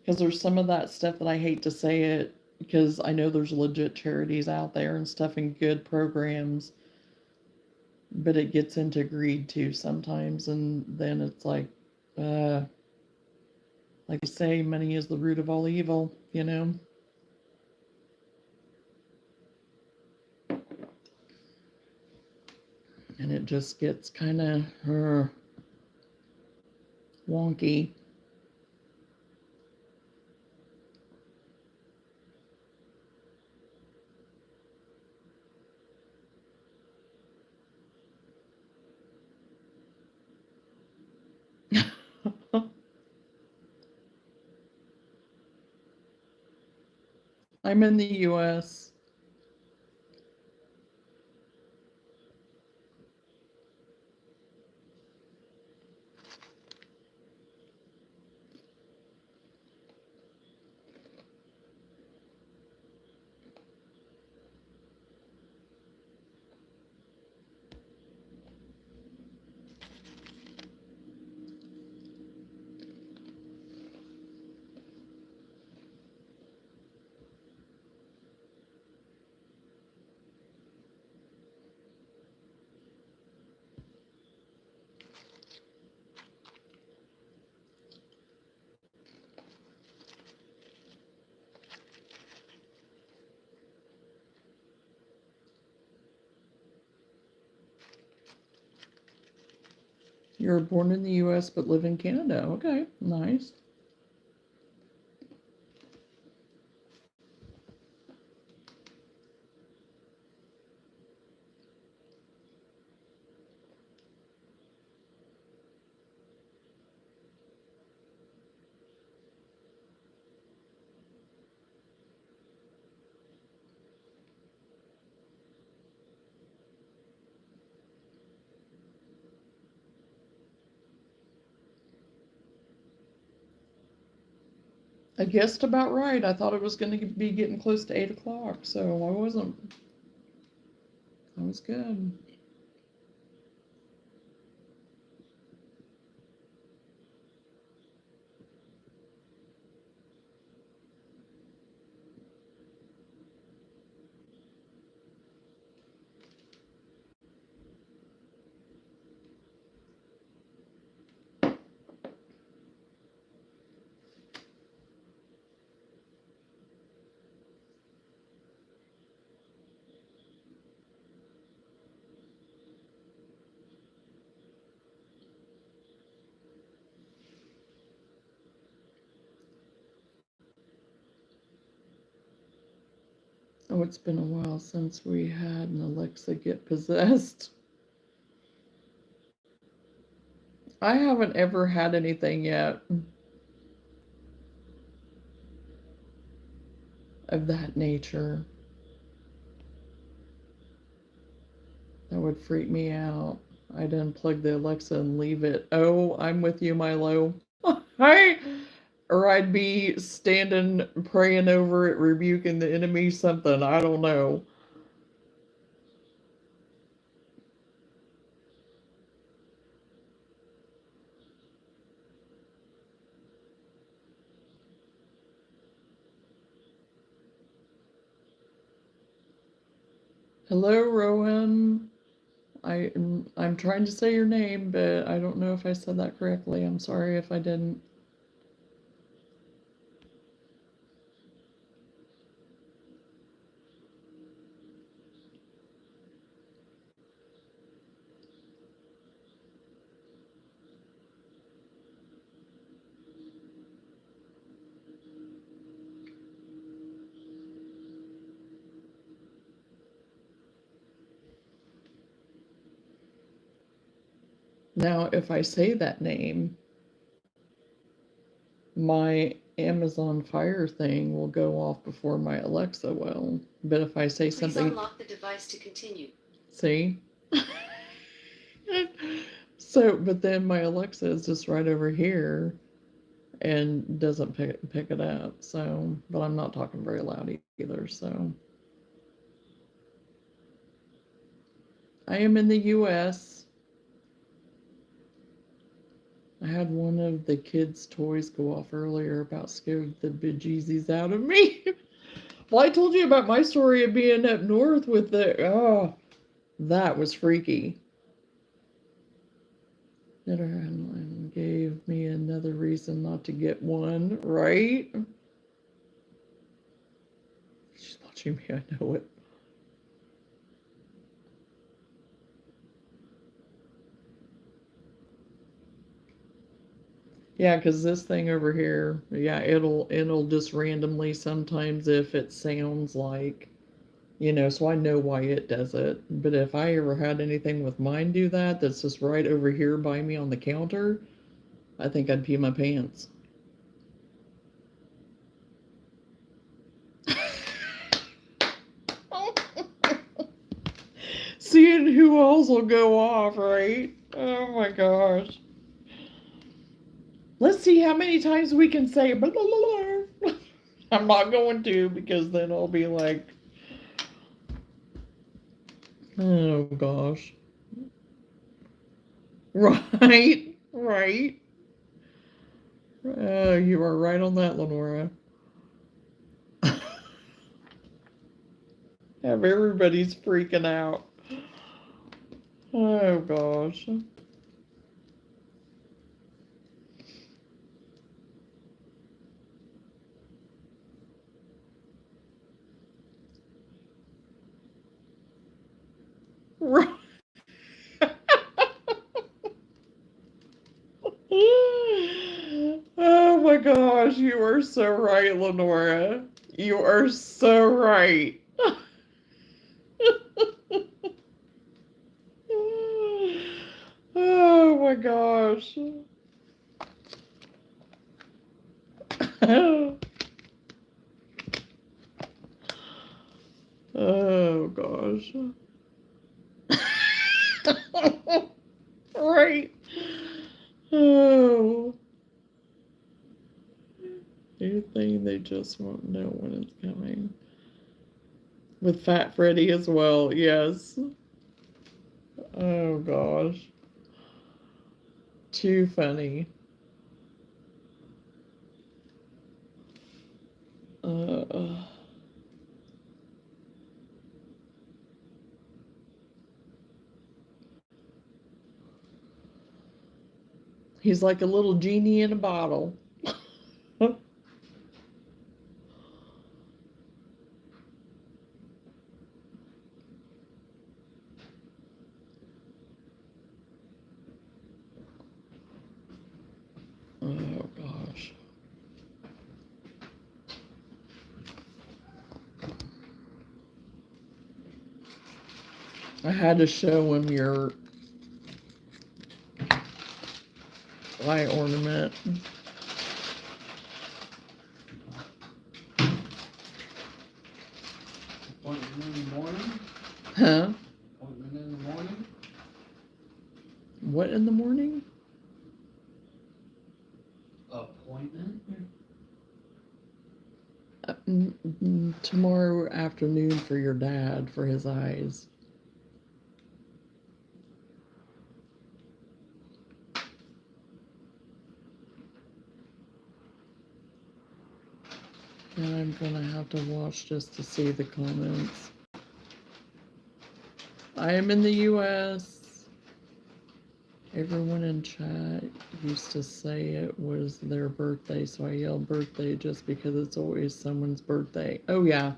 Because there's some of that stuff that I hate to say it, because I know there's legit charities out there and stuff and good programs, but it gets into greed too sometimes, and then it's uh, like you say, money is the root of all evil, you know? And it just gets kind of wonky. I'm in the US. You were born in the US but live in Canada. Okay, nice. I guessed about right. I thought it was going to be getting close to 8 o'clock, so I wasn't. I was good. Oh, it's been a while since we had an Alexa get possessed. I haven't ever had anything yet of that nature. That would freak me out. I'd unplug the Alexa and leave it. Oh, I'm with you, Milo. I, or I'd be standing praying over it, rebuking the enemy, something. I don't know. Hello, Rowan. I'm trying to say your name, but I don't know if I said that correctly. I'm sorry if I didn't. Now, if I say that name, my Amazon Fire thing will go off before my Alexa will. But if I say Please something, unlock the device to continue. see? So, but then my Alexa is just right over here and doesn't pick it up. So, but I'm not talking very loud either. So, I am in the U.S. I had one of the kids' toys go off earlier, about scared the bejesus out of me. Well, I told you about my story of being up north with the, oh, that was freaky. And gave me another reason not to get one, right? She's watching me, I know it. Yeah, because this thing over here, yeah, it'll just randomly sometimes if it sounds like, so I know why it does it. But if I ever had anything with mine do that, that's just right over here by me on the counter, I think I'd pee my pants. Seeing who else will go off, right? Oh my gosh. Let's see how many times we can say blah, blah, blah, blah. I'm not going to, because then I'll be like, oh gosh. Right, right. You are right on that, Lenora. Have everybody's freaking out. Oh gosh. Right. Oh my gosh, you are so right, Lenora. You are so right. Oh my gosh. Oh gosh. Right. Oh. You think they just won't know when it's coming. With Fat Freddy as well, yes. Oh gosh. Too funny. Uh, he's like a little genie in a bottle. Oh gosh. I had to show him your eye ornament. Appointment in the morning? Huh? Appointment in the morning? What in the morning? Appointment? Tomorrow afternoon for your dad for his eyes. And I'm gonna have to watch just to see the comments. I am in the US. Everyone in chat used to say it was their birthday, so I yell birthday just because it's always someone's birthday. Oh yeah.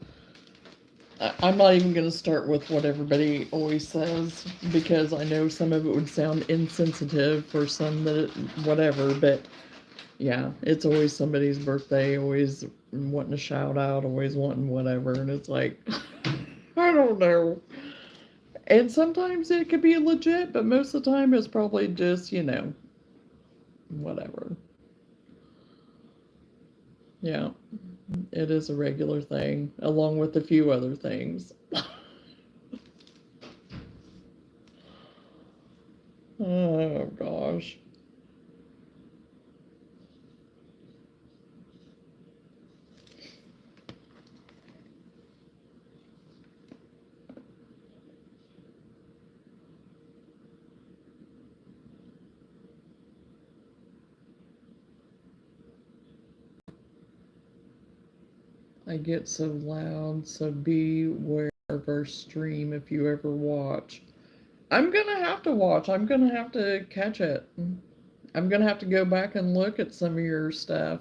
I'm not even gonna start with what everybody always says, because I know some of it would sound insensitive for some that whatever, but yeah, it's always somebody's birthday, always wanting a shout out, always wanting whatever, and it's like, I don't know. And sometimes it could be legit, but most of the time it's probably just, whatever. Yeah, it is a regular thing, along with a few other things. Oh gosh. I get so loud, so beware of our stream if you ever watch. I'm gonna have to watch. I'm gonna have to catch it. I'm gonna have to go back and look at some of your stuff.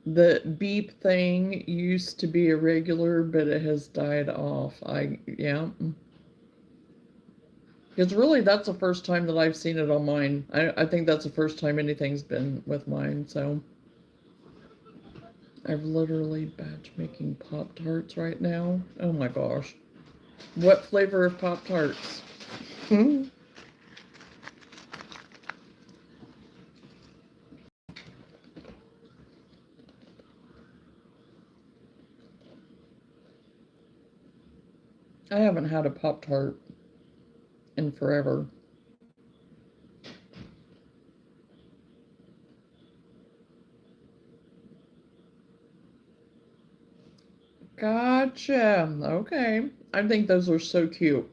The beep thing used to be a regular, but it has died off. Yeah. Because really, that's the first time that I've seen it on mine. I think that's the first time anything's been with mine, so. I've literally batch making Pop-Tarts right now. Oh my gosh. What flavor of Pop-Tarts? I haven't had a Pop-Tart in forever. Gotcha. Okay. I think those are so cute.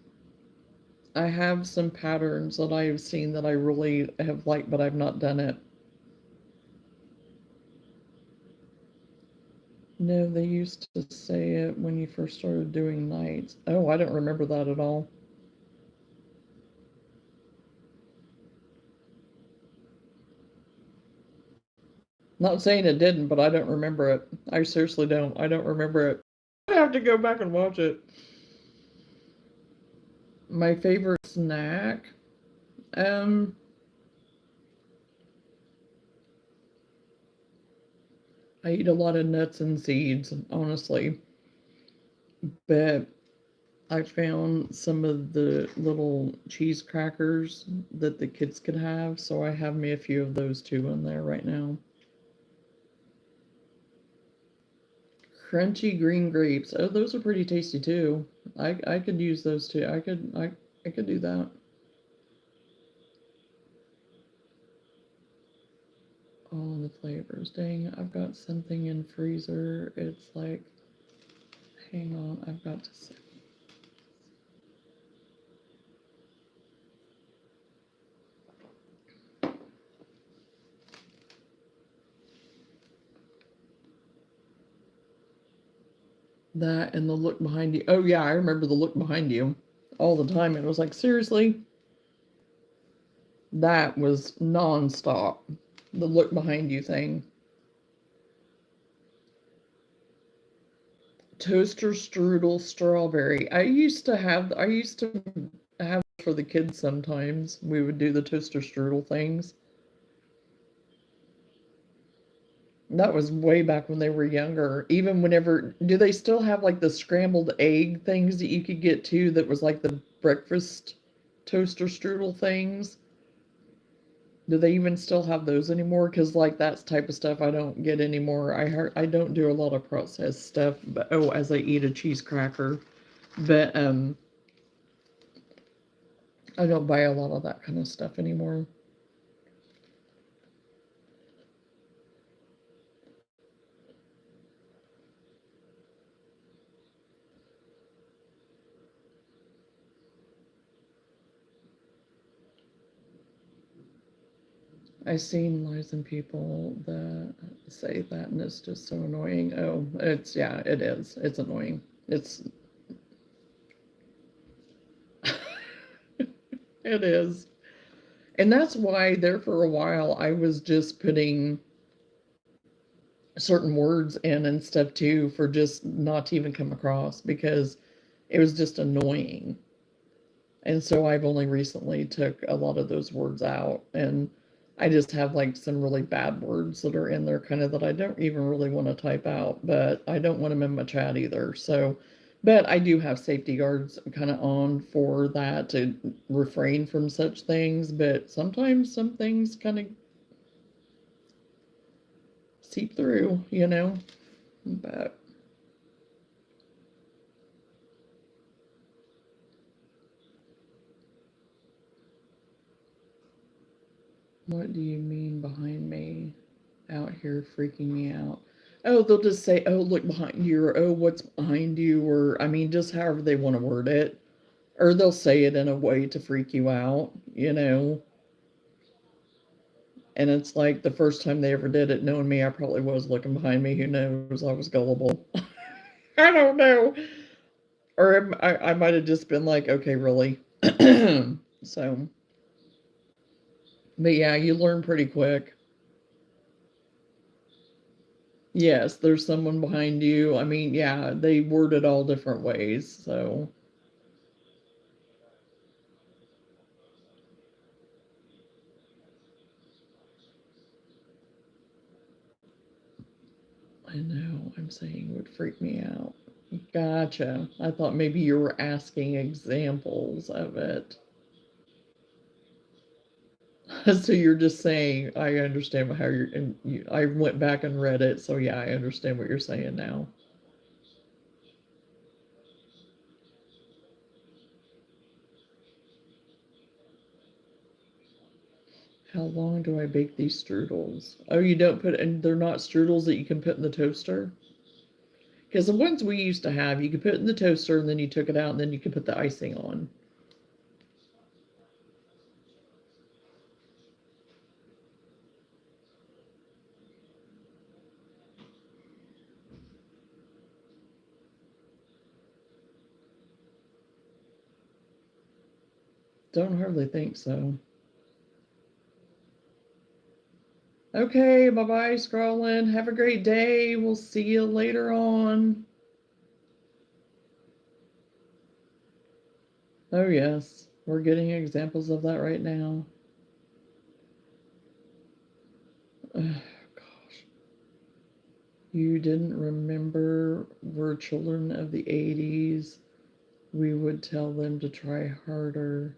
I have some patterns that I have seen that I really have liked, but I've not done it. No, they used to say it when you first started doing nights. Oh, I don't remember that at all. Not saying it didn't, but I don't remember it. I seriously don't. I don't remember it. I have to go back and watch it. My favorite snack? Um, I eat a lot of nuts and seeds, honestly. But I found some of the little cheese crackers that the kids could have, so I have me a few of those too in there right now. Crunchy green grapes. Oh, those are pretty tasty too. I could use those too. I could do that. All the flavors. Dang, I've got something in freezer. It's like, hang on, I've got to say. That and the look behind you. Oh yeah, I remember the look behind you all the time. It was like, seriously? That was nonstop. The look behind you thing. Toaster strudel strawberry. I used to have for the kids sometimes. We would do the toaster strudel things. That was way back when they were younger. Even whenever, do they still have like the scrambled egg things that you could get too that was like the breakfast toaster strudel things? Do they even still have those anymore? Because like that type of stuff I don't get anymore. I don't do a lot of processed stuff, but oh, as I eat a cheese cracker. But I don't buy a lot of that kind of stuff anymore. I've seen lies in people that say that, and it's just so annoying. Oh, it's yeah, it is. It's annoying. It's it is. And that's why there for a while I was just putting certain words in and stuff too for just not to even come across because it was just annoying. And so I've only recently took a lot of those words out and I just have like some really bad words that are in there kind of that I don't even really want to type out, but I don't want them in my chat either. So, but I do have safety guards kind of on for that to refrain from such things, but sometimes some things kind of seep through, you know. But what do you mean behind me? Out here freaking me out. Oh, they'll just say, "Oh, look behind you," or "Oh, what's behind you," or I mean, just however they want to word it, or they'll say it in a way to freak you out, you know. And it's like the first time they ever did it, knowing me, I probably was looking behind me. Who knows? I was gullible. I don't know. Or I might have just been like, okay, really? So, but yeah, you learn pretty quick. Yes, there's someone behind you. I mean, yeah, they word it all different ways. So, I know I'm saying would freak me out. Gotcha. I thought maybe you were asking examples of it. So you're just saying, I understand how you're, and I went back and read it, so yeah, I understand what you're saying now. How long do I bake these strudels? Oh, you don't put, and they're not strudels that you can put in the toaster? Because the ones we used to have, you could put it in the toaster and then you took it out and then you could put the icing on. Don't hardly think so. Okay, bye bye, scrolling. Have a great day. We'll see you later on. Oh, yes, we're getting examples of that right now. Oh, gosh. You didn't remember we're children of the 80s. We would tell them to try harder.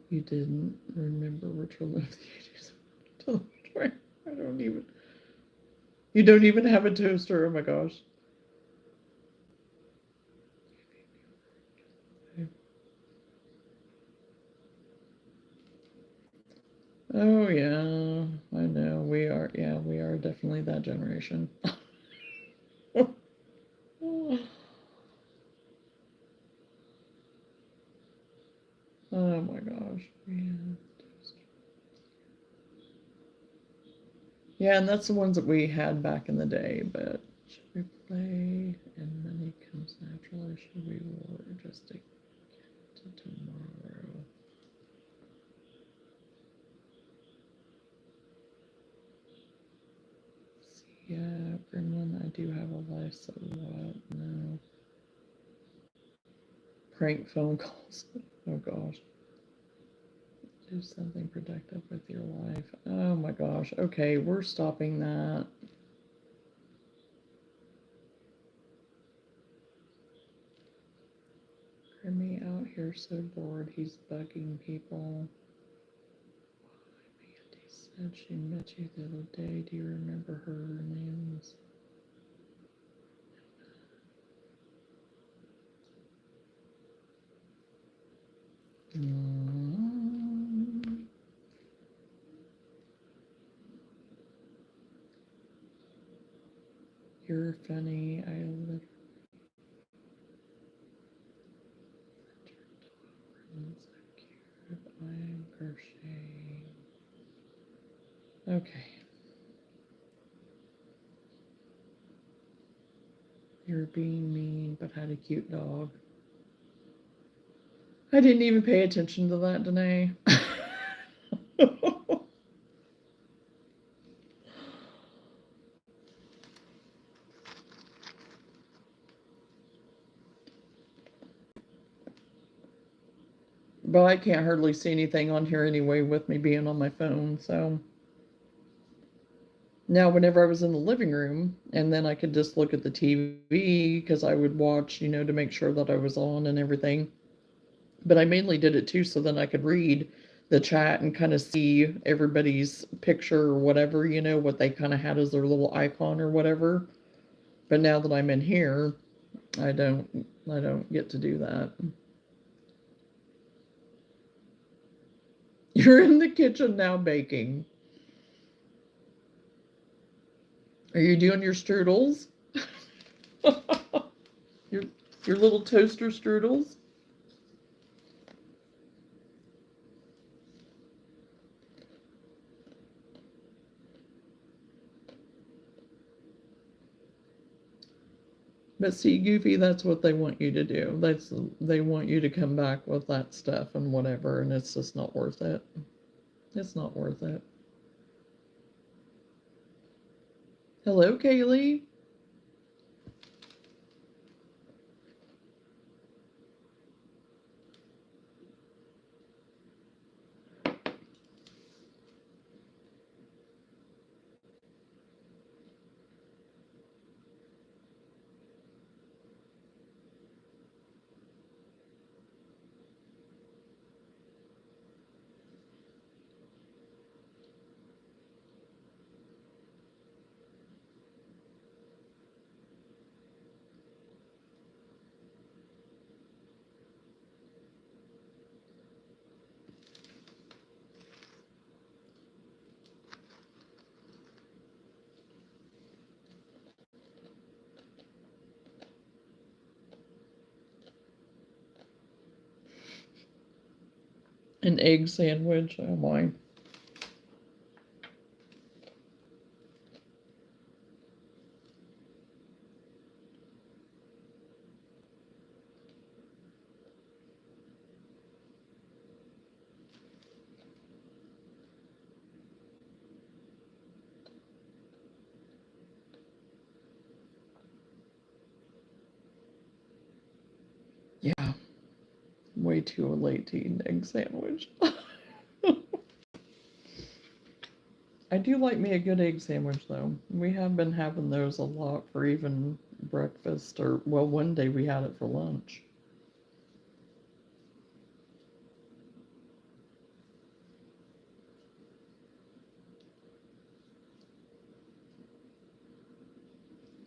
You didn't remember we're children of the 80s. I don't even. You don't even have a toaster. Oh my gosh. Oh yeah, I know. We are, yeah, we are definitely that generation. Oh my gosh. Yeah, and that's the ones that we had back in the day, but should we play and money comes naturally? Should we work just to get to tomorrow? Yeah, Gremlin, I do have a life, so what? No. Prank phone calls. Oh gosh. Do something productive with your life. Oh my gosh. Okay, we're stopping that. Grimmy out here so bored. He's bugging people. Mandy said she met you the other day. Do you remember her names? You're funny. I literally so cute. I'm crocheting. Okay. You're being mean, but had a cute dog. I didn't even pay attention to that, Danae. But I can't hardly see anything on here anyway with me being on my phone, so. Now, whenever I was in the living room, and then I could just look at the TV because I would watch, to make sure that I was on and everything. But I mainly did it too so then I could read the chat and kind of see everybody's picture or whatever, what they kind of had as their little icon or whatever. But now that I'm in here, I don't get to do that. You're in the kitchen now baking. Are you doing your strudels? You're Your little toaster strudels. But see, Goofy, that's what they want you to do. They want you to come back with that stuff and whatever, and it's just not worth it. It's not worth it. Hello, Kaylee. An egg sandwich. Oh my. Yeah. Way too late to eat an egg sandwich. I do like me a good egg sandwich, though. We have been having those a lot for even breakfast, or, well, one day we had it for lunch.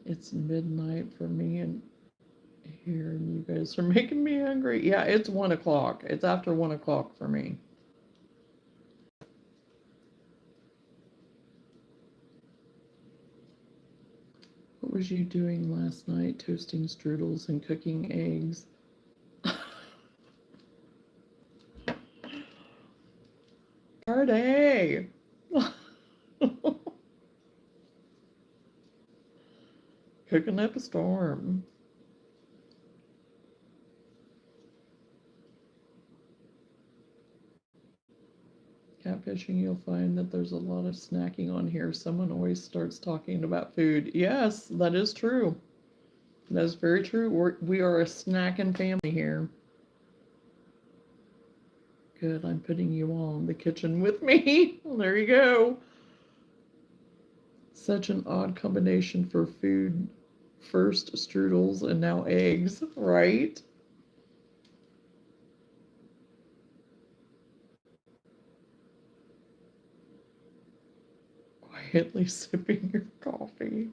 It's midnight for me and here, and you guys are making me hungry. Yeah, it's 1 o'clock. It's after 1 o'clock for me. What was you doing last night? Toasting strudels and cooking eggs. Party! Cooking up a storm. Catfishing, you'll find that there's a lot of snacking on here. Someone always starts talking about food. Yes, that is true. That is very true. We are a snacking family here. Good, I'm putting you all in the kitchen with me. Well, there you go. Such an odd combination for food. First strudels and now eggs, right? Quietly sipping your coffee.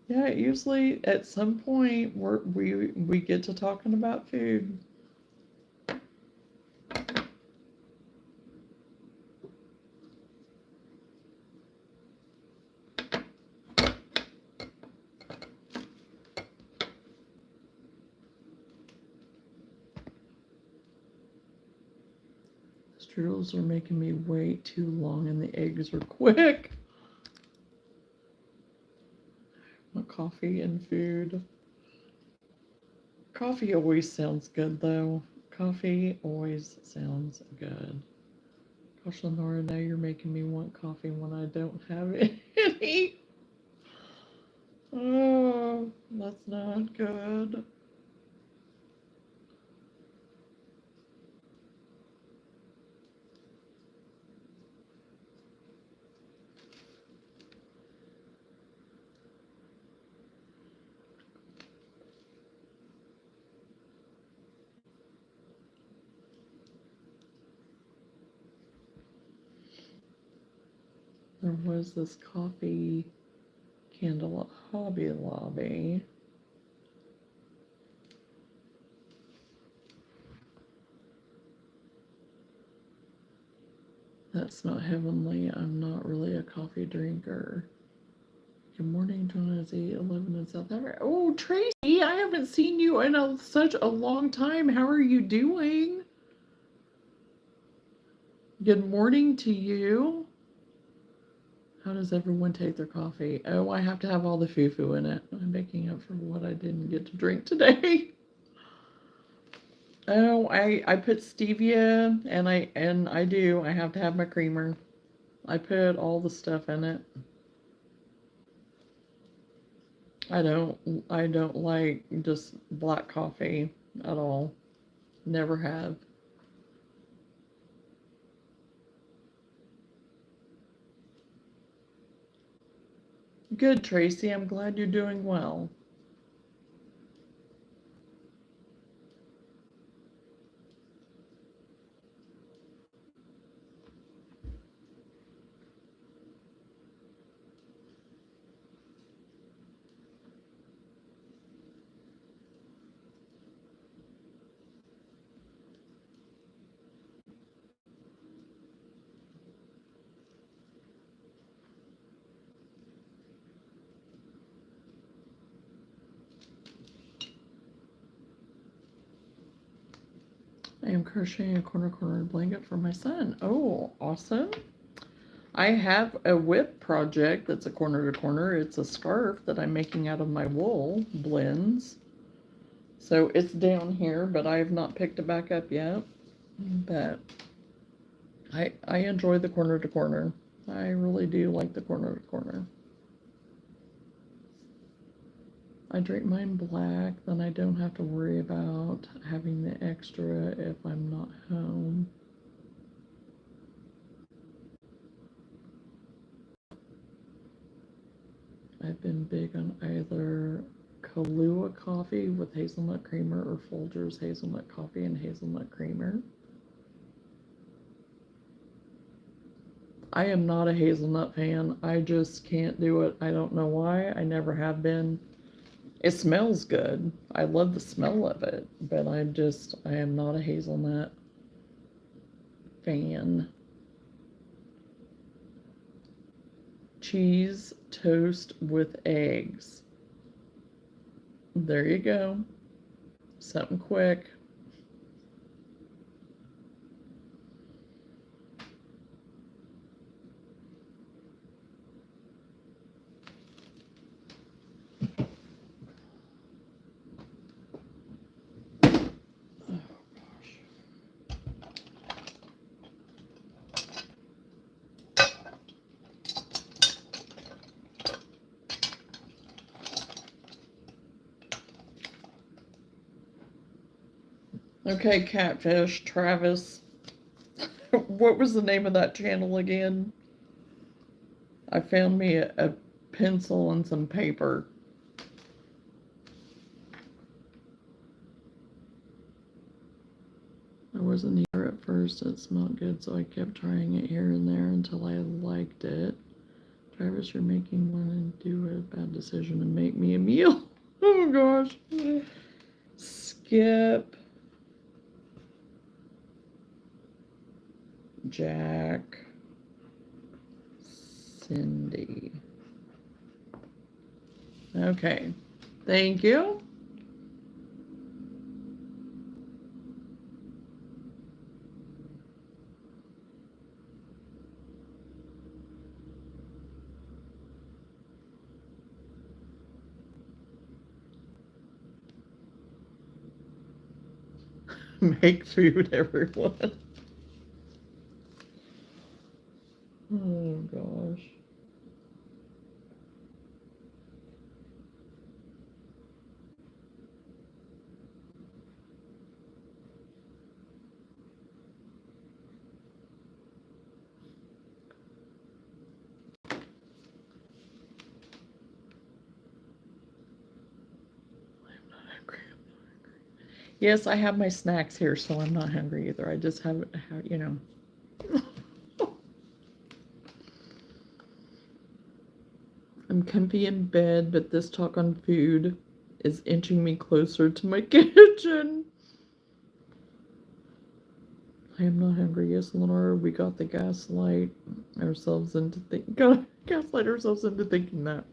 Yeah, usually at some point we get to talking about food. Strudels are making me wait too long and the eggs are quick. Coffee and food. Coffee always sounds good though. Coffee always sounds good. Gosh, Lenora, now you're making me want coffee when I don't have any. Oh, that's not good. There was this coffee candle at Hobby Lobby. It's not heavenly. I'm not really a coffee drinker. Good morning, Johnna. It's 8:11 in South Africa. Oh, Tracy, I haven't seen you in such a long time. How are you doing? Good morning to you. How does everyone take their coffee? Oh, I have to have all the foo-foo in it. I'm making up for what I didn't get to drink today. Oh, I put stevia and I have to have my creamer. I put all the stuff in it. I don't like just black coffee at all. Never have. Good, Tracy. I'm glad you're doing well. I am crocheting a corner blanket for my son. Oh, awesome. I have a whip project that's a corner to corner. It's a scarf that I'm making out of my wool blends. So it's down here, but I have not picked it back up yet. But I enjoy the corner to corner. I really do like the corner to corner. I drink mine black, then I don't have to worry about having the extra if I'm not home. I've been big on either Kahlua coffee with hazelnut creamer or Folgers hazelnut coffee and hazelnut creamer. I am not a hazelnut fan. I just can't do it. I don't know why. I never have been. It smells good. I love the smell of it, but I am not a hazelnut fan. Cheese toast with eggs. There you go. Something quick. Okay, Catfish, Travis. What was the name of that channel again? I found me a pencil and some paper. I wasn't here at first. It smelled good, so I kept trying it here and there until I liked it. Travis, you're making one and do a bad decision and make me a meal. Oh gosh. Skip. Jack. Cindy. Okay. Thank you. Make food, everyone. Oh gosh. Yes, I have my snacks here, so I'm not hungry either. I just haven't, you know. I'm comfy in bed, but this talk on food is inching me closer to my kitchen. I am not hungry. Yes, Lenore, we got the gaslight ourselves into got gaslight ourselves into thinking that.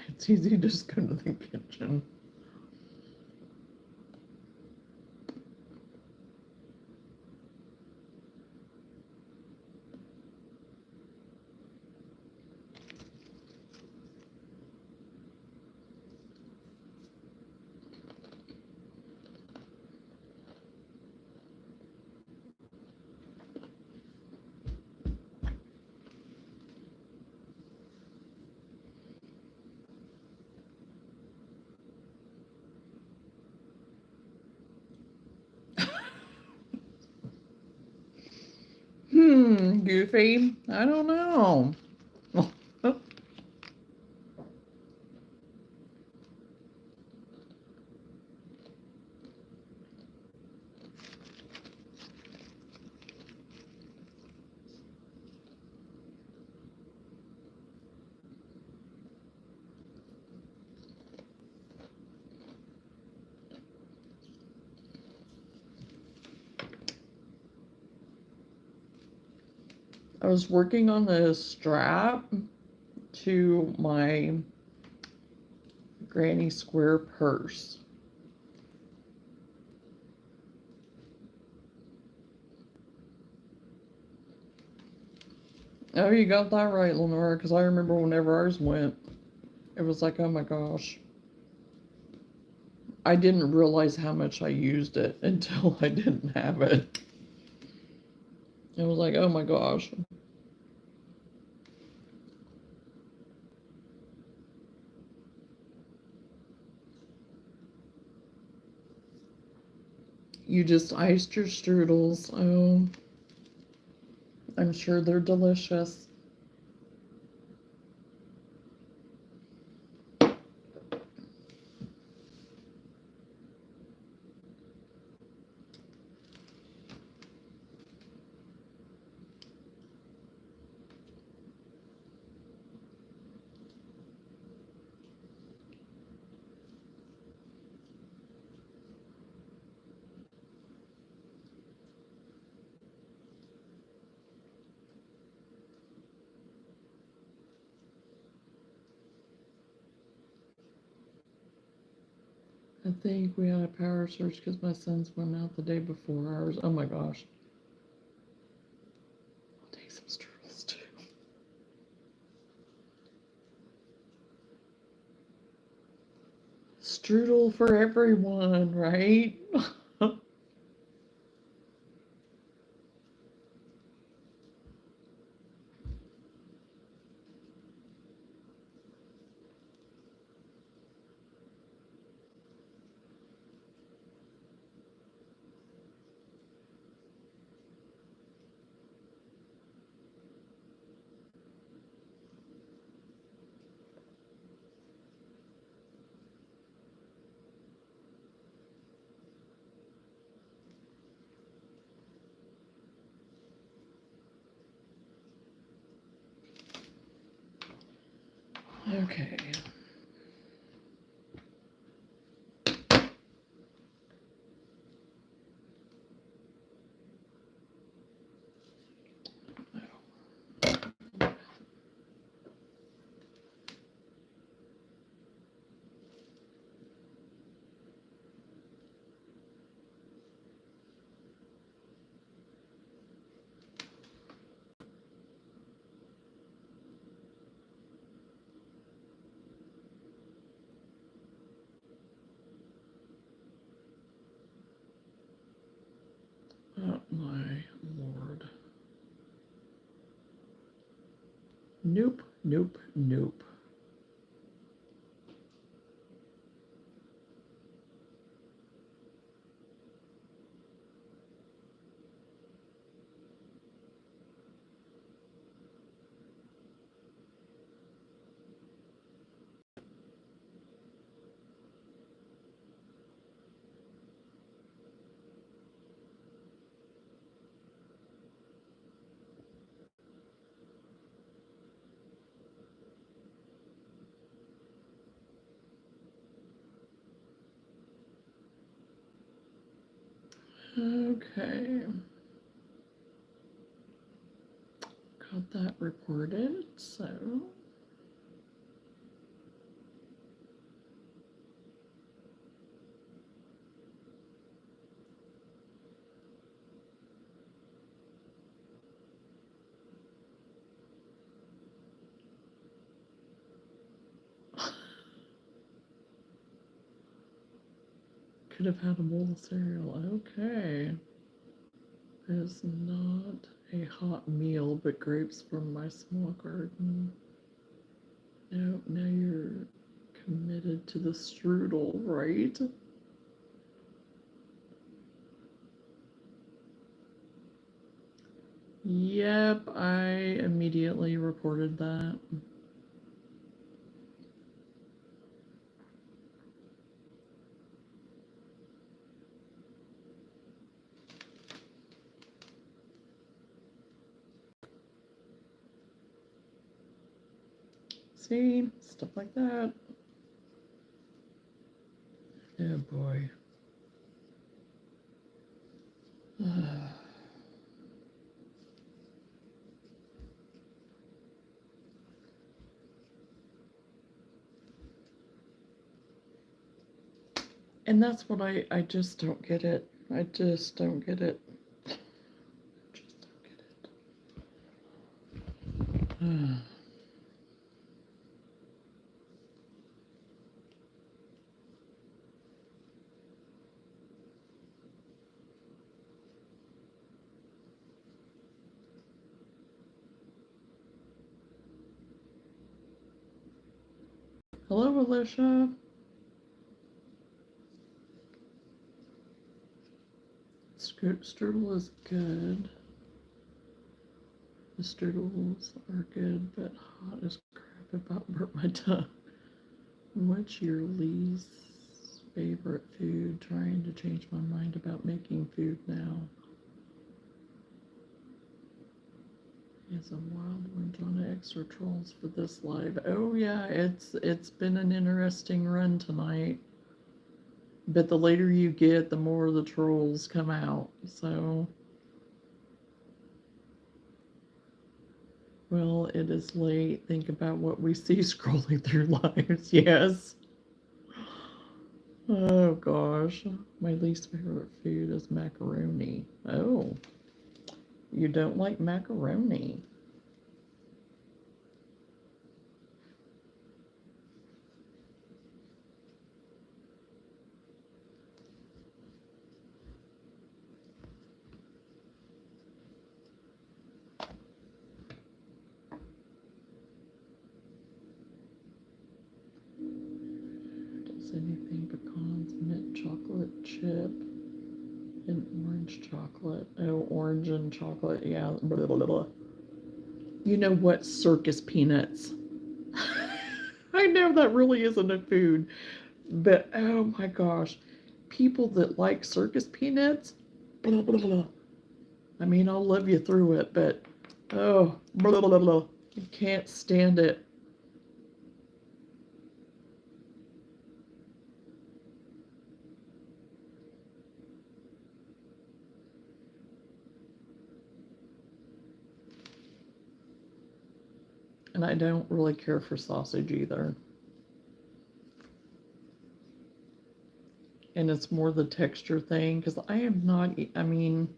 It's easy to just go to the kitchen. Goofy. I don't know. I was working on the strap to my granny square purse. Oh, you got that right, Lenora, because I remember whenever ours went, it was like, oh my gosh. I didn't realize how much I used it until I didn't have it. It was like, oh my gosh. You just iced your strudels. Oh, I'm sure they're delicious. I think we had a power surge because my son's went out the day before ours. Oh my gosh. I'll take some strudels too. Strudel for everyone, right? Okay. Oh my lord. Nope, nope, nope. Okay. Got that reported, so. Could have had a bowl of cereal. Okay. It is not a hot meal, but grapes from my small garden. No, now you're committed to the strudel, right? Yep, I immediately reported that. See, stuff like that. Oh boy. And that's what I just don't get it. I just don't get it. Just don't get it. Hello, Alicia. Strudel is good. The strudels are good, but hot as crap about burnt my tongue. What's your least favorite food? Trying to change my mind about making food now. Is a wild one, Johnna. Extra trolls for this live. Oh yeah, it's been an interesting run tonight. But the later you get, the more the trolls come out. So, well, it is late. Think about what we see scrolling through lives. Yes. Oh gosh, my least favorite food is macaroni. Oh, you don't like macaroni? Does anything pecans, mint chocolate chip, and orange chocolate? Oh, orange and chocolate, yeah. Blah, blah, blah. You know what? Circus peanuts. I know that really isn't a food, but oh my gosh, people that like circus peanuts, blah, blah, blah. I mean, I'll love you through it, but oh, blah, blah, blah. You can't stand it. And I don't really care for sausage either. And it's more the texture thing, because I am not, I mean,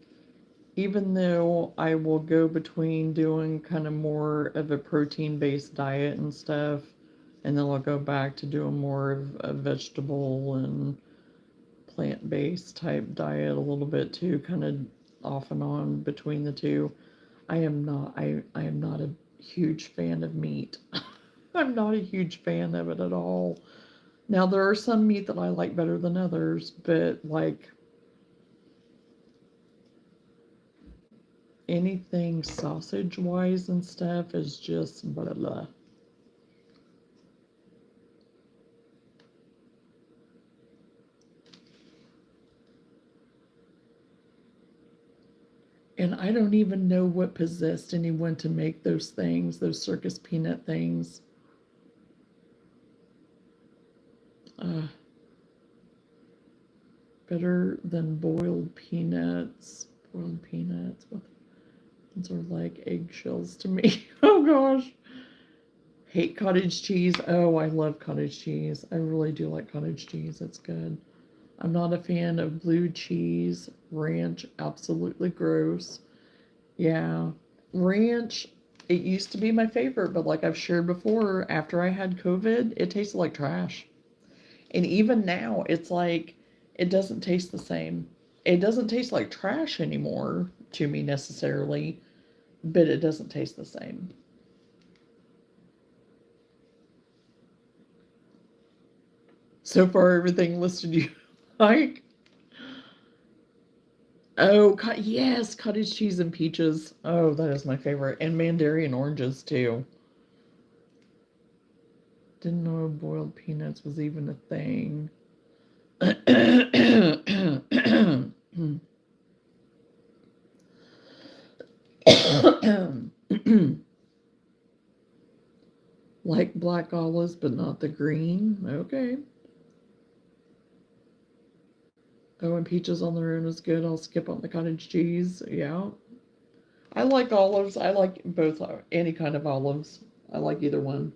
even though I will go between doing kind of more of a protein-based diet and stuff, and then I'll go back to doing more of a vegetable and plant-based type diet a little bit too, kind of off and on between the two. I am not a huge fan of meat. I'm not a huge fan of it at all. Now there are some meat that I like better than others, but like anything sausage wise and stuff is just blah blah. And I don't even know what possessed anyone to make those things, those circus peanut things. Uh, Better than boiled peanuts. Boiled peanuts. What? Those are like eggshells to me. Oh gosh. Hate cottage cheese. Oh, I love cottage cheese. I really do like cottage cheese. It's good. I'm not a fan of blue cheese. Ranch, absolutely gross. Yeah. Ranch, it used to be my favorite, but like I've shared before, after I had COVID, it tasted like trash. And even now, it's like it doesn't taste the same. It doesn't taste like trash anymore to me necessarily, but it doesn't taste the same. So far, everything listed you like. Oh, yes, cottage cheese and peaches. Oh, that is my favorite. And mandarin oranges, too. Didn't know boiled peanuts was even a thing. Like black olives, but not the green. Okay. Oh, and peaches on their own is good. I'll skip on the cottage cheese. Yeah. I like olives. I like both, any kind of olives. I like either one.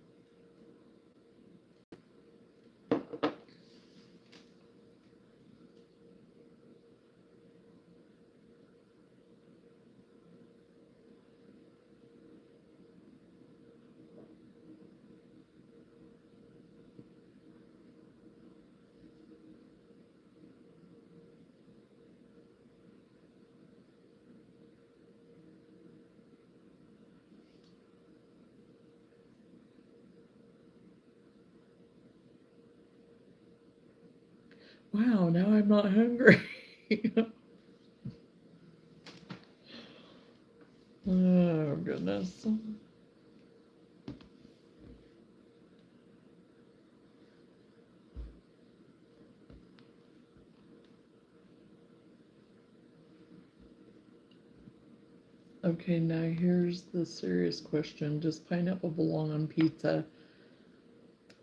Wow, now I'm not hungry. Oh, goodness. Okay, now here's the serious question. Does pineapple belong on pizza?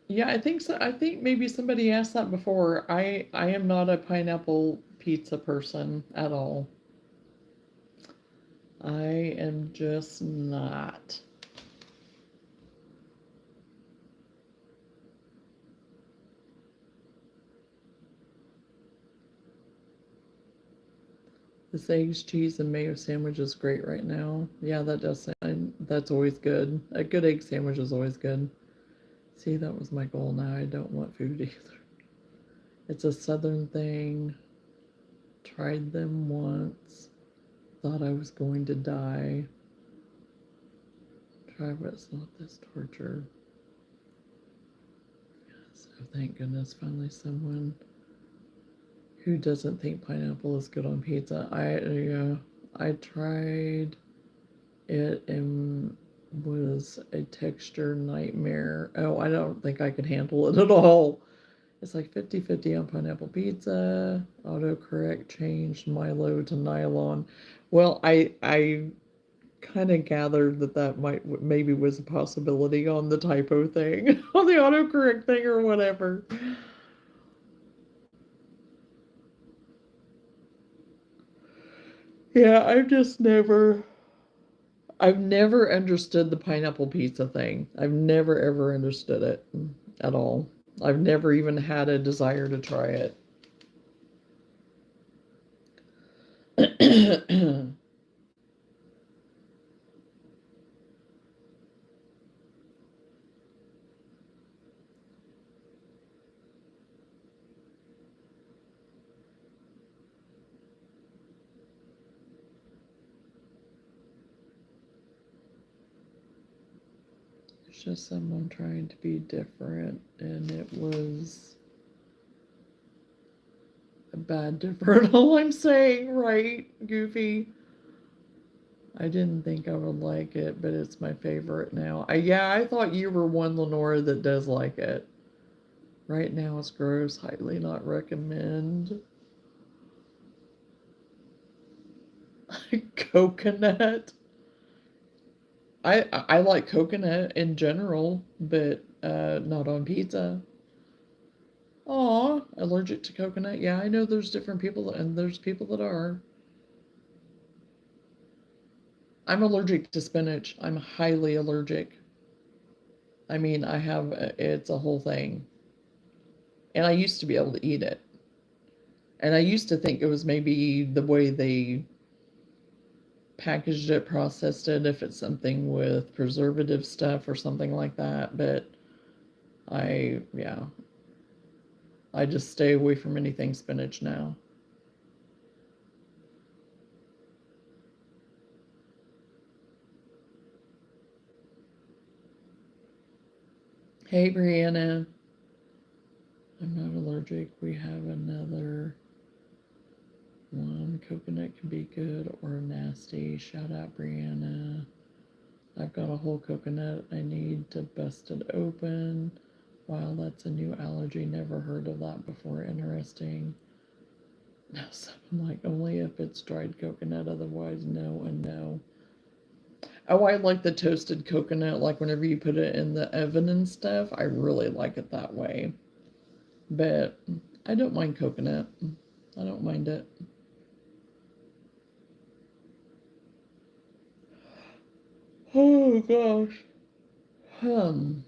Yeah, I think so. I think maybe somebody asked that before. I am not a pineapple pizza person at all. I am just not. This eggs, cheese, and mayo sandwich is great right now. Yeah, that does sound, that's always good. A good egg sandwich is always good. See, that was my goal now. I don't want food either. It's a southern thing. Tried them once. Thought I was going to die. Try, but it's not this torture. So thank goodness finally someone who doesn't think pineapple is good on pizza. I tried it and was a texture nightmare. Oh, I don't think I could handle it at all. It's like 50-50 on pineapple pizza. Autocorrect changed Milo to nylon. Well, I kind of gathered that that might maybe was a possibility on the typo thing, on the autocorrect thing or whatever. Yeah, I've never understood the pineapple pizza thing. I've never ever understood it at all. I've never even had a desire to try it. It's just someone trying to be different, and it was a bad different. All I'm saying, right, Goofy? I didn't think I would like it, but it's my favorite now. Yeah, I thought you were one, Lenora, that does like it. Right now it's gross. Highly not recommend. Coconut. I like coconut in general, but not on pizza. Aw, allergic to coconut. Yeah, I know there's different people, and there's people that are. I'm allergic to spinach. I'm highly allergic. I mean, it's a whole thing. And I used to be able to eat it. And I used to think it was maybe the way they packaged it, processed it, if it's something with preservative stuff or something like that. But yeah, I just stay away from anything spinach now. Hey, Brianna. I'm not allergic. We have another one. Coconut can be good or nasty. Shout out, Brianna. I've got a whole coconut. I need to bust it open. Wow, that's a new allergy. Never heard of that before. Interesting. No, so I'm like, only if it's dried coconut. Otherwise, no and no. Oh, I like the toasted coconut. Like whenever you put it in the oven and stuff, I really like it that way. But I don't mind coconut. I don't mind it. Oh gosh. Hmm.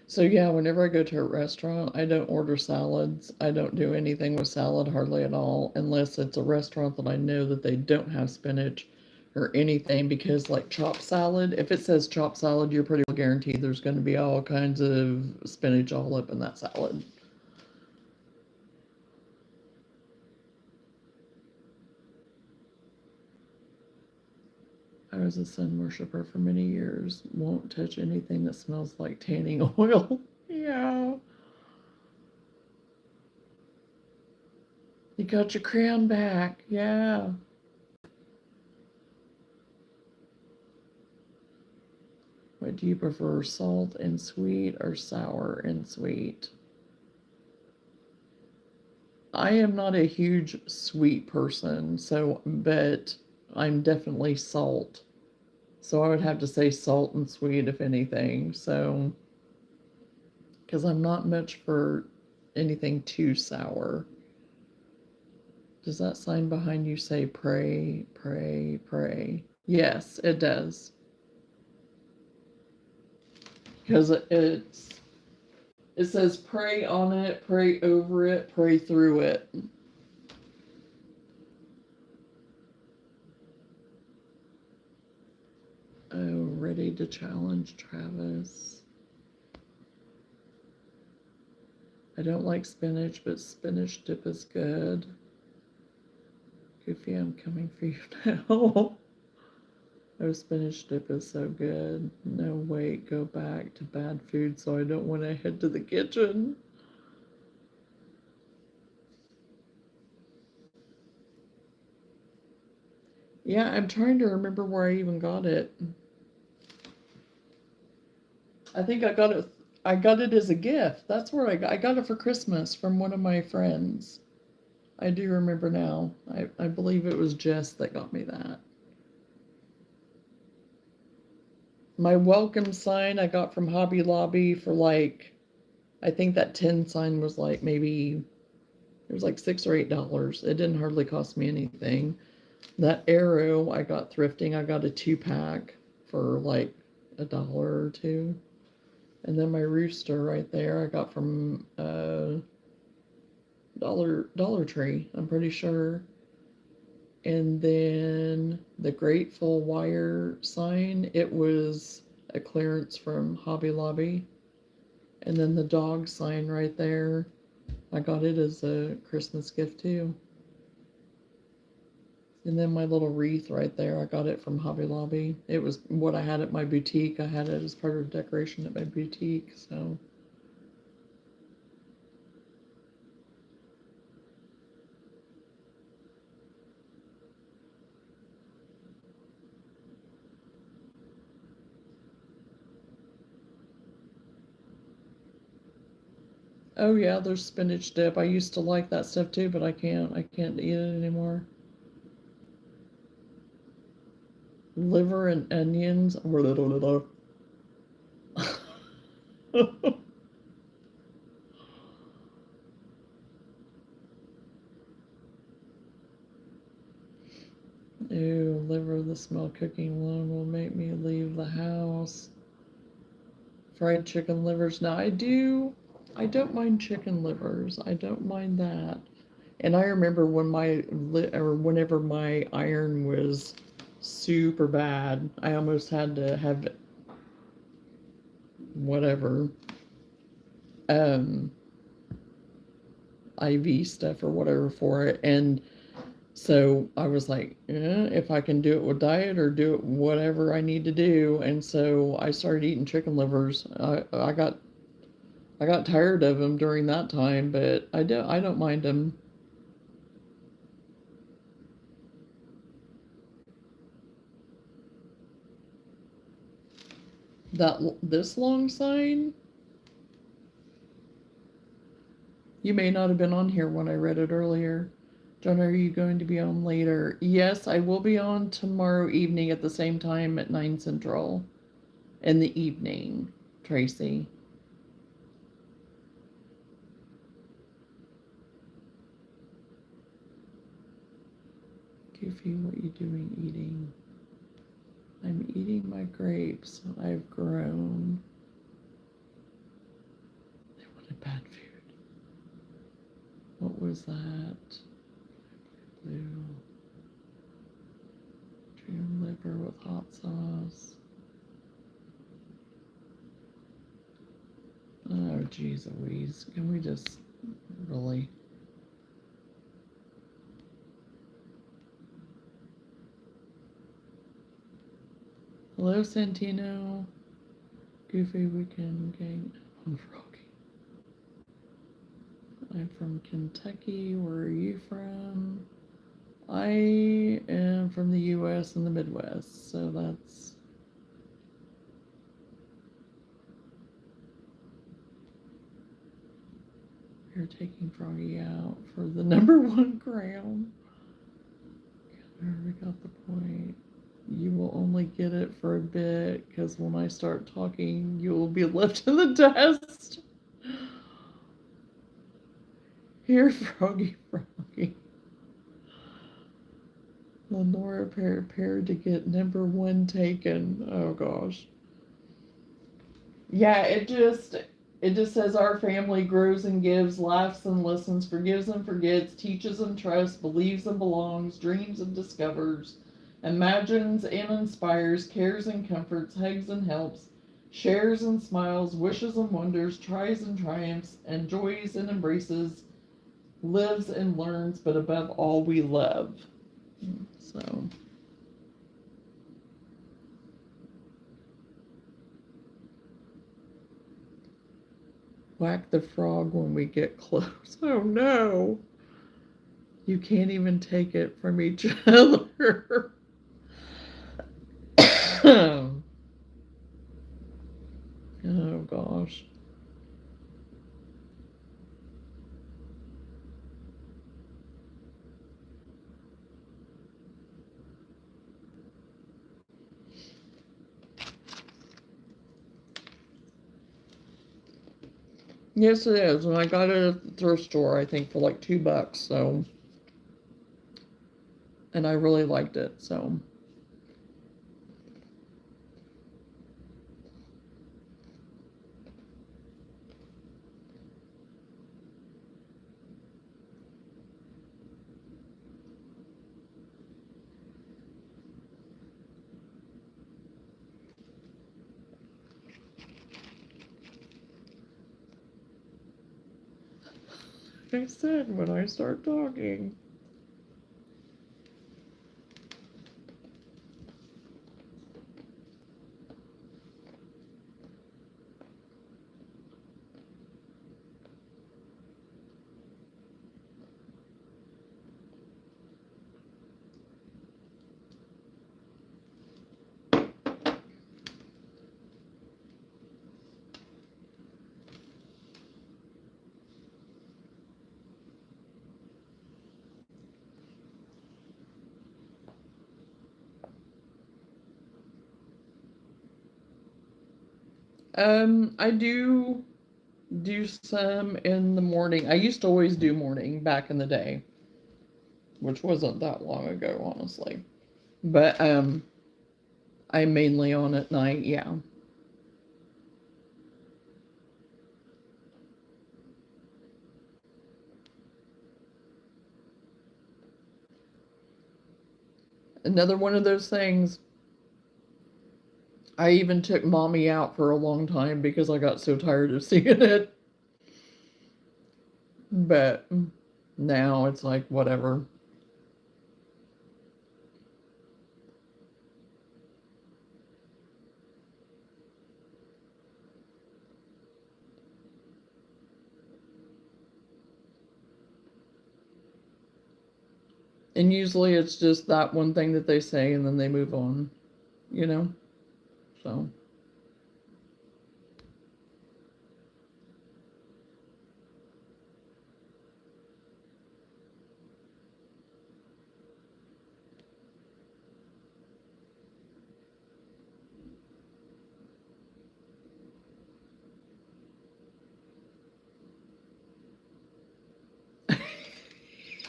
So yeah, whenever I go to a restaurant, I don't order salads. I don't do anything with salad hardly at all, unless it's a restaurant that I know that they don't have spinach or anything. Because like chopped salad, if it says chopped salad, you're pretty well guaranteed there's going to be all kinds of spinach all up in that salad. I was a sun worshiper for many years. Won't touch anything that smells like tanning oil. Yeah. You got your crown back. Yeah. What do you prefer, salt and sweet or sour and sweet? I am not a huge sweet person, but I'm definitely salt. So I would have to say salt and sweet, if anything. So, because I'm not much for anything too sour. Does that sign behind you say pray, pray, pray? Yes, it does. Because it says pray on it, pray over it, pray through it. Oh, ready to challenge Travis. I don't like spinach, but spinach dip is good. Goofy, I'm coming for you now. Oh, spinach dip is so good. No, wait, go back to bad food, so I don't want to head to the kitchen. Yeah, I'm trying to remember where I even got it. I think I got it. I got it as a gift. That's where I got it for Christmas from one of my friends. I do remember now. I believe it was Jess that got me that. My welcome sign I got from Hobby Lobby for like, I think that 10 sign was like maybe, it was like $6 or $8. It didn't hardly cost me anything. That arrow I got thrifting. I got a 2-pack for like $1 or $2. And then my rooster right there I got from Dollar Tree, I'm pretty sure. And then the Grateful wire sign, it was a clearance from Hobby Lobby. And then the dog sign right there, I got it as a Christmas gift too. And then my little wreath right there, I got it from Hobby Lobby. It was what I had at my boutique. I had it as part of decoration at my boutique, so. Oh yeah, there's spinach dip. I used to like that stuff too, but I can't. I can't eat it anymore. Liver and onions. Ew, liver, the smell cooking alone will make me leave the house. Fried chicken livers. Now I don't mind chicken livers. I don't mind that. And I remember when or whenever my iron was super bad, I almost had to have whatever, um, IV stuff or whatever for it. And so I was like, if I can do it with diet or do it whatever I need to do. And so I started eating chicken livers. I got tired of them during that time, but I don't mind them. This long sign, you may not have been on here when I read it earlier. Johnna, are you going to be on later? Yes, I will be on tomorrow evening at the same time at 9 Central in the evening, Tracy. Goofy, what you doing eating? I'm eating my grapes. I've grown. They wanted bad food. What was that? Blue. Dream liver with hot sauce. Oh, geez Louise. Can we just really? Hello, Santino. Goofy Weekend Gang. I'm Froggy. I'm from Kentucky. Where are you from? I am from the U.S. and the Midwest, so that's. You're taking Froggy out for the #1 crown. We got the point. You will only get it for a bit, because when I start talking, you will be left in the dust. Here, Froggy, Froggy. Lenora prepared to get #1 taken. Oh gosh. Yeah, it just says our family grows and gives, laughs and listens, forgives and forgets, teaches and trusts, believes and belongs, dreams and discovers, imagines and inspires, cares and comforts, hugs and helps, shares and smiles, wishes and wonders, tries and triumphs, enjoys and embraces, lives and learns, but above all we love. So whack the frog when we get close. Oh no. You can't even take it from each other. Oh gosh. Yes, it is. And I got it at the thrift store, I think, for like $2. So, and I really liked it. So, like I said, when I start talking. I do some in the morning. I used to always do morning back in the day, which wasn't that long ago, honestly. But I'm mainly on at night, yeah. Another one of those things. I even took mommy out for a long time because I got so tired of seeing it. But now it's like whatever. And usually it's just that one thing that they say and then they move on, you know? So.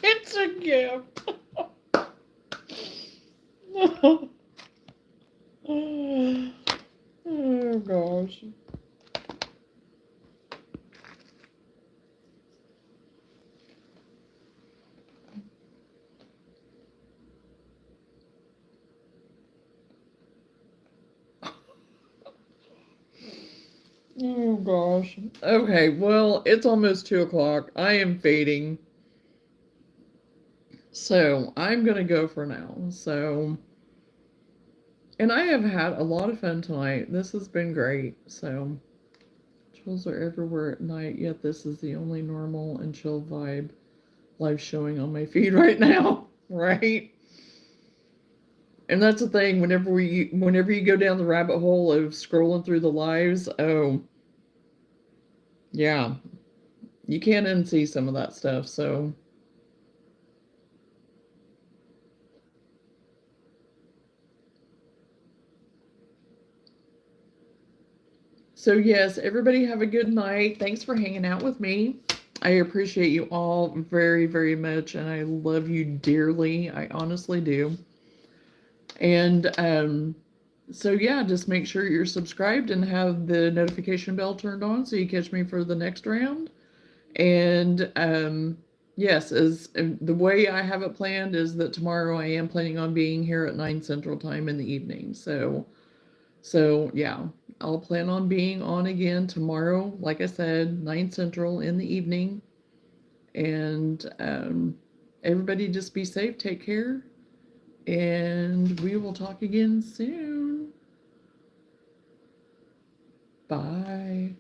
It's a gift. Oh gosh. Oh gosh. Okay, well, it's almost 2 o'clock. I am fading. So I'm gonna go for now. So, and I have had a lot of fun tonight. This has been great. So, chills are everywhere at night, yet this is the only normal and chill vibe live showing on my feed right now. Right? And that's the thing, whenever you go down the rabbit hole of scrolling through the lives, oh yeah, you can't unsee some of that stuff. So yes, everybody have a good night. Thanks for hanging out with me. I appreciate you all very, very much, and I love you dearly. I honestly do. And so yeah, just make sure you're subscribed and have the notification bell turned on so you catch me for the next round. And yes, as the way I have it planned is that tomorrow I am planning on being here at 9 Central Time in the evening. So yeah, I'll plan on being on again tomorrow, like I said, 9 Central in the evening. And everybody just be safe, take care, and we will talk again soon. Bye.